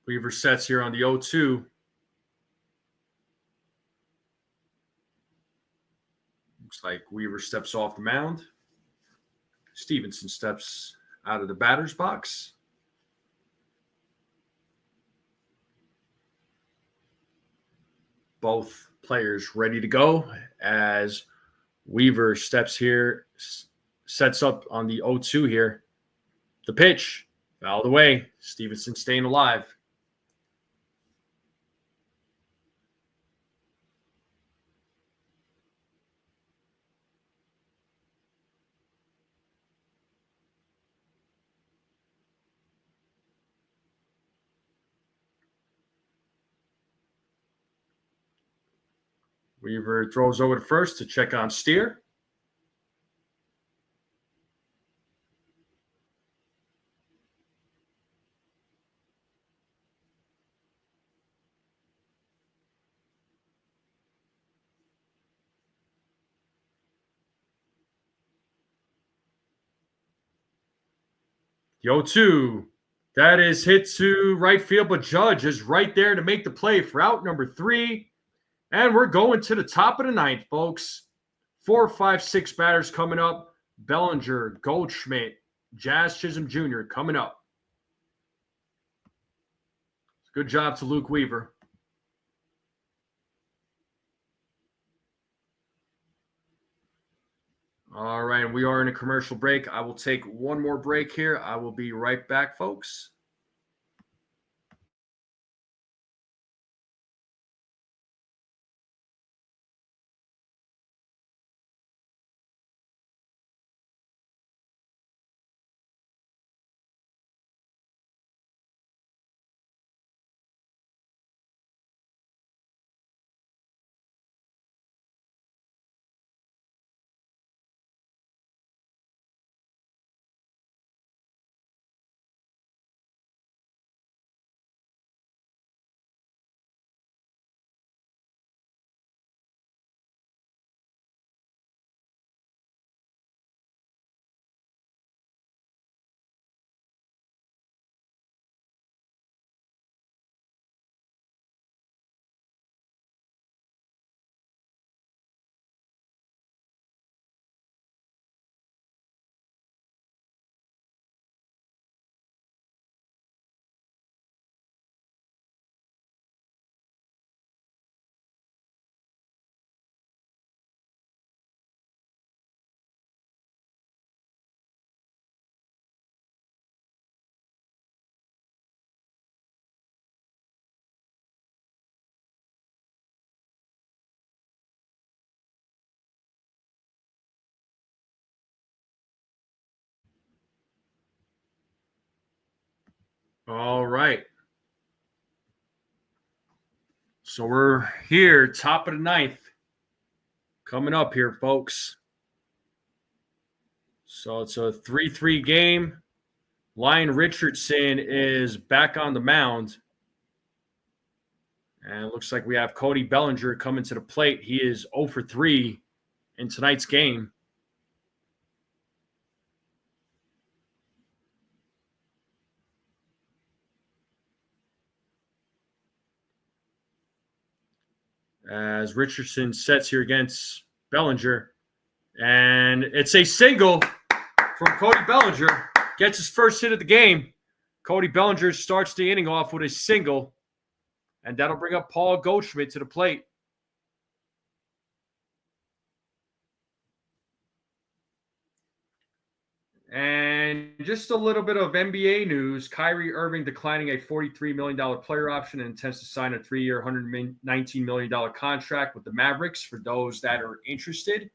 Weaver sets here on the 0-2. Looks like Weaver steps off the mound. Stevenson steps out of the batter's box. Both players ready to go as Weaver steps here, sets up on the 0-2 here. The pitch, fouled away. Stevenson staying alive. Weaver throws over to first to check on Steer. The 0-2. That is hit to right field, but Judge is right there to make the play for out number 3. And we're going to the top of the ninth, folks. 4, 5, 6 batters coming up. Bellinger, Goldschmidt, Jazz Chisholm Jr. coming up. Good job to Luke Weaver. All right, we are in a commercial break. I will take one more break here. I will be right back, folks. All right. So we're here, top of the ninth, coming up here, folks. So it's a 3-3 game. Lyon Richardson is back on the mound. And it looks like we have Cody Bellinger coming to the plate. He is 0 for 3 in tonight's game. As Richardson sets here against Bellinger. And it's a single from Cody Bellinger. Gets his first hit of the game. Cody Bellinger starts the inning off with a single. And that'll bring up Paul Goldschmidt to the plate. And just a little bit of NBA news. Kyrie Irving declining a $43 million player option and intends to sign a 3-year, $119 million contract with the Mavericks for those that are interested.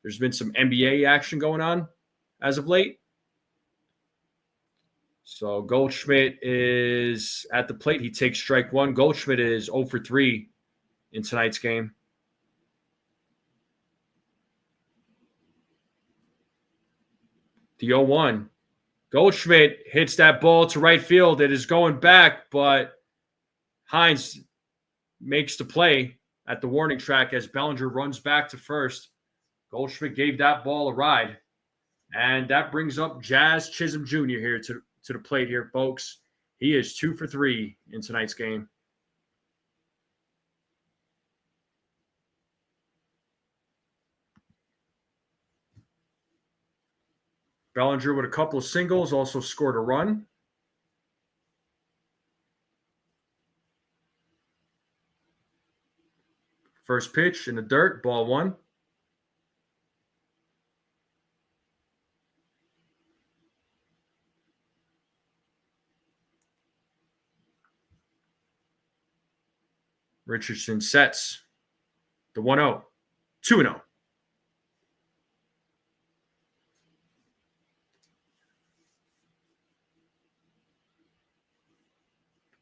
There's been some NBA action going on as of late. So Goldschmidt is at the plate. He takes strike one. Goldschmidt is 0 for 3 in tonight's game. The 0-1. Goldschmidt hits that ball to right field. It is going back, but Hines makes the play at the warning track as Bellinger runs back to first. Goldschmidt gave that ball a ride. And that brings up Jazz Chisholm Jr. here to the plate here, folks. He is 2 for 3 in tonight's game. Bellinger with a couple of singles, also scored a run. First pitch in the dirt, ball one. Richardson sets the 1-0, 2-0.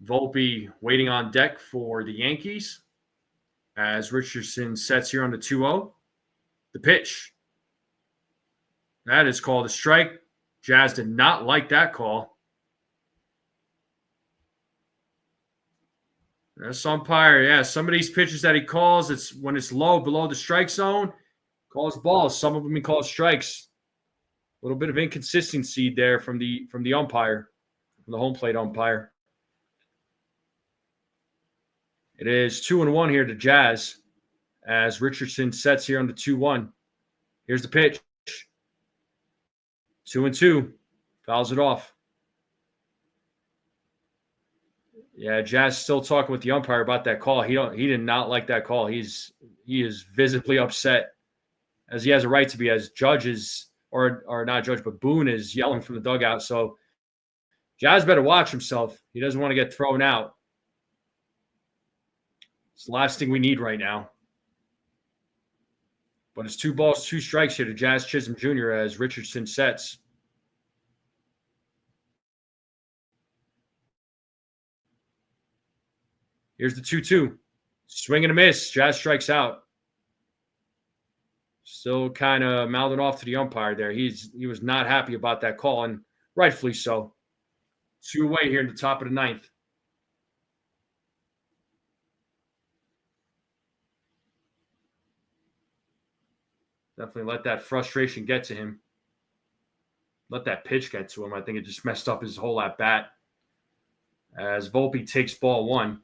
Volpe waiting on deck for the Yankees as Richardson sets here on the 2-0. The pitch. That is called a strike. Jazz did not like that call. That's umpire. Yeah, some of these pitches that he calls, it's when it's low, below the strike zone, calls balls. Some of them he calls strikes. A little bit of inconsistency there from the umpire, from the home plate umpire. It is 2-1 here to Jazz as Richardson sets here on the 2-1. Here's the pitch. 2-2. Fouls it off. Yeah, Jazz still talking with the umpire about that call. He did not like that call. He is visibly upset, as he has a right to be, as judges or not judge, but Boone is yelling from the dugout. So Jazz better watch himself. He doesn't want to get thrown out. It's the last thing we need right now. But it's 2 balls, 2 strikes here to Jazz Chisholm Jr. as Richardson sets. Here's the 2-2. Swing and a miss. Jazz strikes out. Still kind of mouthing off to the umpire there. He was not happy about that call, and rightfully so. 2 away here in the top of the ninth. Definitely let that frustration get to him. Let that pitch get to him. I think it just messed up his whole at bat. As Volpe takes ball 1.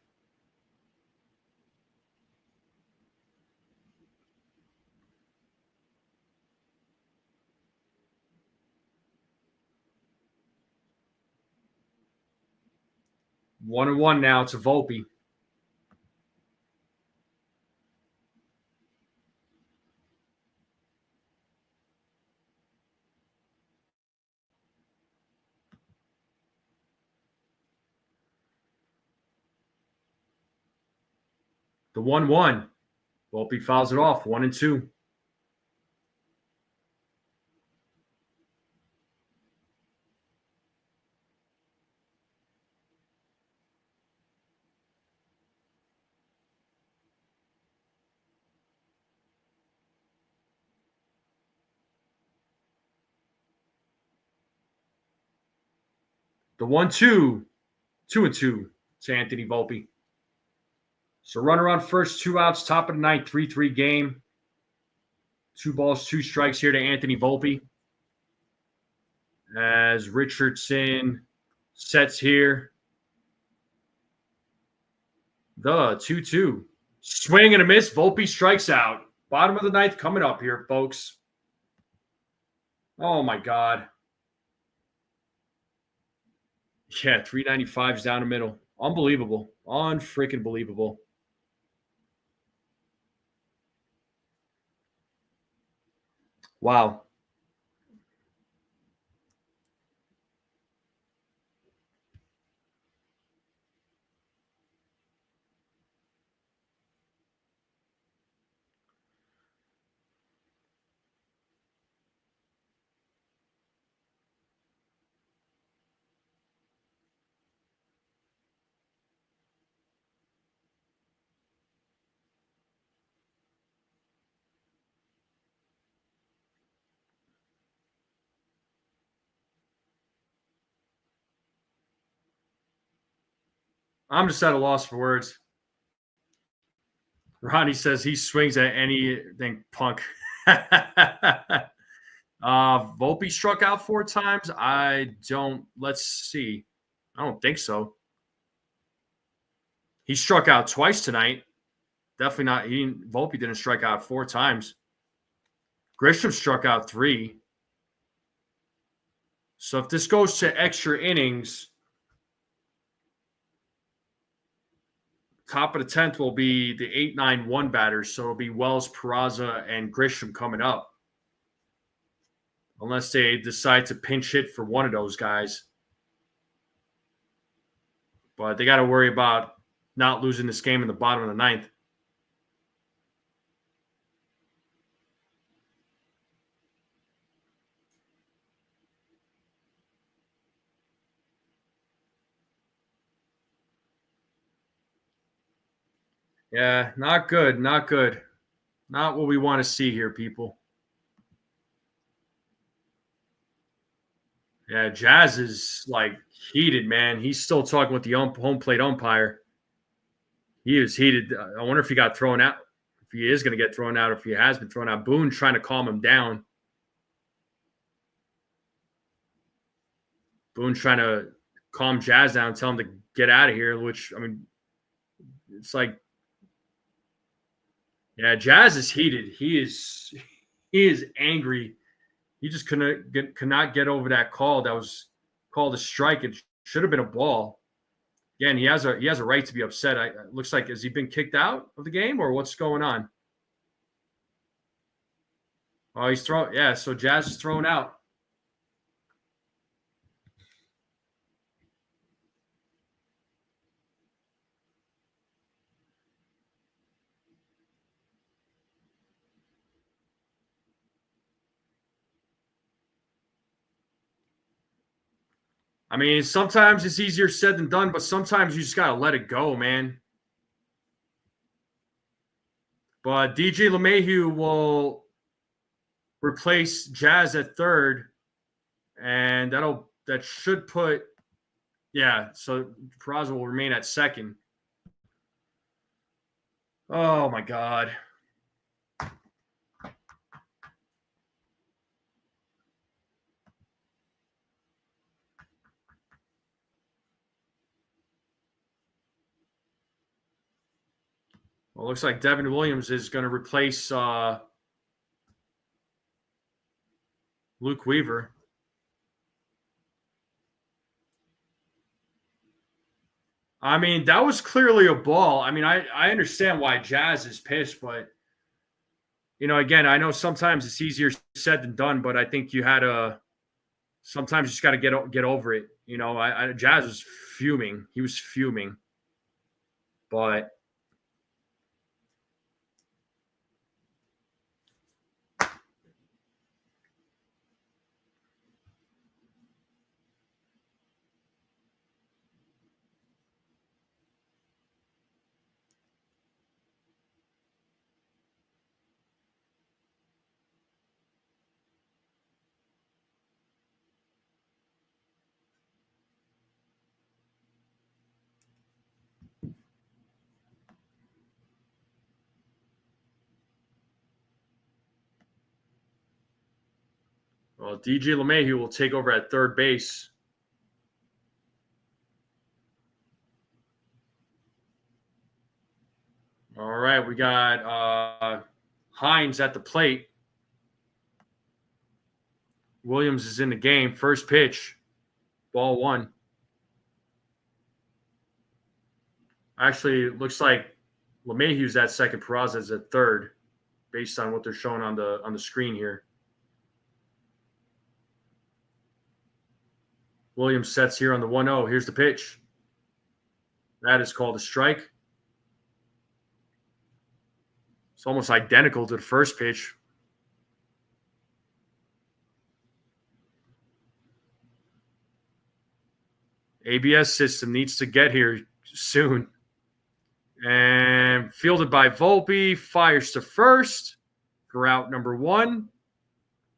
One and one now to Volpe. The 1-1. Volpe fouls it off. 1-2. The 1-2, 2-2 to Anthony Volpe. So runner on first, 2 outs, top of the ninth, 3-3 game. 2 balls, 2 strikes here to Anthony Volpe. As Richardson sets here. The 2-2. Swing and a miss. Volpe strikes out. Bottom of the ninth coming up here, folks. Oh, my God. Yeah, 395's down the middle. Unbelievable. Unfreaking believable. Wow. I'm just at a loss for words. Ronnie says he swings at anything punk. Volpe struck out 4 times. Let's see. I don't think so. He struck out twice tonight. Definitely not. Volpe didn't strike out 4 times. Grisham struck out 3. So if this goes to extra innings, top of the 10th will be the 8-9-1 batters. So it'll be Wells, Peraza, and Grisham coming up. Unless they decide to pinch hit for one of those guys. But they got to worry about not losing this game in the bottom of the ninth. Yeah, not good. Not good. Not what we want to see here, people. Yeah, Jazz is like heated, man. He's still talking with the home plate umpire. He is heated. I wonder if he got thrown out. If he is going to get thrown out, if he has been thrown out. Boone trying to calm him down. Boone trying to calm Jazz down, tell him to get out of here, which, I mean, it's like, yeah, Jazz is heated. He is angry. He just cannot get over that call. That was called a strike. It should have been a ball. Again, he has a right to be upset. It looks like, has he been kicked out of the game or what's going on? Oh, he's thrown. Yeah, so Jazz is thrown out. I mean, sometimes it's easier said than done, but sometimes you just got to let it go, man. But DJ LeMahieu will replace Jazz at third, and that should put, yeah, so Peraza will remain at second. Oh, my God. Well, it looks like Devin Williams is going to replace Luke Weaver. I mean, that was clearly a ball. I mean, I understand why Jazz is pissed, but, you know, again, I know sometimes it's easier said than done, but I think you had to – sometimes you just got to get over it. You know, Jazz was fuming. He was fuming. But – Well, DJ LeMahieu will take over at third base. All right, we got Hines at the plate. Williams is in the game. First pitch, ball one. Actually, it looks like LeMahieu's at second, Peraza's at third, based on what they're showing on the screen here. Williams sets here on the 1-0. Here's the pitch. That is called a strike. It's almost identical to the first pitch. ABS system needs to get here soon. And fielded by Volpe, fires to first for out number one.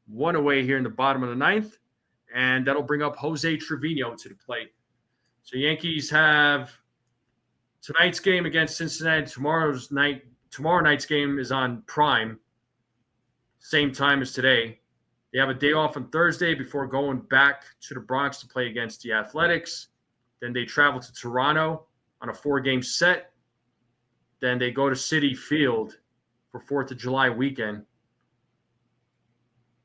One away here in the bottom of the ninth. And that'll bring up Jose Trevino to the plate. So Yankees have tonight's game against Cincinnati. Tomorrow night's game is on Prime, same time as today. They have a day off on Thursday before going back to the Bronx to play against the Athletics. Then they travel to Toronto on a 4-game set. Then they go to Citi Field for 4th of July weekend.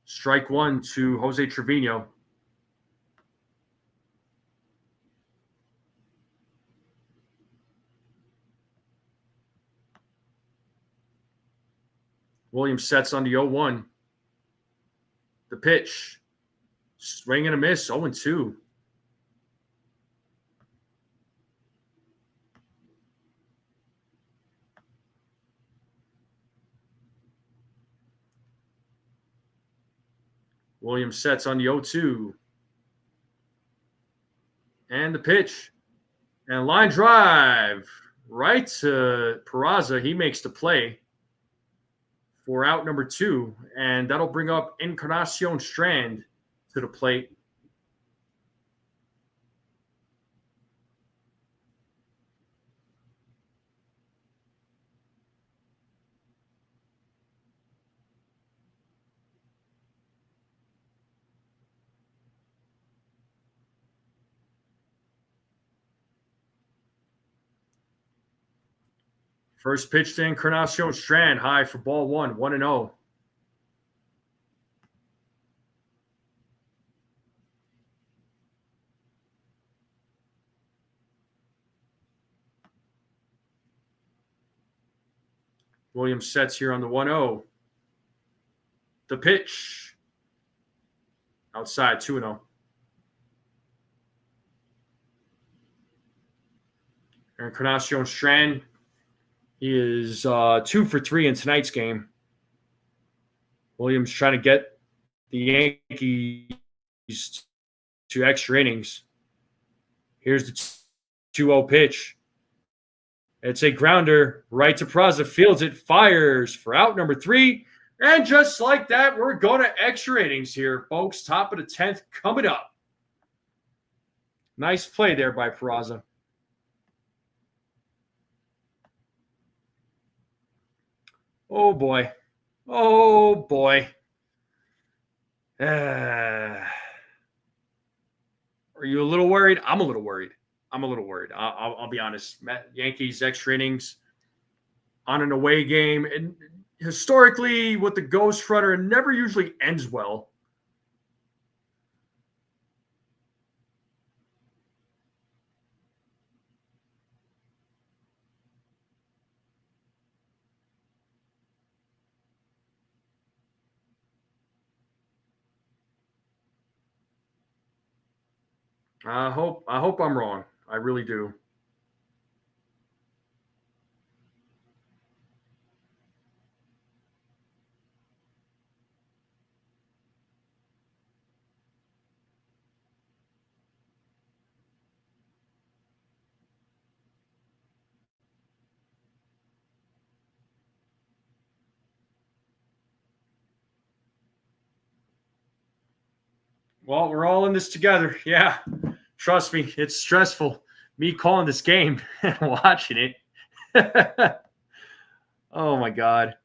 Strike one to Jose Trevino. Williams sets on the 0-1. The pitch. Swing and a miss, 0-2. Williams sets on the 0-2. And the pitch. And line drive right to Peraza. He makes the play for out number 2. And that'll bring up Encarnacion Strand to the plate. First pitch to Encarnacion Strand, high for ball one, 1-0. Williams sets here on the 1-0. The pitch. Outside, 2-0. Encarnacion Strand. He is 2 for 3 in tonight's game. Williams trying to get the Yankees to extra innings. Here's the 2-0 pitch. It's a grounder right to Peraza. Fields it, fires for out number 3. And just like that, we're going to extra innings here, folks. Top of the 10th coming up. Nice play there by Peraza. Oh, boy. Oh, boy. Are you a little worried? I'm a little worried. I'll be honest. Yankees extra innings on an away game. And historically, with the ghost runner, it never usually ends well. I hope I'm wrong. I really do. Well, we're all in this together. Yeah. Trust me, it's stressful. Me calling this game and watching it. Oh, my God.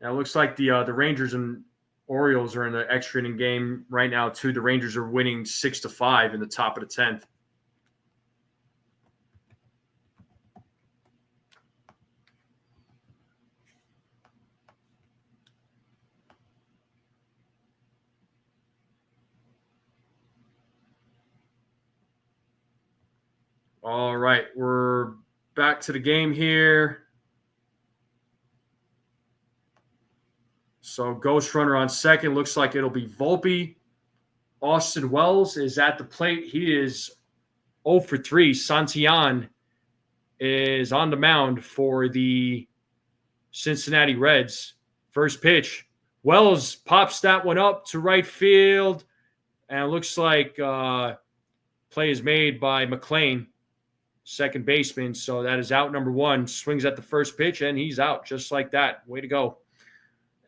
Now it looks like the Rangers and Orioles are in the extra inning game right now too. The Rangers are winning 6-5 in the top of the 10th. All right, we're back to the game here. So ghost runner on second. Looks like it'll be Volpe. Austin Wells is at the plate. He is 0 for 3. Santillan is on the mound for the Cincinnati Reds. First pitch. Wells pops that one up to right field. And it looks like play is made by McLean, second baseman. So that is out number 1. Swings at the first pitch, and he's out just like that. Way to go.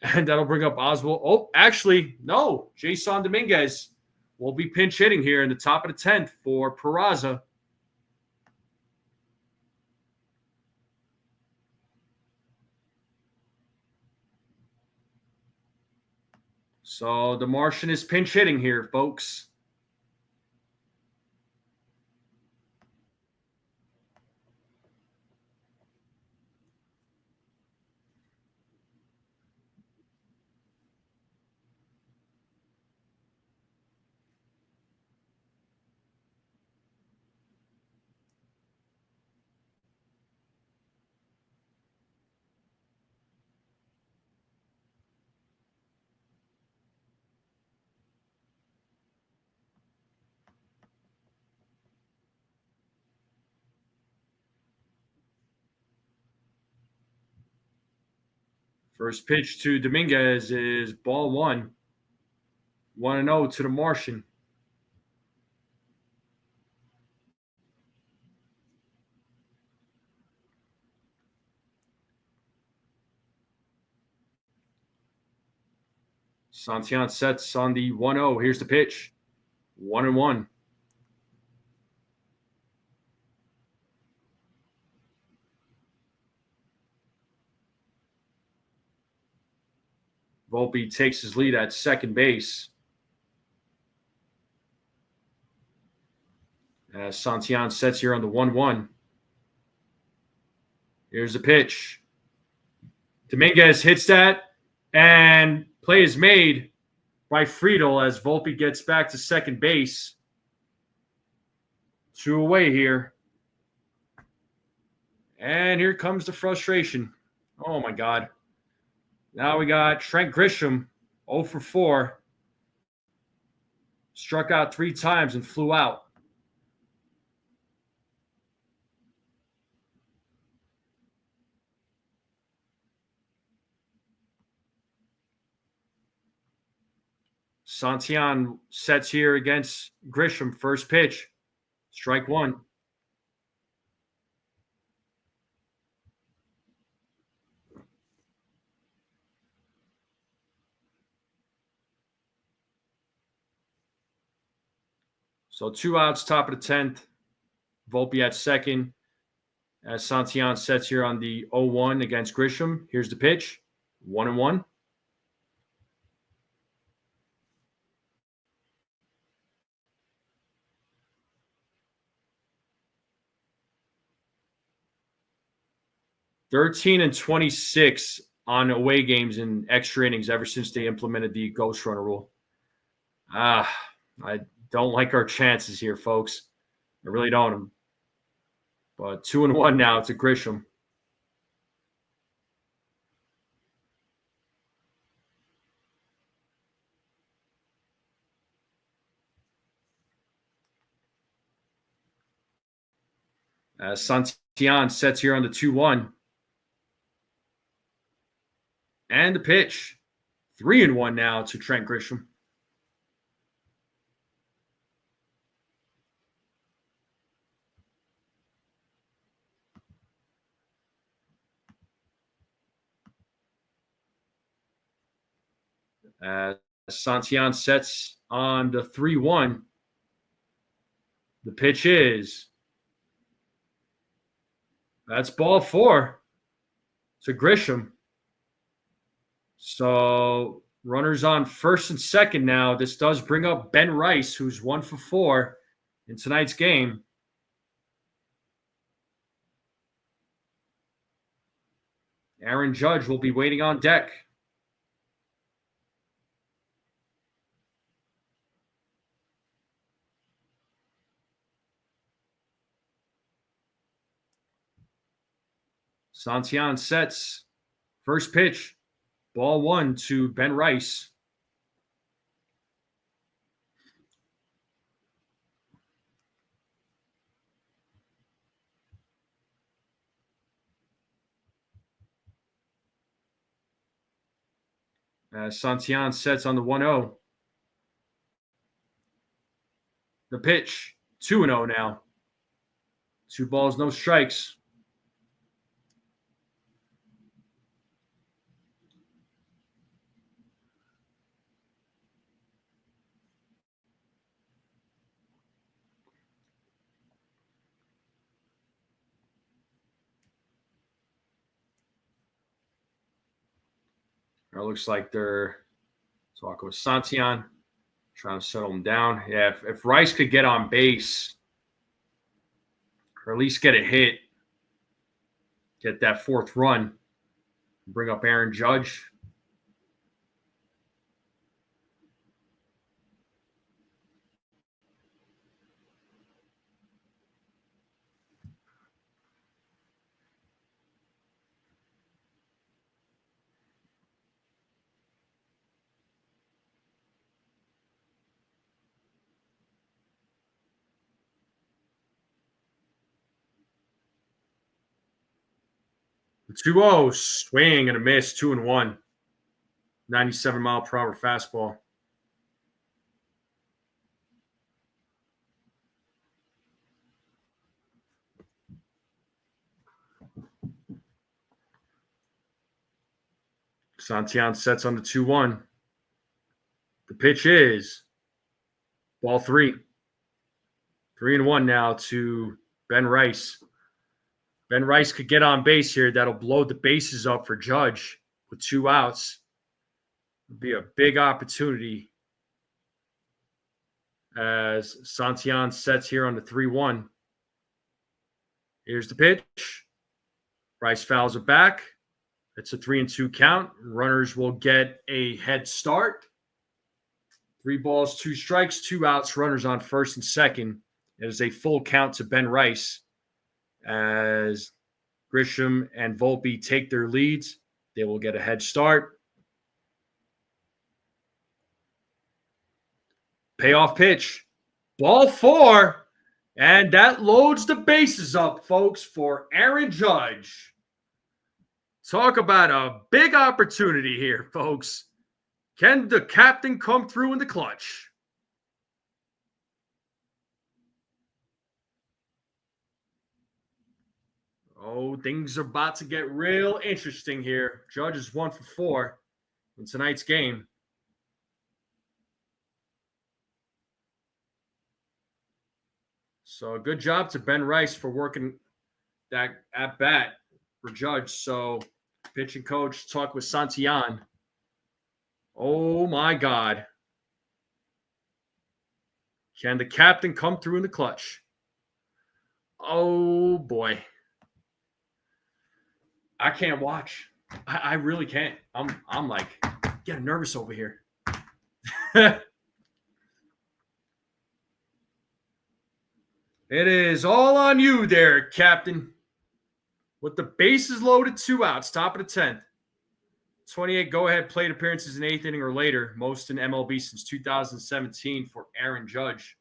And that'll bring up Oswald. Oh, actually, no. Jason Dominguez will be pinch hitting here in the top of the 10th for Peraza. So the Martian is pinch hitting here, folks. First pitch to Dominguez is ball 1. 1-0 to the Martian. Santillan sets on the 1-0. Here's the pitch. 1-1. Volpe takes his lead at second base. As Santillan sets here on the 1-1. Here's the pitch. Dominguez hits that, and play is made by Friedel as Volpe gets back to second base. 2 away here. And here comes the frustration. Oh, my God. Now we got Trent Grisham, 0 for 4. Struck out 3 times and flew out. Santillan sets here against Grisham. First pitch. Strike 1. So 2 outs, top of the 10th. Volpe at second. As Santillan sets here on the 0-1 against Grisham. Here's the pitch. 1-1. (13-26) on away games in extra innings ever since they implemented the ghost runner rule. I don't like our chances here, folks. I really don't. But 2-1 now to Grisham. As Santillan sets here on the 2-1. And the pitch. 3-1 now to Trent Grisham. Santillan sets on the 3-1. The pitch is. That's ball 4 to Grisham. So runners on first and second now. This does bring up Ben Rice, who's 1 for 4 in tonight's game. Aaron Judge will be waiting on deck. Santillan sets. First pitch. Ball 1 to Ben Rice. Santillan sets on the 1-0. The pitch. 2-0 now. 2 balls, no strikes. It looks like they're talking with Santillan, trying to settle him down. Yeah, if Rice could get on base, or at least get a hit, get that 4th run, bring up Aaron Judge. The 2-0, swing and a miss, 2-1. 97-mile-per-hour fastball. Santillan sets on the 2-1. The pitch is ball 3. 3-1 now to Ben Rice. Ben Rice could get on base here. That'll blow the bases up for Judge with 2 outs. It'll be a big opportunity as Santillan sets here on the 3-1. Here's the pitch. Rice fouls it back. It's a 3-2 count. Runners will get a head start. 3 balls, 2 strikes, 2 outs. Runners on first and second. It is a full count to Ben Rice as Grisham and Volpe take their leads. They will get a head start. Payoff pitch. Ball 4. And that loads the bases up, folks, for Aaron Judge. Talk about a big opportunity here, folks. Can the captain come through in the clutch? Oh, things are about to get real interesting here. Judge is 1 for 4 in tonight's game. So good job to Ben Rice for working that at bat for Judge. So pitching coach talked with Santillan. Oh my God. Can the captain come through in the clutch? Oh boy. I can't watch. I really can't. I'm like getting nervous over here. It is all on you there, Captain. With the bases loaded, 2 outs, top of the 10th. 28 go-ahead plate appearances in 8th inning or later, most in MLB since 2017 for Aaron Judge.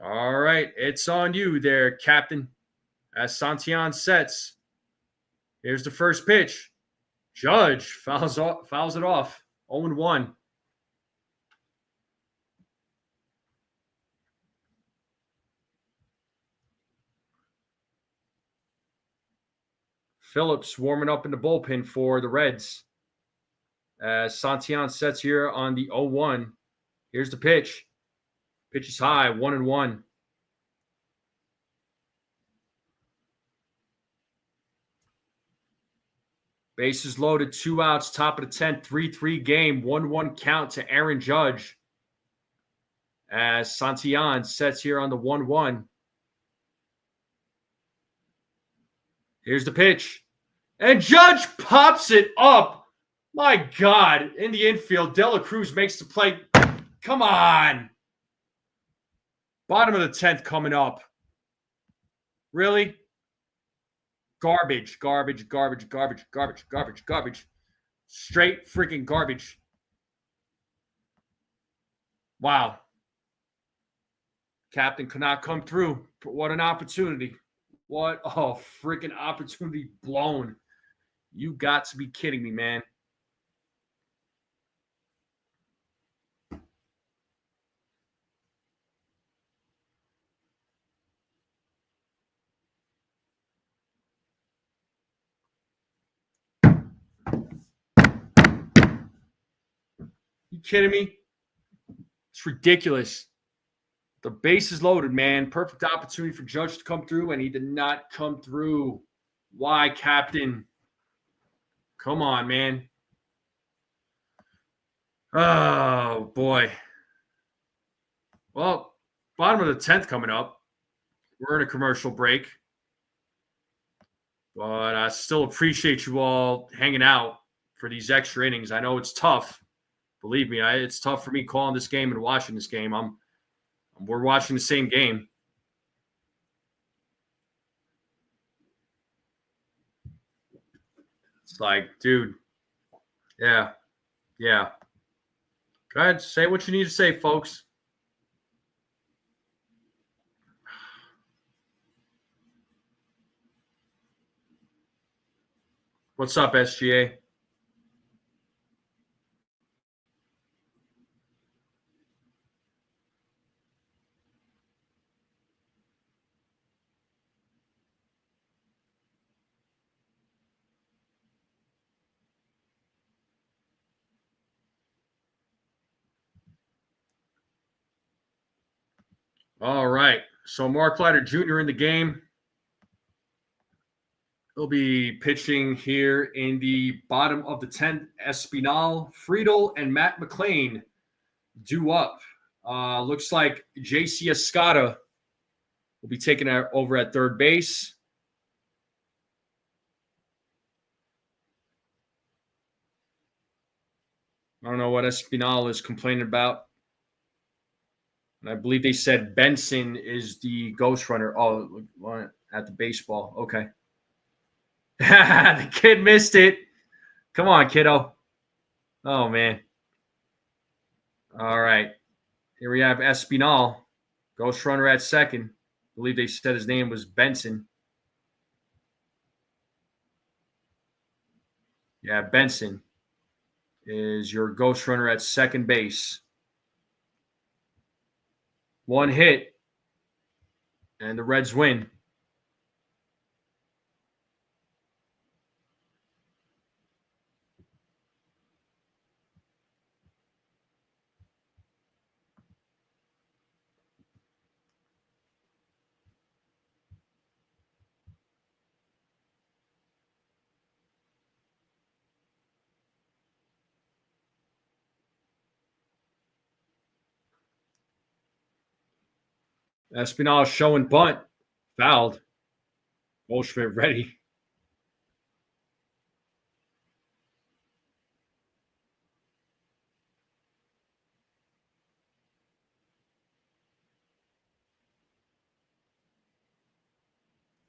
All right, it's on you there, Captain. As Santillan sets, here's the first pitch. Judge fouls it off, 0-1. Phillips warming up in the bullpen for the Reds. As Santillan sets here on the 0-1. Here's the pitch. Pitch is high, 1-1. Bases loaded, 2 outs, top of the 10th, 3-3 game, 1-1 count to Aaron Judge. As Santillan sets here on the 1-1. Here's the pitch. And Judge pops it up. My God. In the infield, De La Cruz makes the play. Come on. Bottom of the 10th coming up. Really? Garbage, garbage, garbage, garbage, garbage, garbage, garbage. Straight freaking garbage. Wow. Captain could not come through. What an opportunity. What a freaking opportunity blown. You got to be kidding me, man. You kidding me? It's ridiculous. The base is loaded, man. Perfect opportunity for Judge to come through, and he did not come through. Why, Captain? Come on, man. Oh, boy. Well, bottom of the 10th coming up. We're in a commercial break. But I still appreciate you all hanging out for these extra innings. I know it's tough. Believe me, it's tough for me calling this game and watching this game. We're watching the same game. It's like, dude, yeah. Go ahead, say what you need to say, folks. What's up, SGA? All right. So Mark Leiter Jr. in the game. He'll be pitching here in the bottom of the 10th. Espinal, Friedel, and Matt McLean due up. Looks like J.C. Escada will be taking over at third base. I don't know what Espinal is complaining about. And I believe they said Benson is the ghost runner. Oh, at the baseball. Okay. The kid missed it. Come on, kiddo. Oh, man. All right. Here we have Espinal, ghost runner at second. I believe they said his name was Benson. Yeah, Benson is your ghost runner at second base. One hit, and the Reds win. Espinal showing bunt. Fouled. Goldschmidt ready.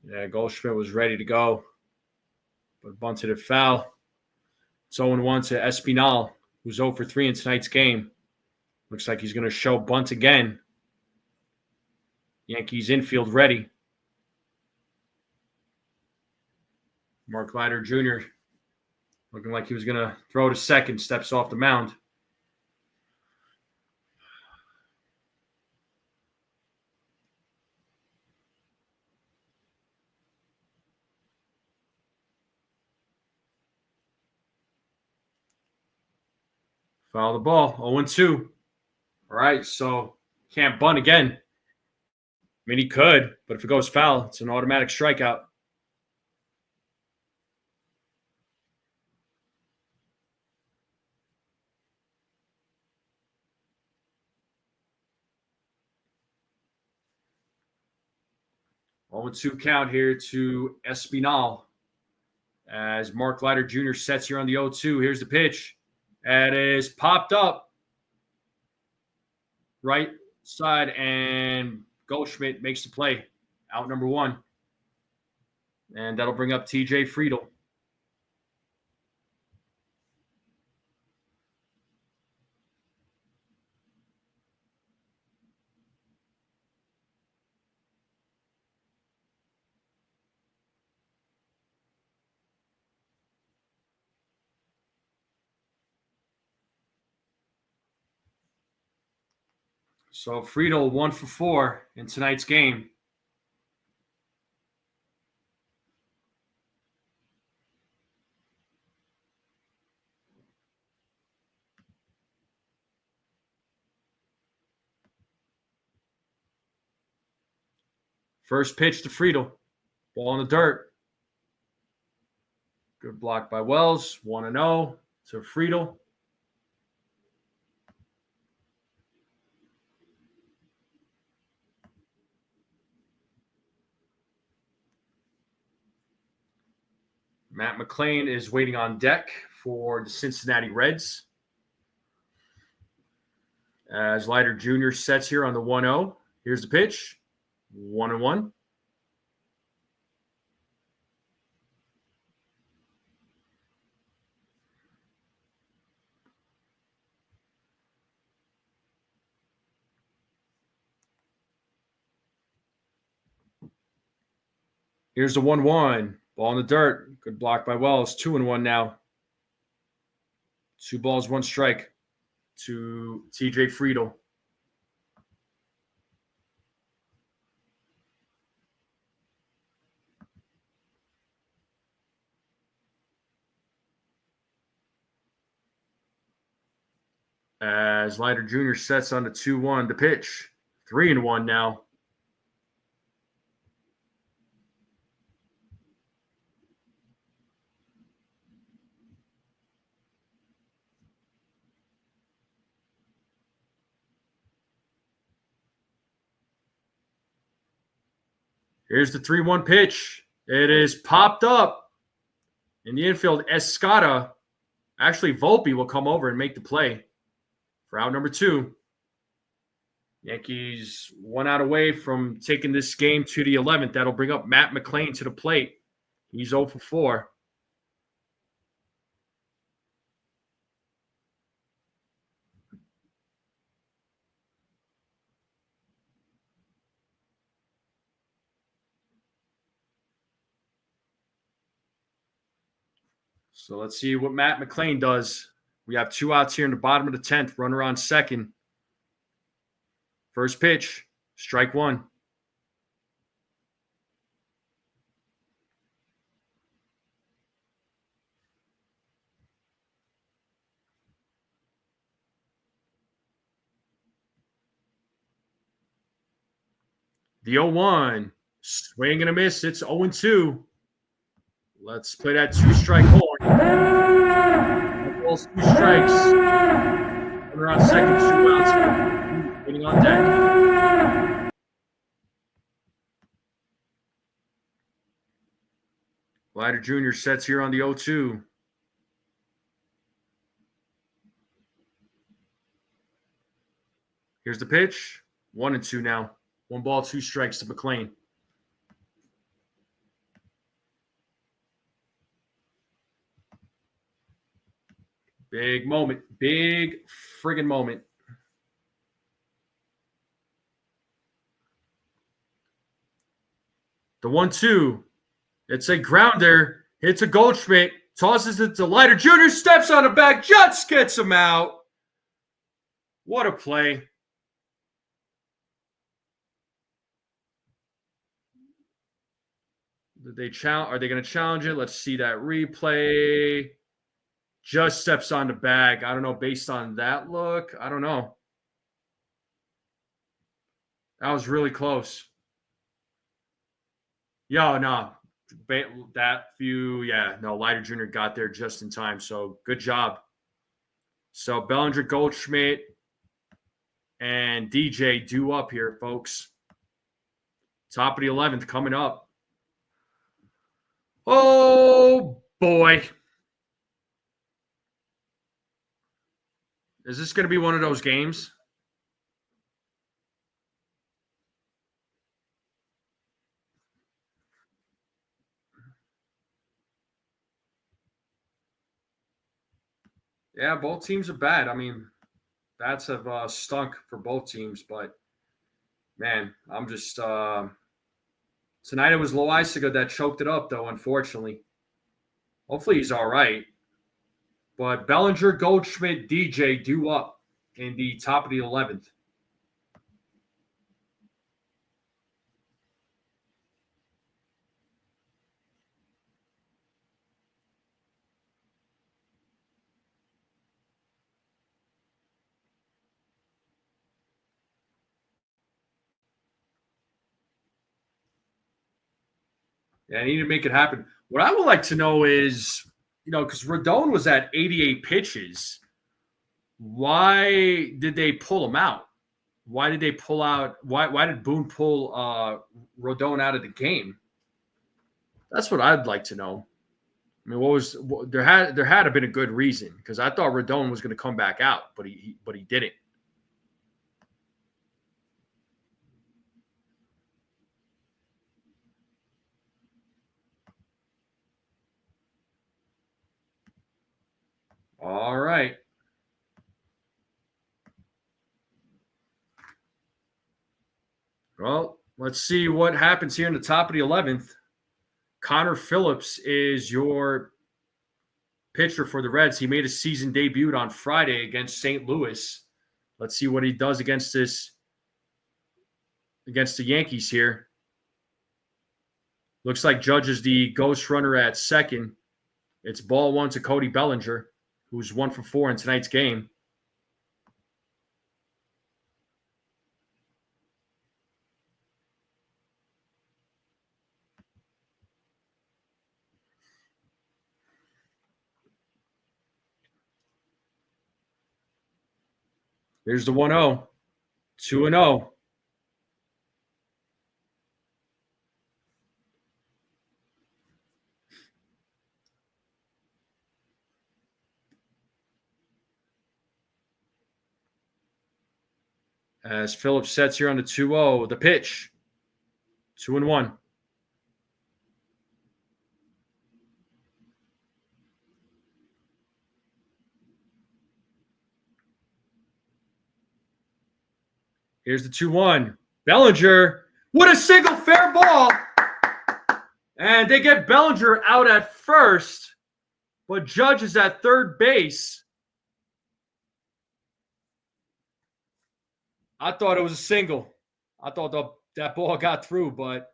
Yeah, Goldschmidt was ready to go, but bunted it foul. It's 0-1 to Espinal, who's 0 for 3 in tonight's game. Looks like he's going to show bunt again. Yankees infield ready. Mark Leiter Jr. looking like he was going to throw to second, steps off the mound. Foul the ball, 0-2. All right, so can't bunt again. I mean, he could, but if it goes foul, it's an automatic strikeout. 0-2 count here to Espinal as Mark Leiter Jr. sets here on the 0-2. Here's the pitch. It is popped up right side, and Goldschmidt makes the play. Out number 1. And that'll bring up TJ Friedel. So Friedel 1 for 4 in tonight's game. First pitch to Friedel. Ball in the dirt. Good block by Wells. 1-0 to Friedel. Matt McLean is waiting on deck for the Cincinnati Reds. As Leiter Jr. sets here on the 1-0. Here's the pitch. 1-1. Here's the 1-1. Ball in the dirt. Good block by Wells. 2-1 now. 2 balls, 1 strike to TJ Friedel. As Leiter Jr. sets on the 2-1 to pitch. 3-1 now. Here's the 3-1 pitch. It is popped up in the infield. Escada. Actually, Volpe will come over and make the play for out number 2. Yankees 1 out away from taking this game to the 11th. That'll bring up Matt McLean to the plate. He's 0 for 4. So let's see what Matt McLean does. We have 2 outs here in the bottom of the 10th. Runner on second. First pitch, strike 1. The 0-1. Swing and a miss. It's 0-2. Let's play that 2-strike horn. 2 balls, 2 strikes. Runner on second, 2 outs. Waiting on deck. Leiter Jr. sets here on the 0-2. Here's the pitch. 1-2 now. 1 ball, 2 strikes to McLean. Big moment. Big friggin' moment. The 1-2. It's a grounder. Hits a Goldschmidt. Tosses it to Leiter Jr. Steps on the back. Just gets him out. What a play. Did they are they going to challenge it? Let's see that replay. Just steps on the bag. I don't know, based on that look. I don't know. That was really close. Yo, no. That few, yeah. No, Leiter Jr. got there just in time. So, good job. So, Bellinger, Goldschmidt, and DJ due up here, folks, Top of the 11th coming up. Oh, boy. Is this going to be one of those games? Yeah, both teams are bad. I mean, bats have stunk for both teams, but man, I'm just tonight it was Loizaga that choked it up, though. Unfortunately, hopefully he's all right. But Bellinger, Goldschmidt, DJ due up in the top of the 11th. Yeah, I need to make it happen. What I would like to know is, because Rodon was at 88 pitches, why did they pull him out? Why did they pull out? Why did Boone pull Rodon out of the game? That's what I'd like to know. I mean, there had to been a good reason because I thought Rodon was going to come back out, but he didn't. All right. Well, let's see what happens here in the top of the 11th. Connor Phillips is your pitcher for the Reds. He made a season debut on Friday against St. Louis. Let's see what he does against the Yankees here. Looks like Judge is the ghost runner at second. It's ball one to Cody Bellinger, who's 1 for 4 in tonight's game. Here's the 1-0. 2-0. As Phillips sets here on the 2-0, the pitch. 2-1. Here's the 2-1. Bellinger with a single fair ball. And they get Bellinger out at first, but Judge is at third base. I thought it was a single. I thought that ball got through, but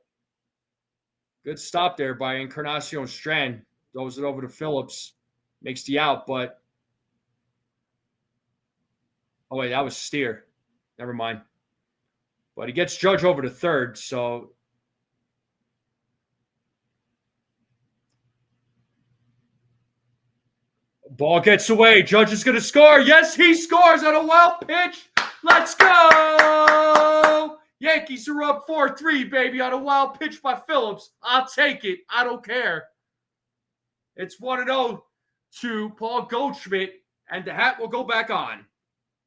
good stop there by Encarnacion Strand. Throws it over to Phillips. Makes the out, but oh wait, that was Steer. Never mind. But he gets Judge over to third, so ball gets away. Judge is going to score. Yes, he scores on a wild pitch. Let's go! Yankees are up 4-3, baby, on a wild pitch by Phillips. I'll take it. I don't care. It's 1-0 to Paul Goldschmidt, and the hat will go back on.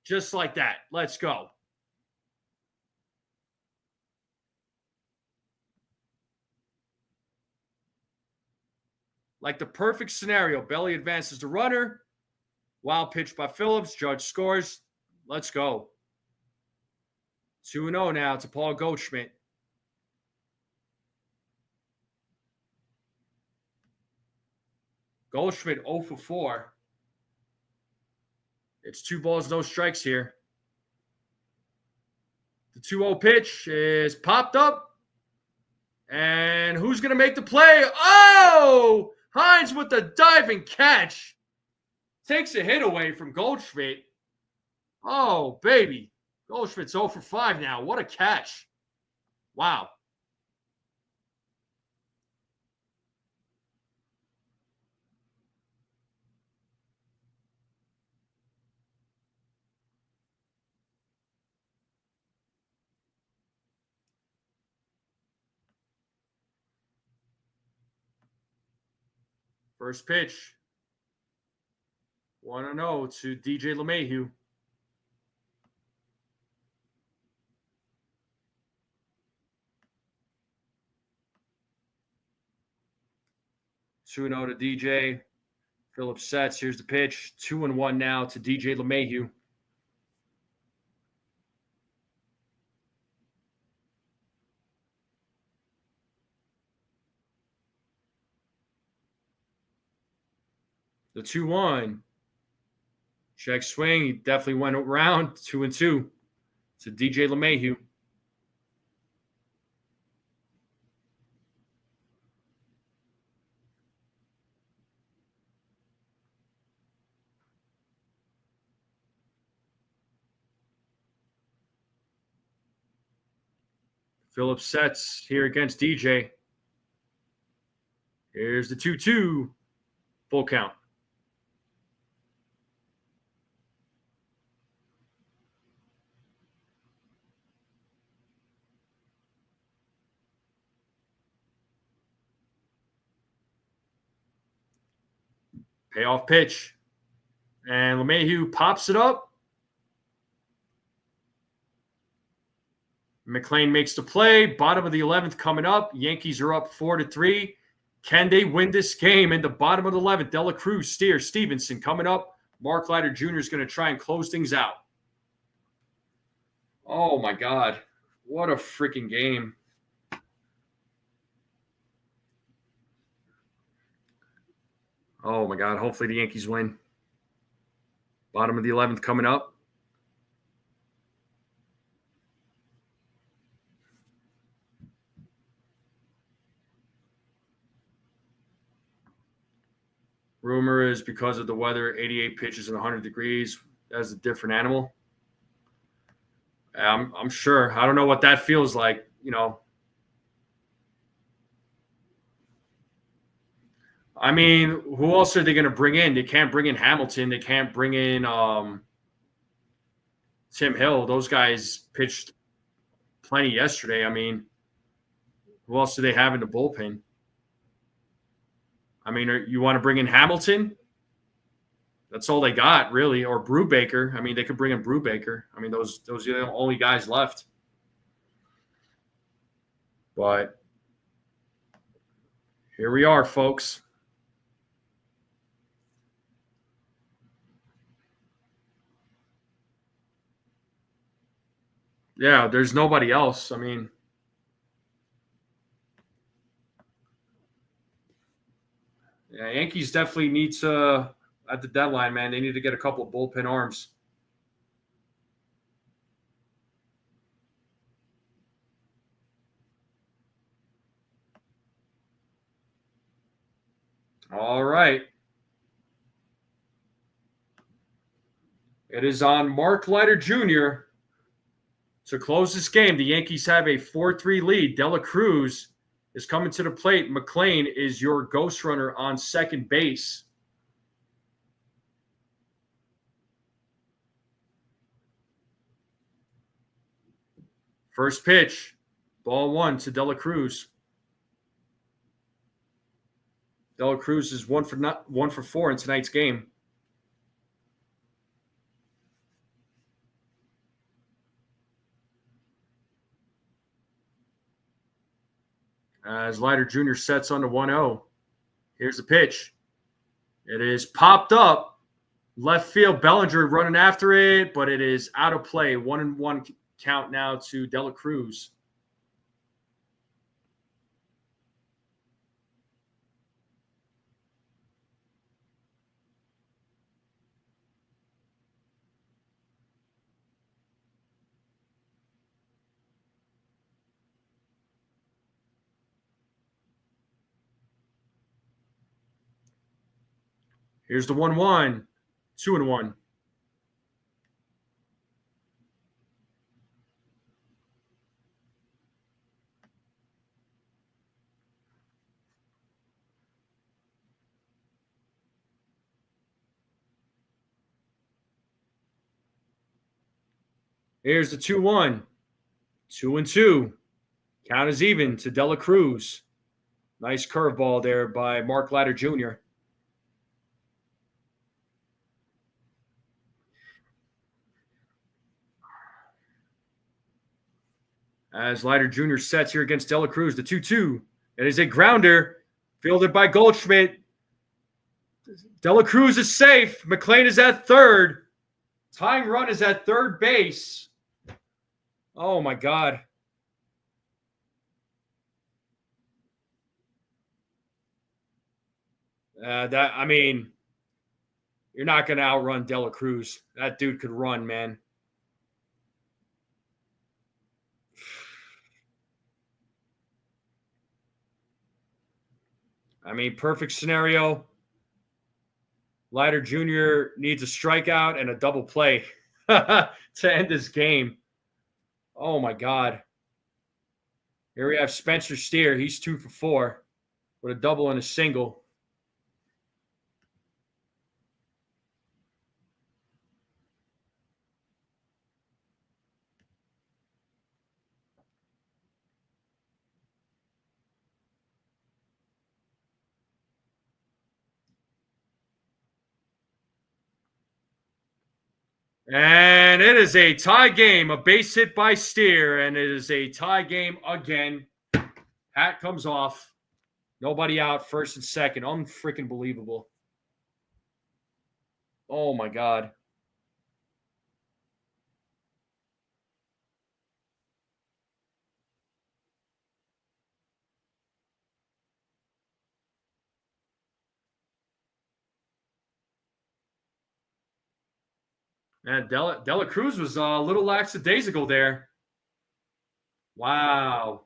Just like that. Let's go. Like the perfect scenario. Belly advances the runner. Wild pitch by Phillips. Judge scores. Let's go. 2-0 now to Paul Goldschmidt. Goldschmidt 0 for 4. It's 2 balls, no strikes here. The 2-0 pitch is popped up. And who's going to make the play? Oh! Hines with the diving catch. Takes a hit away from Goldschmidt. Oh, baby. Goldschmidt's 0 for 5 now. What a catch. Wow. First pitch. 1-0 to DJ LeMahieu. Two 0 to DJ. Phillips sets. Here's the pitch. 2-1 now to DJ LeMahieu. The 2-1. Check swing. He definitely went around. 2-2 to DJ LeMahieu. Phillips sets here against DJ. Here's the 2-2. Full count. Payoff pitch. And LeMahieu pops it up. McLean makes the play. Bottom of the 11th coming up. Yankees are up 4-3. Can they win this game? In the bottom of the 11th, De La Cruz, Steer, Stevenson coming up. Mark Leiter Jr. is going to try and close things out. Oh, my God. What a freaking game. Oh, my God. Hopefully the Yankees win. Bottom of the 11th coming up. Rumor is because of the weather, 88 pitches and 100 degrees. That's a different animal. I'm sure. I don't know what that feels like, you know. I mean, who else are they going to bring in? They can't bring in Hamilton. They can't bring in Tim Hill. Those guys pitched plenty yesterday. I mean, who else do they have in the bullpen? I mean, you want to bring in Hamilton? That's all they got, really. Or Brubaker. I mean, they could bring in Brubaker. I mean, those are the only guys left. But here we are, folks. Yeah, there's nobody else. I mean, yeah, Yankees definitely need to, at the deadline, man, they need to get a couple of bullpen arms. All right. It is on Mark Leiter Jr. to close this game. The Yankees have a 4-3 lead. De La Cruz is coming to the plate. McLean is your ghost runner on second base. First pitch, ball one to De La Cruz. De La Cruz is 1 for 4 in tonight's game. As Leiter Jr. sets on the 1-0. Here's the pitch. It is popped up. Left field, Bellinger running after it, but it is out of play. 1-1 count now to De La Cruz. Here's the 1-1. 2-1. Here's the 2-1. 2-2. Count is even to De La Cruz. Nice curveball there by Mark Leiter Jr. As Leiter Jr. sets here against Dela Cruz, the 2-2. It is a grounder fielded by Goldschmidt. Dela Cruz is safe. McLean is at third. Tying run is at third base. Oh, my God. You're not going to outrun Dela Cruz. That dude could run, man. Perfect scenario. Leiter Jr. needs a strikeout and a double play to end this game. Oh, my God. Here we have Spencer Steer. He's 2 for 4 with a double and a single. And it is a tie game, a base hit by Steer, and it is a tie game again. Hat comes off. Nobody out, first and second. Unfreaking believable. Oh, my God. Man, Dela Cruz was a little lackadaisical there. Wow.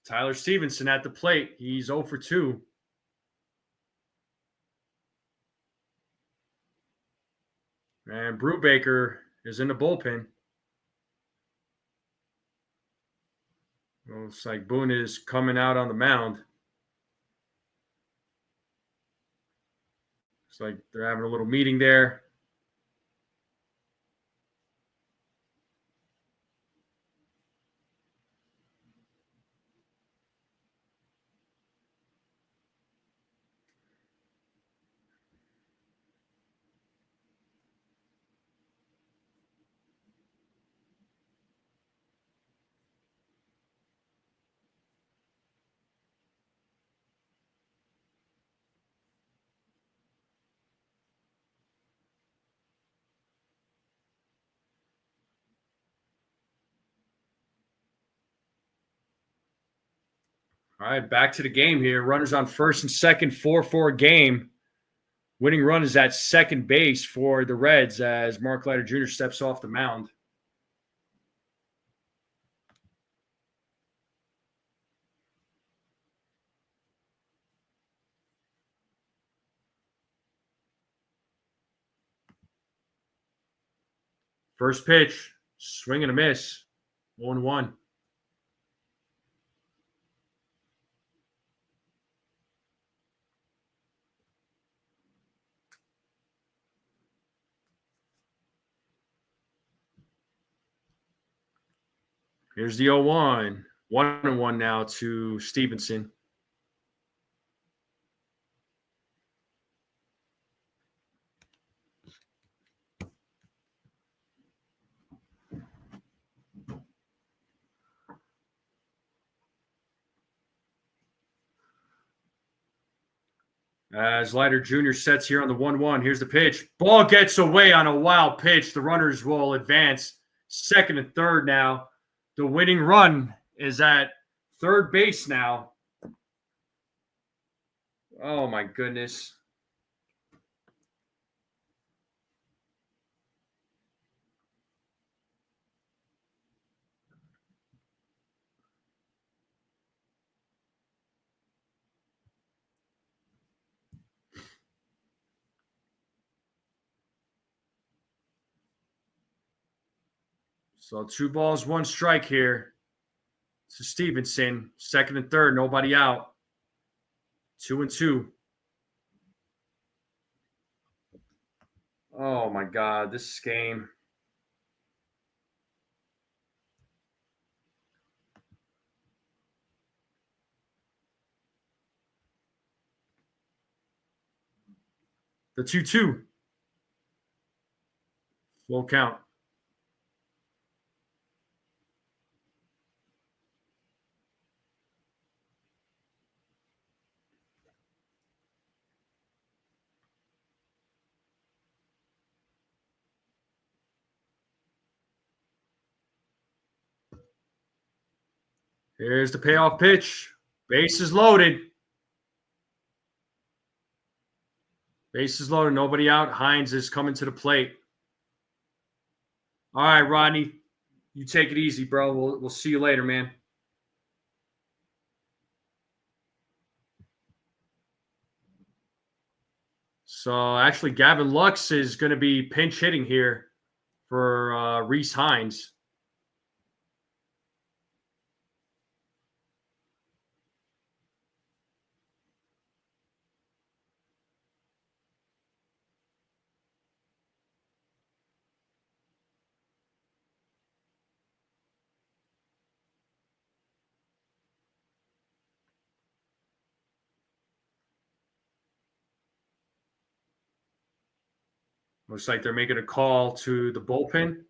Tyler Stevenson at the plate. He's 0 for 2. And Brubaker is in the bullpen. Looks like Boone is coming out on the mound. Looks like they're having a little meeting there. All right, back to the game here. Runners on first and second, 4-4 game. Winning run is at second base for the Reds as Mark Leiter Jr. steps off the mound. First pitch, swing and a miss, 1-1. Here's the 0-1. 1-1 now to Stevenson. As Leiter Jr. sets here on the 1-1. Here's the pitch. Ball gets away on a wild pitch. The runners will advance second and third now. The winning run is at third base now. Oh, my goodness. So 2 balls, 1 strike here to Stevenson. Second and third, nobody out. 2-2. Oh, my God, this game. The 2-2. Full count. Here's the payoff pitch. Bases loaded. Bases loaded. Nobody out. Hines is coming to the plate. All right, Rodney. You take it easy, bro. We'll see you later, man. So actually, Gavin Lux is going to be pinch hitting here for Reese Hines. Looks like they're making a call to the bullpen,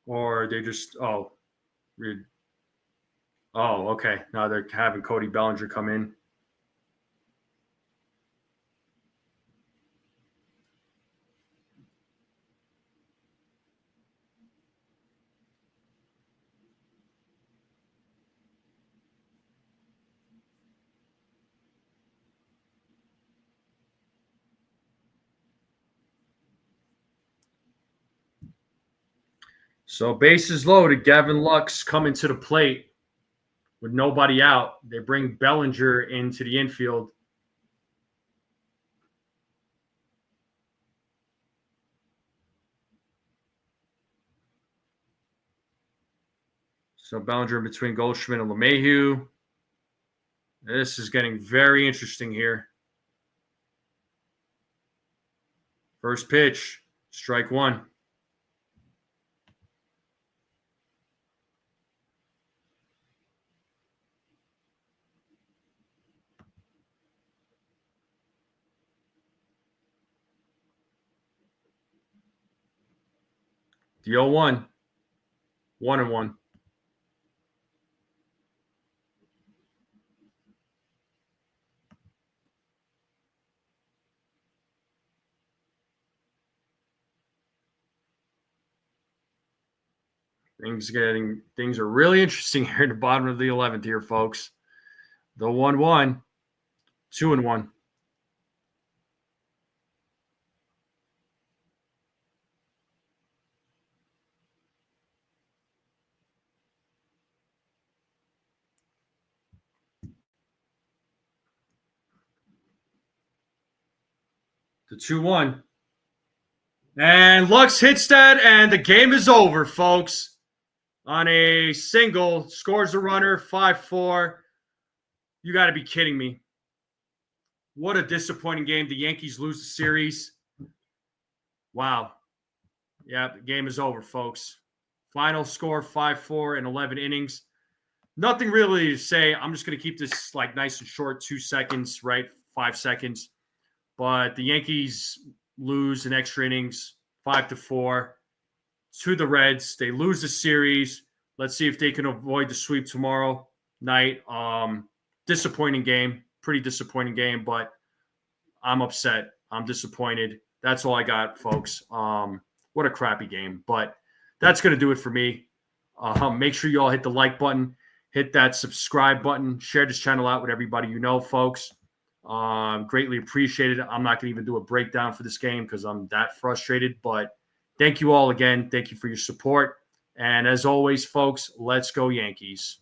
or they just okay. Now they're having Cody Bellinger come in. So bases loaded. Gavin Lux coming to the plate with nobody out. They bring Bellinger into the infield. So Bellinger in between Goldschmidt and LeMahieu. This is getting very interesting here. First pitch, strike one. The 0-1. 1-1. Things are really interesting here at the bottom of the 11th here, folks. The 1-1, 2-1. The 2-1. And Lux hits that, and the game is over, folks. On a single, scores a runner, 5-4. You got to be kidding me. What a disappointing game. The Yankees lose the series. Wow. Yeah, the game is over, folks. Final score, 5-4 in 11 innings. Nothing really to say. I'm just going to keep this like nice and short, 2 seconds, right? 5 seconds. But the Yankees lose in extra innings, 5-4 to the Reds. They lose the series. Let's see if they can avoid the sweep tomorrow night. Disappointing game, pretty disappointing game, but I'm upset. I'm disappointed. That's all I got, folks. What a crappy game, but that's going to do it for me. Make sure you all hit the like button, hit that subscribe button, share this channel out with everybody you know, folks. Greatly appreciated. I'm not going to even do a breakdown for this game because I'm that frustrated, but thank you all again. Thank you for your support. And as always, folks, let's go Yankees.